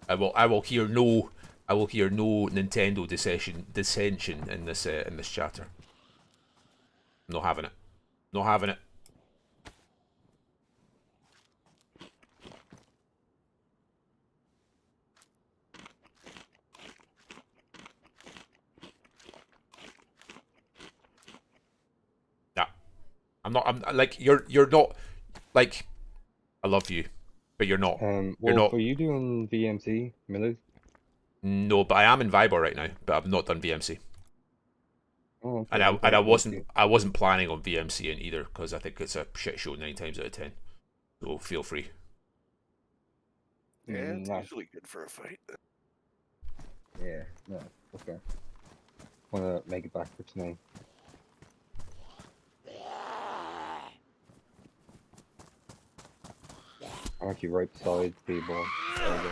I will hear no Nintendo dissension in this chatter. Not having it. Not having it. Yeah. I'm like you're not like I love you, but you're not. Well, you're not. are you doing VMC, Millie? No, but I am in Vibor right now, but I've not done VMC. Oh, okay, And okay, I okay. wasn't planning on VMCing either because I think it's a shit show 9 times out of 10. So feel free. Yeah, it's Nah. usually good for a fight. Yeah, no, okay. Wanna make it back for tonight. I'm actually right beside people. There you go.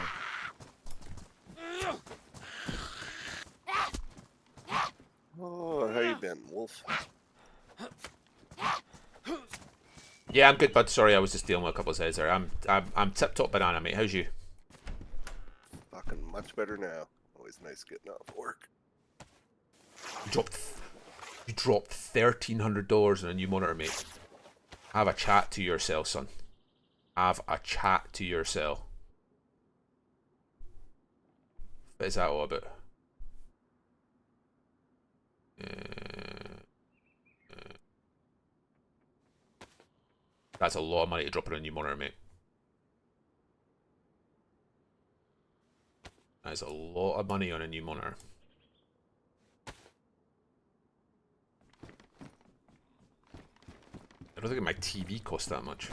Oh, how you been, Wolf? Yeah, I'm good, bud. Sorry, I was just dealing with a couple of sides there. I'm tip top banana, mate. How's you? Fucking much better now. Always nice getting off work. You dropped $1,300 on a new monitor, mate. Have a chat to yourself, son. Have a chat to yourself. What is that all about? That's a lot of money to drop on a new monitor, mate. That is a lot of money on a new monitor. I don't think my TV costs that much.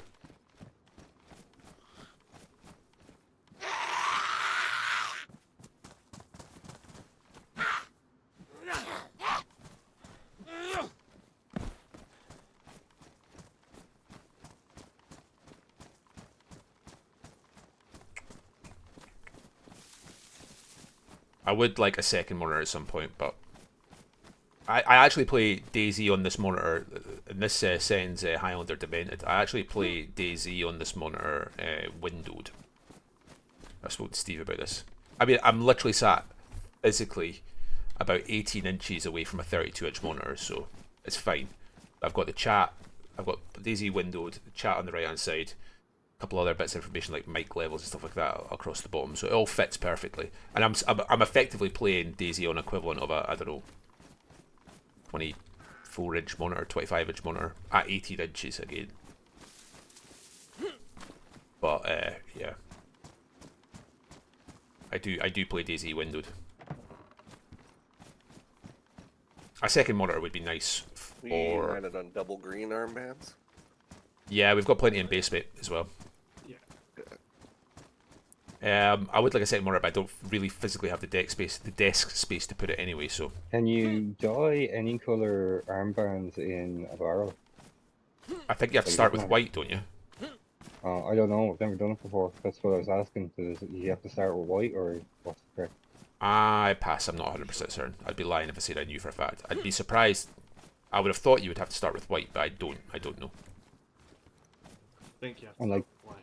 I would like a second monitor at some point, but I actually play DayZ on this monitor. In this settings, Highlander Demented. I actually play DayZ on this monitor windowed. I spoke to Steve about this. I mean, I'm literally sat physically about 18 inches away from a 32-inch monitor, so it's fine. I've got the chat. I've got DayZ windowed, the chat on the right-hand side. Couple other bits of information like mic levels and stuff like that across the bottom, so it all fits perfectly. And I'm effectively playing DayZ on equivalent of a, I don't know, 24-inch monitor, 25-inch monitor at 18 inches again. But yeah, I do play DayZ windowed. A second monitor would be nice We for. ran it on double green armbands. Yeah, we've got plenty in base mate as well. I would like a second monitor, but I don't really physically have the desk space to put it anyway. So Can you dye any color armbands in a barrel? I think you have to start with white, don't you? I don't know. I've never done it before. That's what I was asking. Does you have to start with white or what's the correct? I pass. I'm not 100% certain. I'd be lying if I said I knew for a fact. I'd be surprised. I would have thought you would have to start with white, but I don't. I don't know. I think you have to And like, white.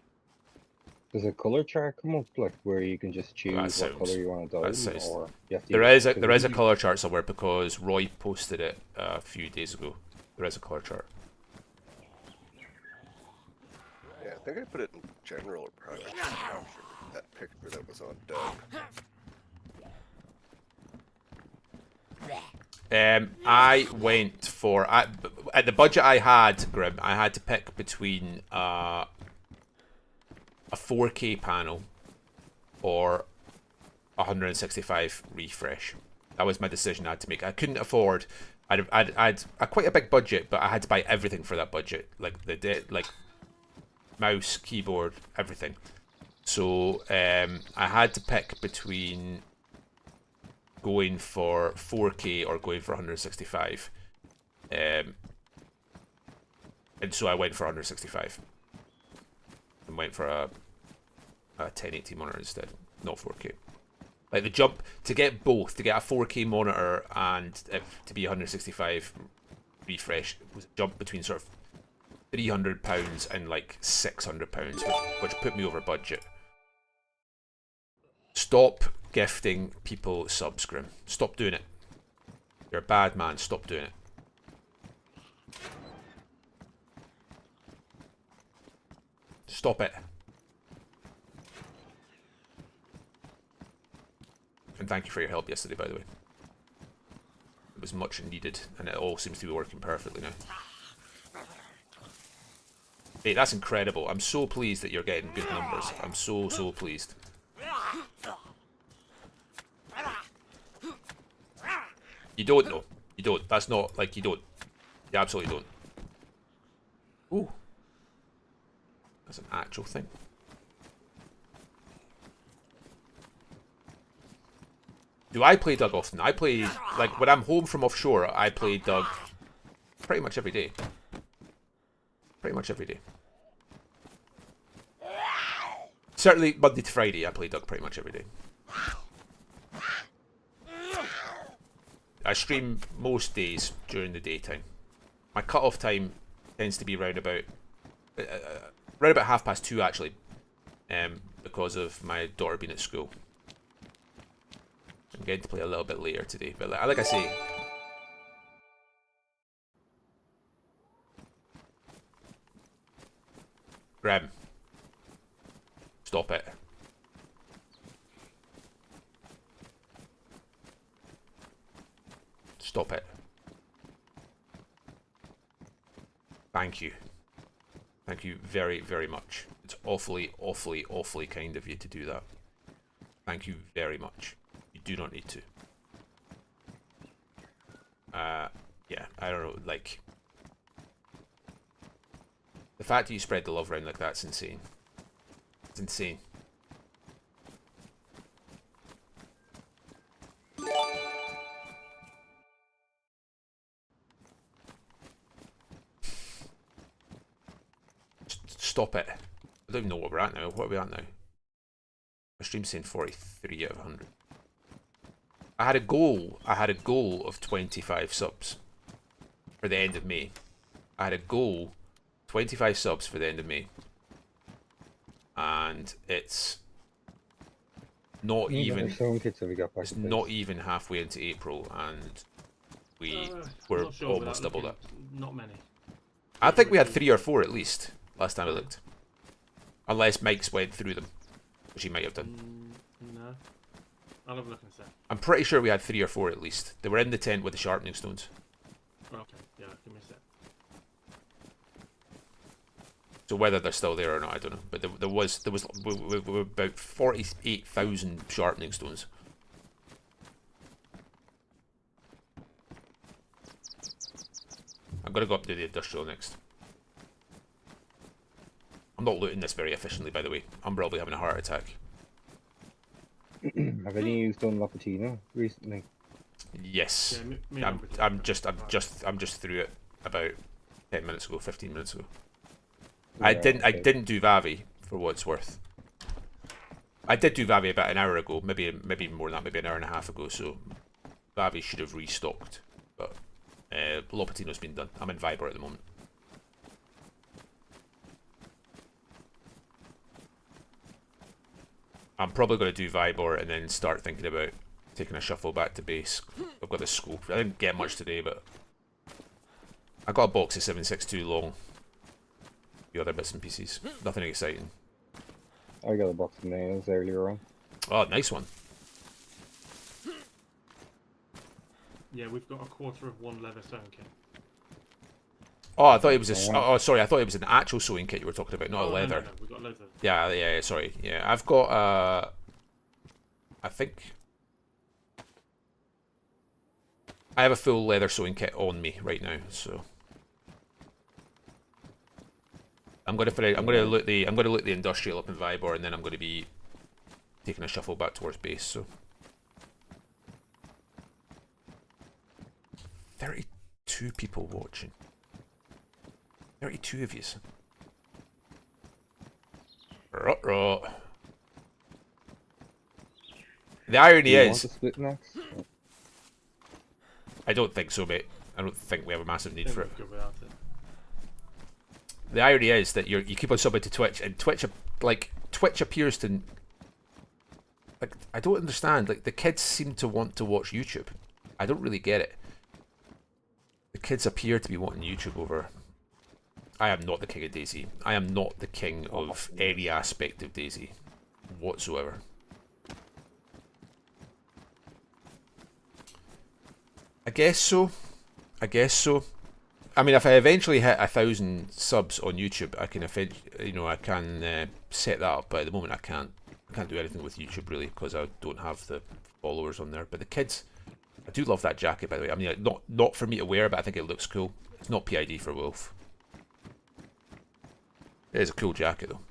does a color chart come up like where you can just choose what sounds- color you want to dye, that sounds- or you have to There use- is a 'cause there is a usually- color chart somewhere because Roy posted it a few days ago. There is a color chart. Yeah, I think I put it in general or private. to capture that picture that was on Doug. I went for at the budget I had, Grim. I had to pick between a 4K panel or 165 refresh. That was my decision I had to make. I couldn't afford. I'd a quite a big budget, but I had to buy everything for that budget, like like mouse, keyboard, everything. So I had to pick between going for 4K or going for 165. And so I went for 165. And went for a 1080 monitor instead, not 4K. Like the jump to get both, to get a 4K monitor and to be 165 refresh, was a jump between sort of £300 and like £600, which put me over budget. Stop gifting people subs, Grim. Stop doing it. You're a bad man. Stop doing it. Stop it. And thank you for your help yesterday, by the way. It was much needed, and it all seems to be working perfectly now. Hey, that's incredible. I'm so pleased that you're getting good numbers. I'm so pleased. You don't know. You don't. That's not, like, you don't. You absolutely don't. Ooh. That's an actual thing. Do I play Doug often? I play, like, when I'm home from offshore, I play Doug pretty much every day. Pretty much every day. Certainly Monday to Friday, I play Doug pretty much every day. I stream most days during the daytime. My cut-off time tends to be round about 2:30 actually, because of my daughter being at school. I'm getting to play a little bit later today, but like I say, Graham, stop it. Stop it. Thank you. Thank you very, very much. It's awfully, awfully, awfully kind of you to do that. Thank you very much. You do not need to. Yeah, I don't know, like... The fact that you spread the love around like that's insane. It's insane. Stop it. I don't even know what we're at now. What are we at now? My stream's saying 43 out of 100. I had a goal of 25 subs for the end of May. I had a goal, 25 subs for the end of May. And it's not even, it's not even halfway into April, and we're not sure almost without double that. looking. Not many. I think we had 3 or 4 at least last time I looked. Unless Mike's went through them, which he might have done. No. I'll have a look and say. I'm pretty sure we had 3 or 4 at least. They were in the tent with the sharpening stones. Okay, yeah, give me a sec. So whether they're still there or not, I don't know. But there was we were about 48,000 sharpening stones. I'm gonna go up to the industrial next. I'm not looting this very efficiently, by the way. I'm probably having a heart attack. Have any of you done Lapatino recently? Yes. Yeah, me and I'm just through it about 10 minutes ago, 15 minutes ago. Yeah, I didn't do Vavi for what it's worth. I did do Vavi about an hour ago, maybe even more than that, maybe an hour and a half ago. So Vavi should have restocked, but Lopatino's been done. I'm in Vibor at the moment. I'm probably going to do Vibor and then start thinking about taking a shuffle back to base. I've got the scope. I didn't get much today, but I got a box of 7.62 long. The other bits and pieces. Nothing exciting. I got a box of nails earlier on. Oh, nice one. Yeah, we've got a quarter of one leather sewing kit. Oh, I thought it was a. Oh, sorry. I thought it was an actual sewing kit you were talking about, not a leather. No, we've got loads of. Yeah. Sorry. Yeah, I've got. I think I have a full leather sewing kit on me right now. So I'm gonna loot the industrial up in Vibor, and then I'm gonna be taking a shuffle back towards base. So 32 people watching. 32 of yous. Ruh-roh. The irony Do you want is, to split next? I don't think so, mate. I don't think we have a massive need for it. Go without it. The irony is that you keep on subbing to Twitch, and Twitch appears to, like, I don't understand. Like, the kids seem to want to watch YouTube. I don't really get it. The kids appear to be wanting YouTube over. I am not the king of DayZ. I am not the king of any aspect of DayZ whatsoever. I guess so. I guess so. I mean, if I eventually hit 1,000 subs on YouTube, I can set that up. But at the moment, I can't do anything with YouTube really because I don't have the followers on there. But the kids, I do love that jacket, by the way. I mean, like, not for me to wear, but I think it looks cool. It's not PID for Wolf. It is a cool jacket though.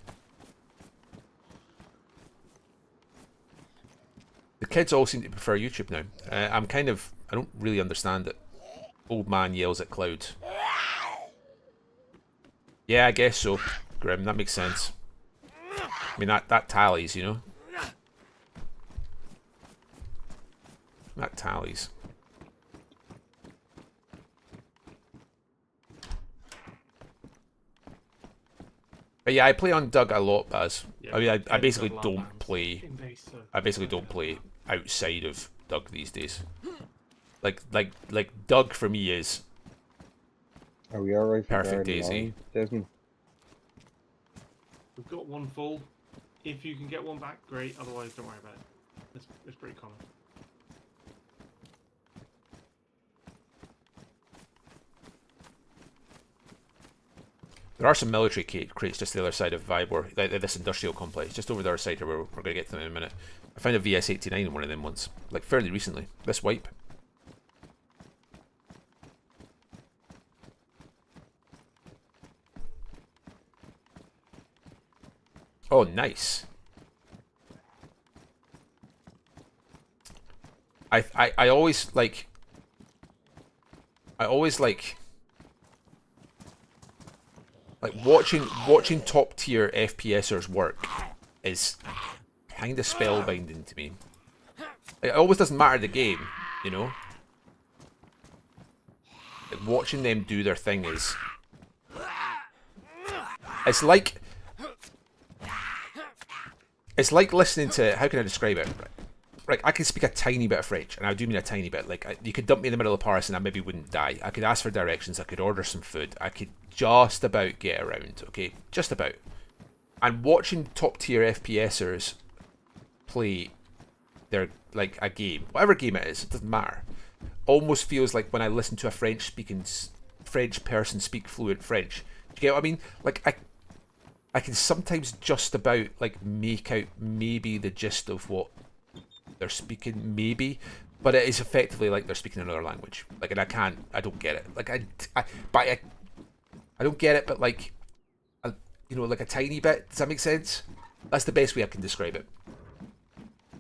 The kids all seem to prefer YouTube now. I don't really understand it. Old man yells at cloud. Yeah, I guess so, Grim. That makes sense. I mean, that tallies, you know. That tallies. But yeah, I play on Doug a lot, Baz. Yeah, I mean, I basically Doug don't Landmans play. in base, so- I basically don't play outside of Doug these days. Like Doug for me is Are we alright for perfect guarding DayZ. line, Desmond? We've got one full. If you can get one back, great. Otherwise, don't worry about it. It's pretty common. There are some military crates just to the other side of Vibor, this industrial complex, just over the other side where we're going to get to them in a minute. I found a VS-89 in one of them once, like fairly recently, this wipe. Oh, nice. I always like watching top tier FPSers work is kind of spellbinding to me. It always doesn't matter the game, you know. Like, watching them do their thing is, it's like listening to, how can I describe it? Right, I can speak a tiny bit of French, and I do mean a tiny bit. Like, you could dump me in the middle of Paris and I maybe wouldn't die. I could ask for directions, I could order some food, I could just about get around, okay? Just about. And watching top tier FPSers play their, like, a game, whatever game it is, it doesn't matter, almost feels like when I listen to a French person speak fluent French. Do you get what I mean? Like, I can sometimes just about, like, make out maybe the gist of what they're speaking, maybe, but it is effectively like they're speaking another language. Like, and I don't get it. Like, I don't get it, but like, you know, like a tiny bit. Does that make sense? That's the best way I can describe it.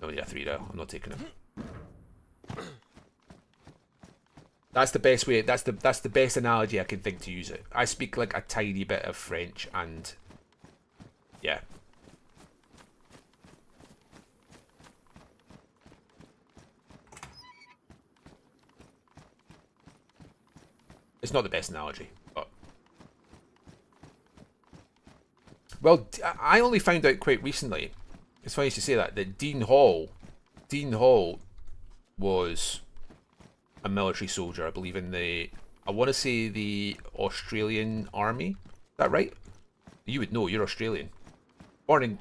Oh yeah, 3 now. I'm not taking it. That's the best way. That's the best analogy I can think to use it. I speak like a tiny bit of French, and yeah. It's not the best analogy, but... Well, I only found out quite recently, it's funny you should say that Dean Hall was a military soldier, I believe, in the, I want to say the Australian Army. Is that right? You would know, you're Australian. Morning,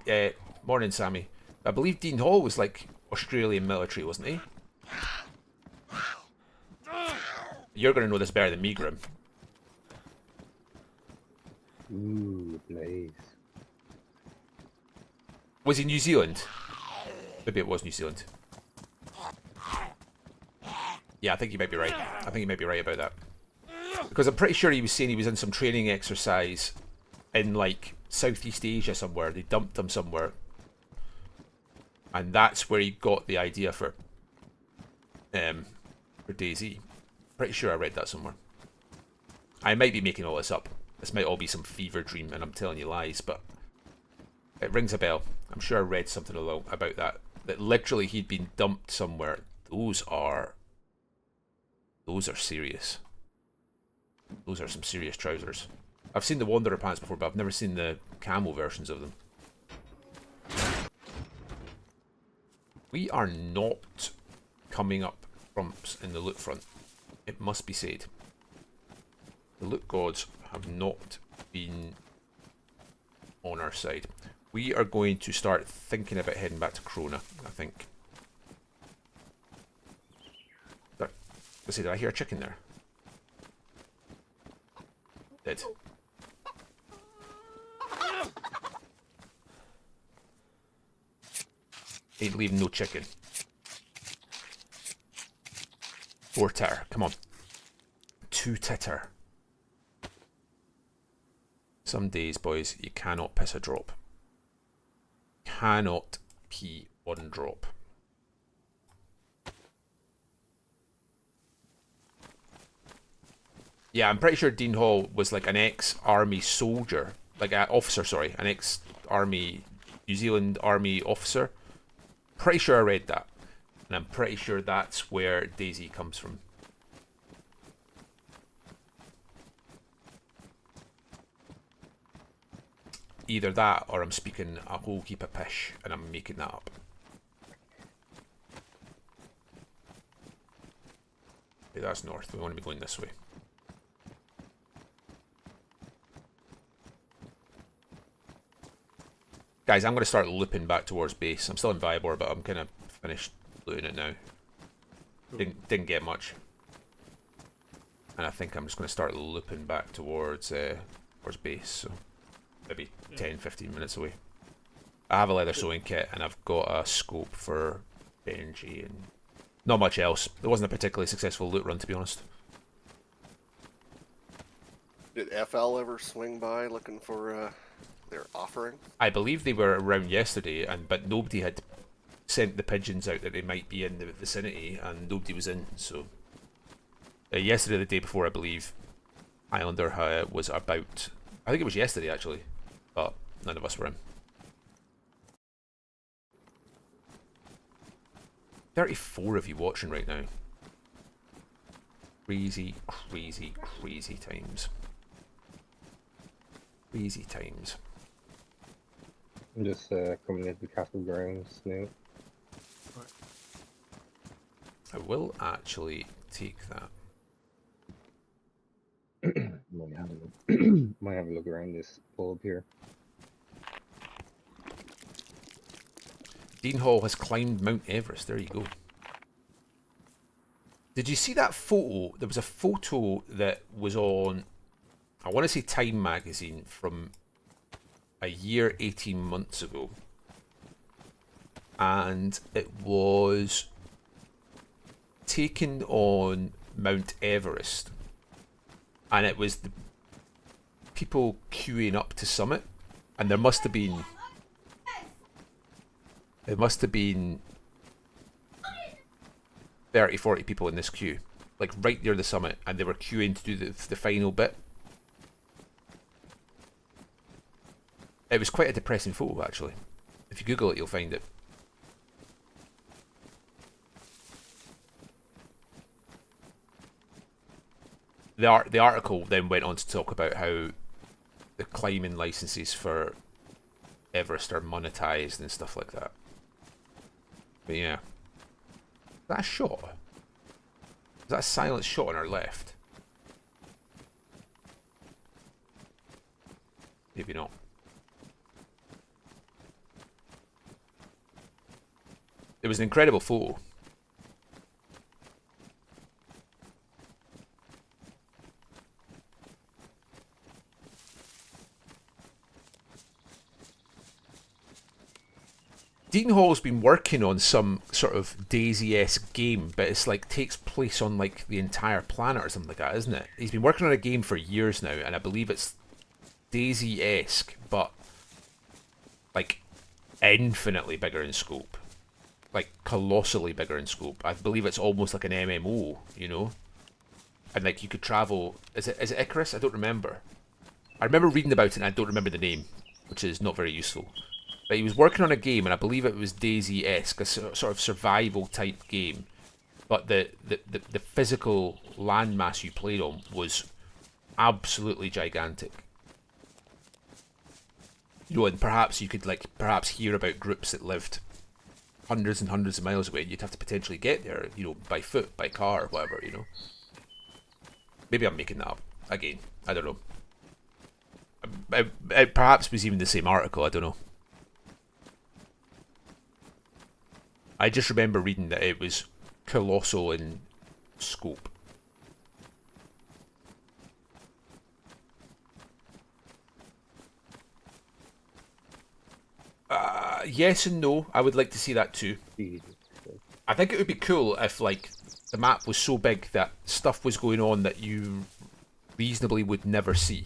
Sammy. I believe Dean Hall was like Australian military, wasn't he? You're going to know this better than me, Grim. Ooh, Blaze. Was he New Zealand? Maybe it was New Zealand. Yeah, I think you might be right. I think you might be right about that. Because I'm pretty sure he was saying he was in some training exercise in like Southeast Asia somewhere. They dumped him somewhere, and that's where he got the idea for DayZ. Pretty sure I read that somewhere. I might be making all this up. This might all be some fever dream, and I'm telling you lies, but it rings a bell. I'm sure I read something about that. That literally he'd been dumped somewhere. Those are serious. Those are some serious trousers. I've seen the Wanderer pants before, but I've never seen the camo versions of them. We are not coming up trumps in the loot front. It must be said. The loot gods have not been on our side. We are going to start thinking about heading back to Krona, I think. Did I hear a chicken there? Did. Ain't leaving no chicken. 4 titter, come on. 2 titter. Some days, boys, you cannot piss a drop. Cannot pee 1 drop. Yeah, I'm pretty sure Dean Hall was like an ex-army soldier, like an officer, sorry, an ex-army, New Zealand army officer. Pretty sure I read that, and I'm pretty sure that's where DayZ comes from. Either that, or I'm speaking a whole heap of pish, and I'm making that up. Okay, that's north. We want to be going this way. Guys, I'm going to start looping back towards base. I'm still in Vybor, but I'm kind of finished looting it now. Didn't get much. And I think I'm just going to start looping back towards base, so maybe 10-15 minutes away. I have a leather sewing kit, and I've got a scope for Benji, and not much else. It wasn't a particularly successful loot run, to be honest. Did FL ever swing by looking for their offering? I believe they were around yesterday, but nobody had sent the pigeons out that they might be in the vicinity, and nobody was in. So yesterday, the day before, I believe, Highlander was about. I think it was yesterday actually, but none of us were in. 34 of you watching right now. Crazy, crazy, crazy times. Crazy times. I'm just coming into the castle grounds now. Right. I will actually take that. Might have a look. Might have a look around this bulb here. Dean Hall has climbed Mount Everest. There you go. Did you see that photo? There was a photo that was on, I want to say Time magazine from a year 18 months ago. And it was taken on Mount Everest. And it was the people queuing up to summit. And there must have been... There must have been 30, 40 people in this queue. Like right near the summit. And they were queuing to do the final bit. It was quite a depressing photo, actually. If you Google it, you'll find it. The article then went on to talk about how the climbing licenses for Everest are monetized and stuff like that. But yeah. Is that a shot? Is that a silent shot on our left? Maybe not. It was an incredible photo. Dean Hall's been working on some sort of DayZ-esque game, but it's like takes place on like the entire planet or something like that, isn't it? He's been working on a game for years now, and I believe it's DayZ-esque, but like infinitely bigger in scope, like colossally bigger in scope. I believe it's almost like an MMO, you know. And like you could travel. Is it Icarus? I don't remember. I remember reading about it and I don't remember the name, which is not very useful. But he was working on a game, and I believe it was DayZ-esque, a sort of survival type game. But the physical landmass you played on was absolutely gigantic. You know, and perhaps you could like hear about groups that lived hundreds and hundreds of miles away, and you'd have to potentially get there, you know, by foot, by car, or whatever, you know. Maybe I'm making that up. Again, I don't know. It perhaps was even the same article, I don't know. I just remember reading that it was colossal in scope. Yes and no. I would like to see that too. I think it would be cool if, like, the map was so big that stuff was going on that you reasonably would never see.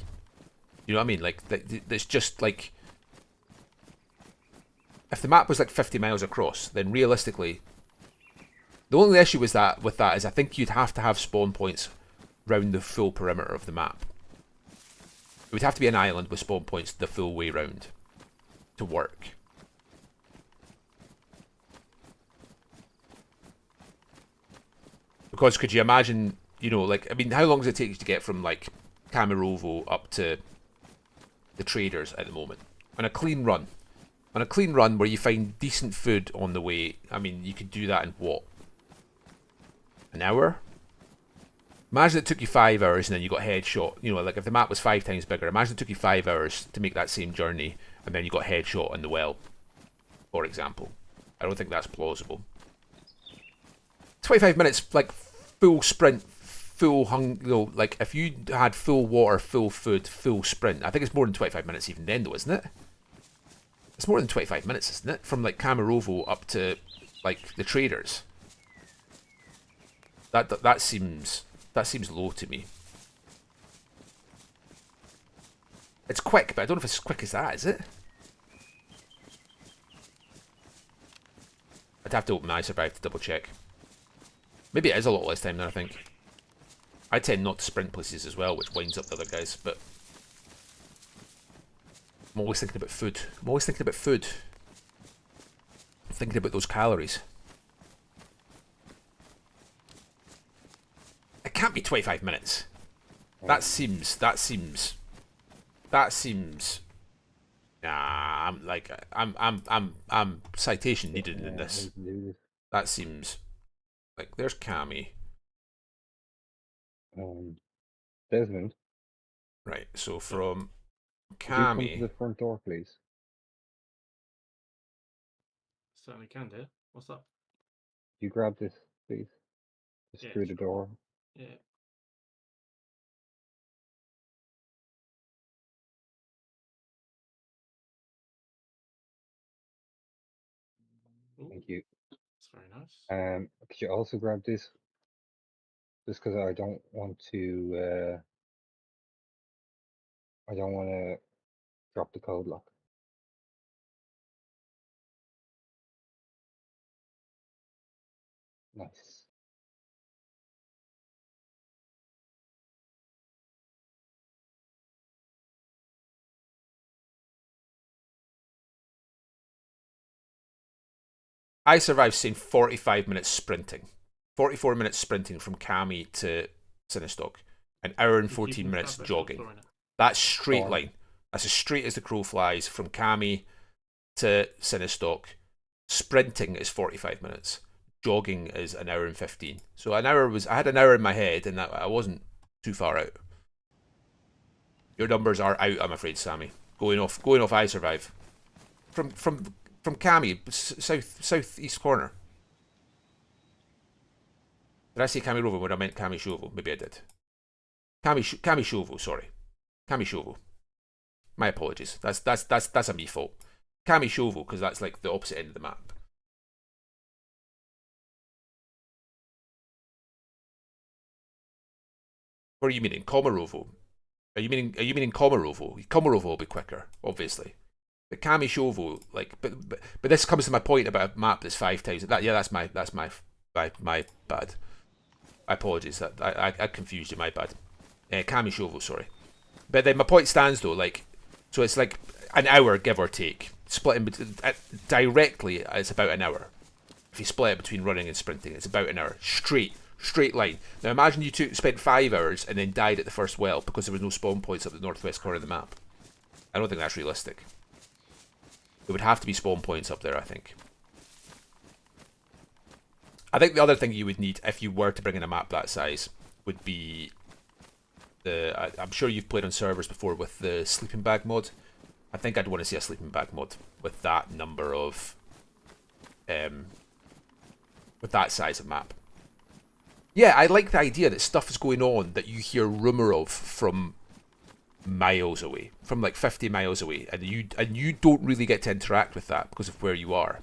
You know what I mean? Like, it's just like, if the map was like 50 miles across, then realistically, the only issue with that is I think you'd have to have spawn points round the full perimeter of the map. It would have to be an island with spawn points the full way round to work. Because could you imagine, you know, like, I mean, how long does it take you to get from, like, Camarovo up to the traders at the moment? On a clean run. On a clean run where you find decent food on the way, I mean, you could do that in what? An hour? Imagine it took you 5 hours and then you got headshot. You know, like, if the map was 5 times bigger, imagine it took you 5 hours to make that same journey and then you got headshot in the well, for example. I don't think that's plausible. 25 minutes, like, full sprint, full you know, like, if you had full water, full food, full sprint, I think it's more than 25 minutes even then, though, isn't it? It's more than 25 minutes, isn't it? From, like, Camarovo up to, like, the traders. That seems low to me. It's quick, but I don't know if it's as quick as that, is it? I'd have to open iSurvive to double check. Maybe it is a lot less time than I think. I tend not to sprint places as well, which winds up the other guys, but I'm always thinking about food. I'm always thinking about food. I'm thinking about those calories. It can't be 25 minutes. That seems nah, I'm citation needed in this. That seems like, there's Cammy. Desmond, Right, so from could you come to Cammy. the front door, please? Certainly can do. What's up? You grab this, please. Just Yeah, through the sure. door. Yeah. Ooh, Thank you. that's very nice. Could you also grab this? Just because I don't want to. I don't want to drop the code lock. Nice. iSurvive saying 45 minutes sprinting. 44 minutes sprinting from Cammy to Sinistock. An hour and If you 14 can minutes establish jogging. what's going on. That's straight Fine. line. That's as straight as the crow flies from Cammy to Sinistock. Sprinting is 45 minutes. Jogging is an hour and 15. So I had an hour in my head and I wasn't too far out. Your numbers are out, I'm afraid, Sammy. Going off iSurvive. From Cammy, southeast corner. Did I say Cammy Rovo when I meant Cammy Shovo? Maybe I did. Cammy Shovo, sorry. Cammy Shovo. My apologies. That's a me fault. Cammy Shovo, because that's like the opposite end of the map. What are you meaning? Komarovo? Are you meaning Komarovo? Komarovo will be quicker, obviously. But Kamishovo, like, but this comes to my point about a map that's 5 times. That's my bad. I apologize. I confused you. My bad. Kamishovo, sorry. But then my point stands though. Like, so it's like an hour, give or take, split in directly. It's about an hour. If you split it between running and sprinting, it's about an hour straight line. Now imagine you spent 5 hours and then died at the first well because there was no spawn points up the northwest corner of the map. I don't think that's realistic. There would have to be spawn points up there, I think. I think the other thing you would need if you were to bring in a map that size would be the... I'm sure you've played on servers before with the sleeping bag mod. I think I'd want to see a sleeping bag mod with that number of... with that size of map. Yeah, I like the idea that stuff is going on that you hear rumour of from miles away, from like 50 miles away, and you don't really get to interact with that because of where you are.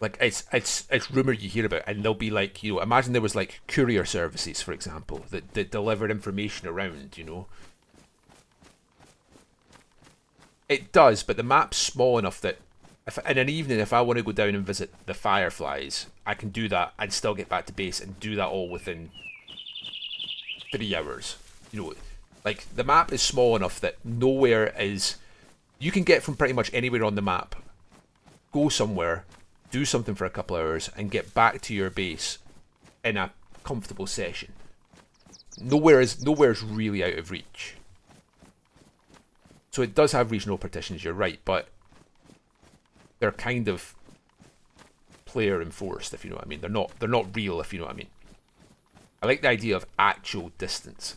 Like it's rumour you hear about, and they'll be like, you know, imagine there was like courier services, for example, that delivered information around, you know. It does, but the map's small enough that in an evening, if I want to go down and visit the Fireflies, I can do that and still get back to base and do that all within 3 hours. You know, like, the map is small enough that nowhere is... You can get from pretty much anywhere on the map, go somewhere, do something for a couple hours, and get back to your base in a comfortable session. Nowhere's really out of reach. So it does have regional partitions, you're right, but they're kind of player enforced, if you know what I mean. They're not real, if you know what I mean. I like the idea of actual distance.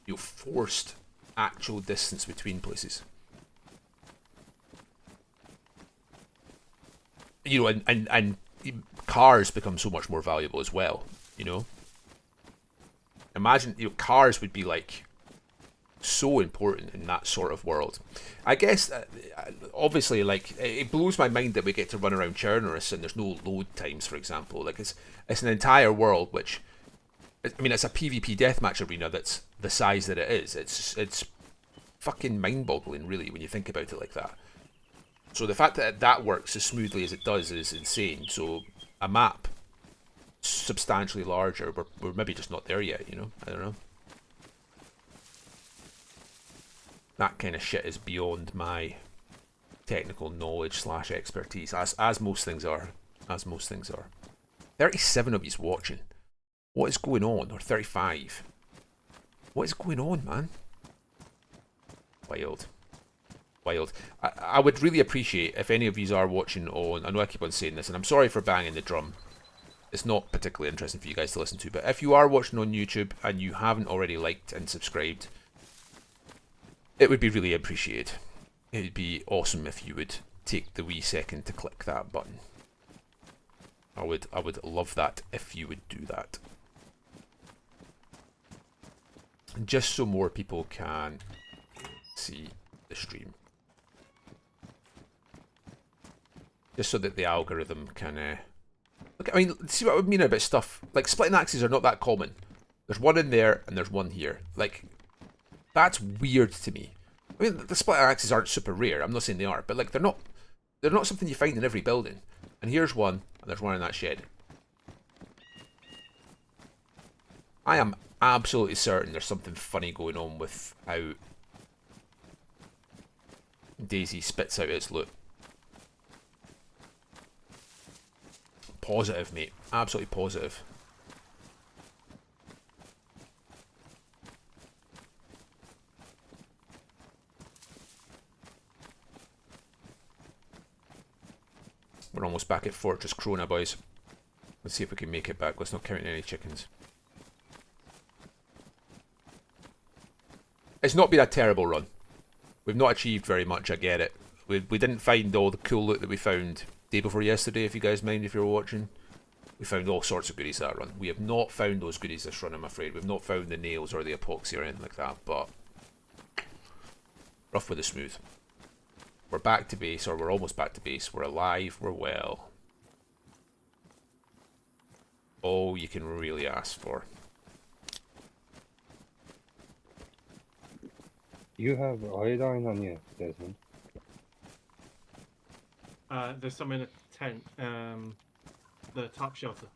You know, forced actual distance between places. You know, and cars become so much more valuable as well, you know. Imagine, you know, cars would be like so important in that sort of world. I guess, obviously, like, it blows my mind that we get to run around Chernoris and there's no load times, for example. Like, it's an entire world which, I mean, it's a PvP deathmatch arena that's the size that it is. It's fucking mind-boggling, really, when you think about it like that. So the fact that that works as smoothly as it does is insane. So a map substantially larger, we're maybe just not there yet, you know? I don't know. That kind of shit is beyond my technical knowledge / expertise, as most things are. As most things are. 37 of you's watching. What is going on? Or 35. What is going on, man? Wild. Wild. I would really appreciate if any of yous are watching on... I know I keep on saying this, and I'm sorry for banging the drum. It's not particularly interesting for you guys to listen to, but if you are watching on YouTube and you haven't already liked and subscribed, it would be really appreciated. It would be awesome if you would take the wee second to click that button. I would love that if you would do that. Just so more people can see the stream. Just so that the algorithm can... Look, I mean, see what I mean about stuff? Like, splitting axes are not that common. There's one in there and there's one here. Like, that's weird to me. I mean, the split axes aren't super rare. I'm not saying they are, but like, they're not something you find in every building. And here's one, and there's one in that shed. I am absolutely certain there's something funny going on with how DayZ spits out its loot. Positive, mate. Absolutely positive. We're almost back at Fortress Krona, boys. Let's see if we can make it back. Let's not count any chickens. It's not been a terrible run. We've not achieved very much, I get it. We didn't find all the cool loot that we found day before yesterday, if you guys mind, if you were watching. We found all sorts of goodies that run. We have not found those goodies this run, I'm afraid. We've not found the nails or the epoxy or anything like that, but rough with the smooth. We're back to base, or we're almost back to base. We're alive, we're well. All you can really ask for. you have iodine on you, Desmond? There's some in a tent. The top shelter.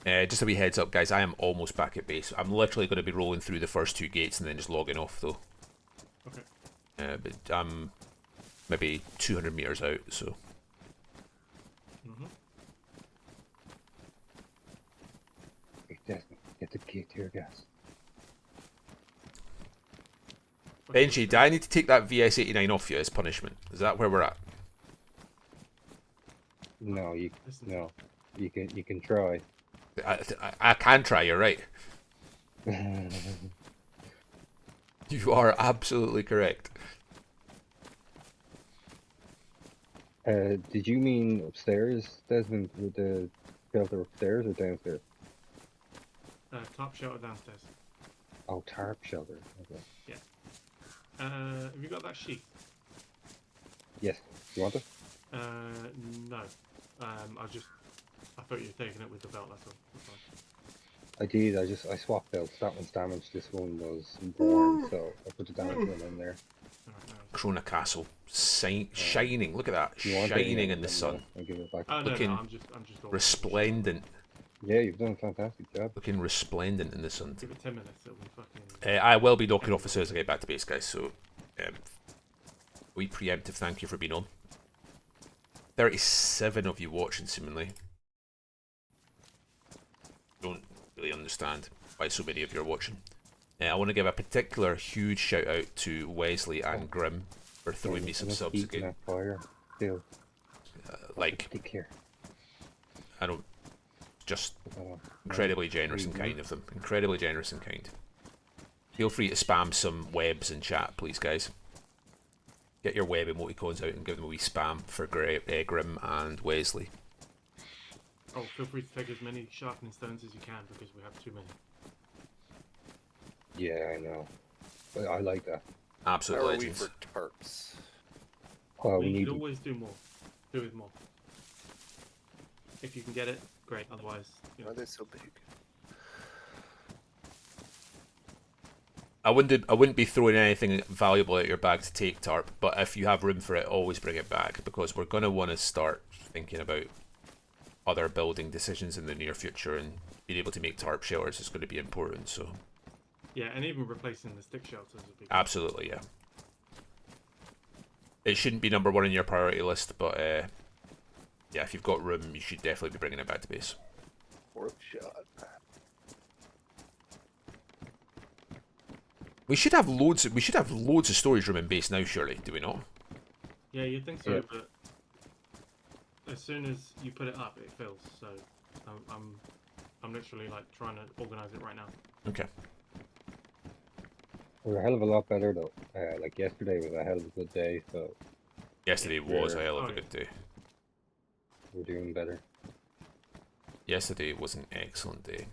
Just a wee heads up, guys. I am almost back at base. I'm literally going to be rolling through the first 2 gates and then just logging off, though. Okay. But I'm maybe 200 meters out, so. Mhm. Hey, Desmond, get the gate tear gas. Benji, do I need to take that VS89 off you as punishment? Is that where we're at? No, Listen. no. You can try. I can try, you're right. You are absolutely correct. Did you mean upstairs, Desmond, with the shelter upstairs or downstairs? Top shelter downstairs. Oh, tarp shelter. Okay. Have you got that sheet? Yes. You want it? No. I thought you were taking it with the belt. That's all. That's fine. I did. I swapped belts. That one's damaged. This one was worn, so I put the damaged one in there. Alright, no. Krona Castle. Shining. Look at that. You want it? Shining in the Then, sun. I'll give it back. Oh no, Looking no, I'm just all Resplendent. Yeah, you've done a fantastic job. Looking resplendent in the sun. Give it 10 minutes. It'll be fucking. I will be knocking off as soon as I get back to base, guys, so we preemptive thank you for being on. 37 of you watching, seemingly. Don't really understand why so many of you are watching. I want to give a particular huge shout out to Wesley and Grim for throwing me some subs again. That fire. Still, Like, take care. I don't. Just Uh, incredibly generous and kind of them. Incredibly generous and kind. Feel free to spam some webs in chat, please, guys. Get your web emoticons out and give them a wee spam for Grim and Wesley. Oh, feel free to take as many sharpening stones as you can because we have too many. Yeah, I know. But I like that. Absolute How are we legends. for tarps? Well, we we need. could always do more. Do with more. If you can get it, great. Otherwise, you know. Are they so big? I wouldn't be throwing anything valuable out your bag to take tarp, but if you have room for it, always bring it back because we're gonna want to start thinking about other building decisions in the near future, and being able to make tarp shelters is going to be important. So Yeah, and even replacing the stick shelters would be. absolutely, yeah. It shouldn't be number 1 on your priority list, but yeah, if you've got room, you should definitely be bringing it back to base. Worth shot. We should have loads. We should have loads of storage room in base now, surely, do we not? Yeah, you'd think so, Yeah. but as soon as you put it up, it fills. So I'm literally like trying to organize it right now. Okay. We're a hell of a lot better though. Like yesterday was a hell of a good day, so Yesterday was a Yeah. hell of a Oh, good day. we're doing better. Yesterday was an excellent day.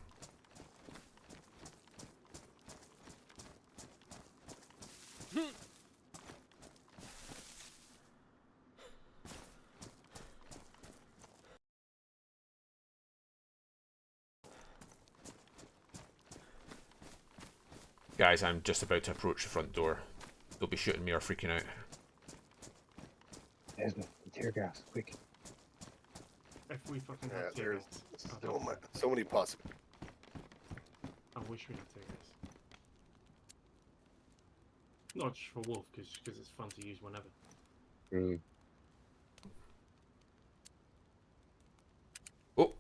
Guys, I'm just about to approach the front door. They'll be shooting me or freaking out. Desmond, tear gas, quick. If we fucking Yeah, had tear there's gas, so many possible. I wish we had tear gas. Not just for Wolf, because it's fun to use whenever. Mm. Oh,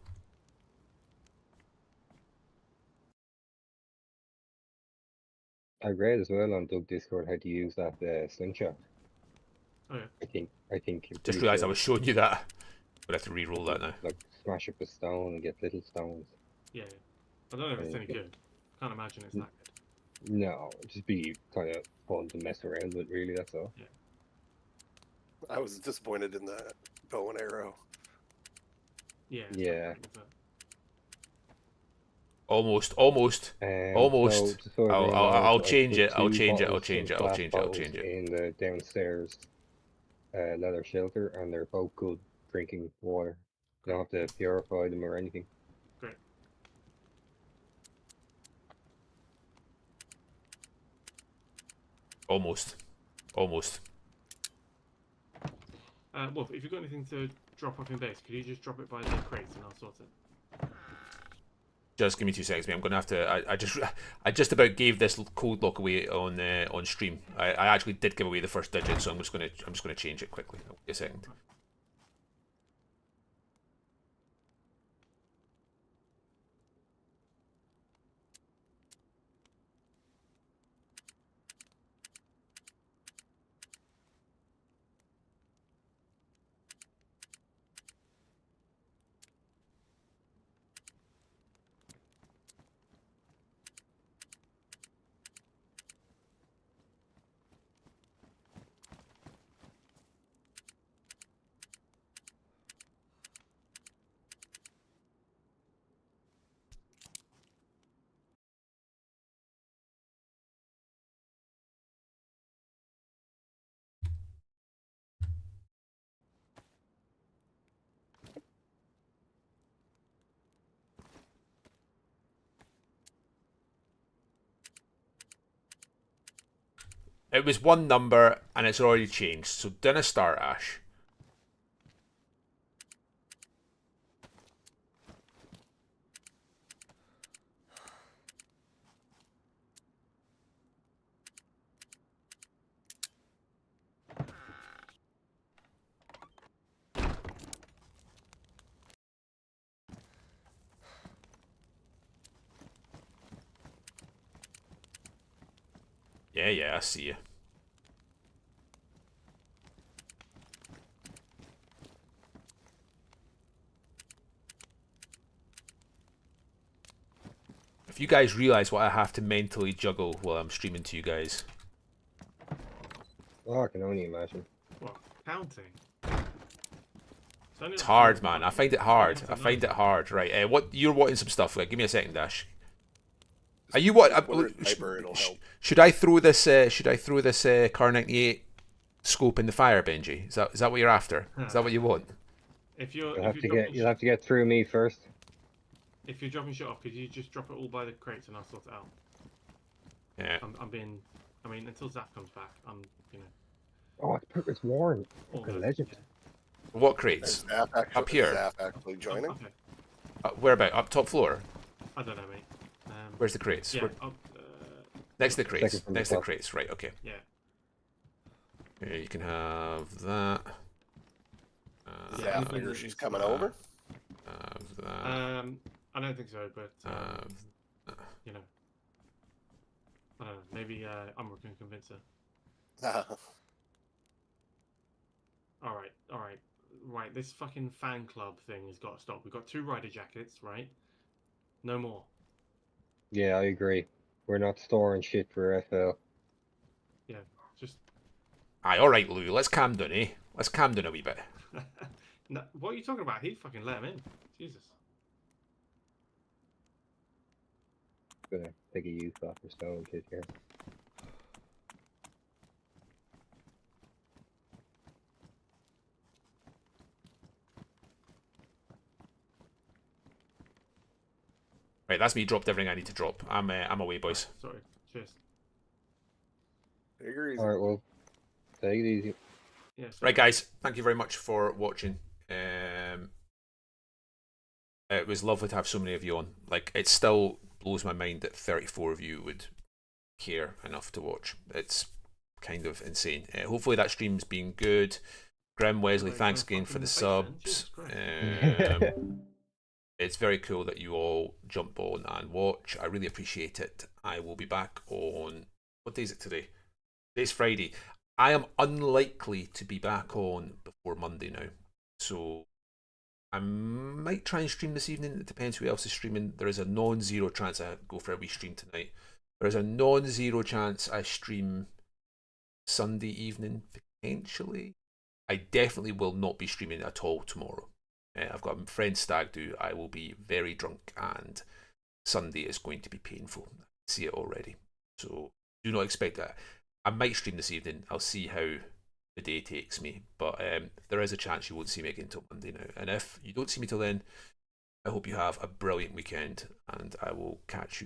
I read as well on Doug Discord how to use that slingshot. Oh yeah. I think. you're just pretty realised I sure. was showing you that. But I have to re-roll that now. Like smash up a stone and get little stones. Yeah, yeah. I don't know if it's any Okay. good. Can't imagine it's that good. No, it'd just be kind of fun to mess around with. Really, that's all. I was disappointed in that bow and arrow. Yeah. it's Yeah. not good, Almost. Almost. I'll change it. I'll change it. I'll change it. I'll change it. I'll change it. In the downstairs leather shelter, and they're both good drinking water. You don't have to purify them or anything. Great. Almost. Almost. Wolf, if you've got anything to drop off in base, could you just drop it by the crates and I'll sort it? Just give me 2 seconds, mate. I'm gonna have to. I just about gave this code lock away on stream. I actually did give away the first digit, so I'm just gonna change it quickly. Wait a second. It was one number and it's already changed. So dinner start, Ash. Yeah, I see you. If you guys realize what I have to mentally juggle while I'm streaming to you guys. Oh, I can only imagine. What? Counting? It's hard, man. I find it hard. I find it hard. Right. What you're wanting some stuff? Like, give me a second, Dash. Are you what? Should I throw this? Should I throw this Car 98 scope in the fire, Benji? Is that what you're after? Is that what you want? If you're, You'll have to get through me first. If you're dropping shit off, could you just drop it all by the crates and I'll sort it out? Yeah. I mean, until Zap comes back, you know. Oh, it's Warren. Almost, Fucking legend. yeah. What crates? Up here. Zap actually joining. Okay. Where about? Up top floor? I don't know, mate. Where's the crates? Yeah, Next to the crates. Second from Next the to the top. crates. Right, okay. yeah. Here, you can have that. Yeah, Zap figures she's coming over. Have that. I don't think so, but Have you know, I don't know. Maybe Umra can convince her. All right. Right, this fucking fan club thing has got to stop. We've got 2 rider jackets, right? No more. Yeah, I agree. We're not storing shit for FL. Yeah, just. Aye, alright, Lou. Let's calm down, eh? Let's calm down a wee bit. No, what are you talking about? He fucking let him in. Jesus. Gonna take a youth off your stone kid here. Right, that's me dropped everything I need to drop. I'm away, boys. Right, sorry. Cheers. Figure easy. Alright, well, take it easy. Yeah. Right, guys. Thank you very much for watching. It was lovely to have so many of you on. Like, it still blows my mind that 34 of you would care enough to watch. It's kind of insane. Hopefully that stream's been good. Grim Wesley, thanks again for the subs. It's very cool that you all jump on and watch. I really appreciate it. I will be back on... What day is it today? Today's Friday. I am unlikely to be back on before Monday now. So I might try and stream this evening. It depends who else is streaming. There is a non-zero chance I go for a wee stream tonight. There is a non-zero chance I stream Sunday evening, potentially. I definitely will not be streaming at all tomorrow. I've got a friend stag do. I will be very drunk and Sunday is going to be painful. I see it already. So do not expect that. I might stream this evening. I'll see how the day takes me. But there is a chance you won't see me again until Monday now. And if you don't see me till then, I hope you have a brilliant weekend and I will catch you guys.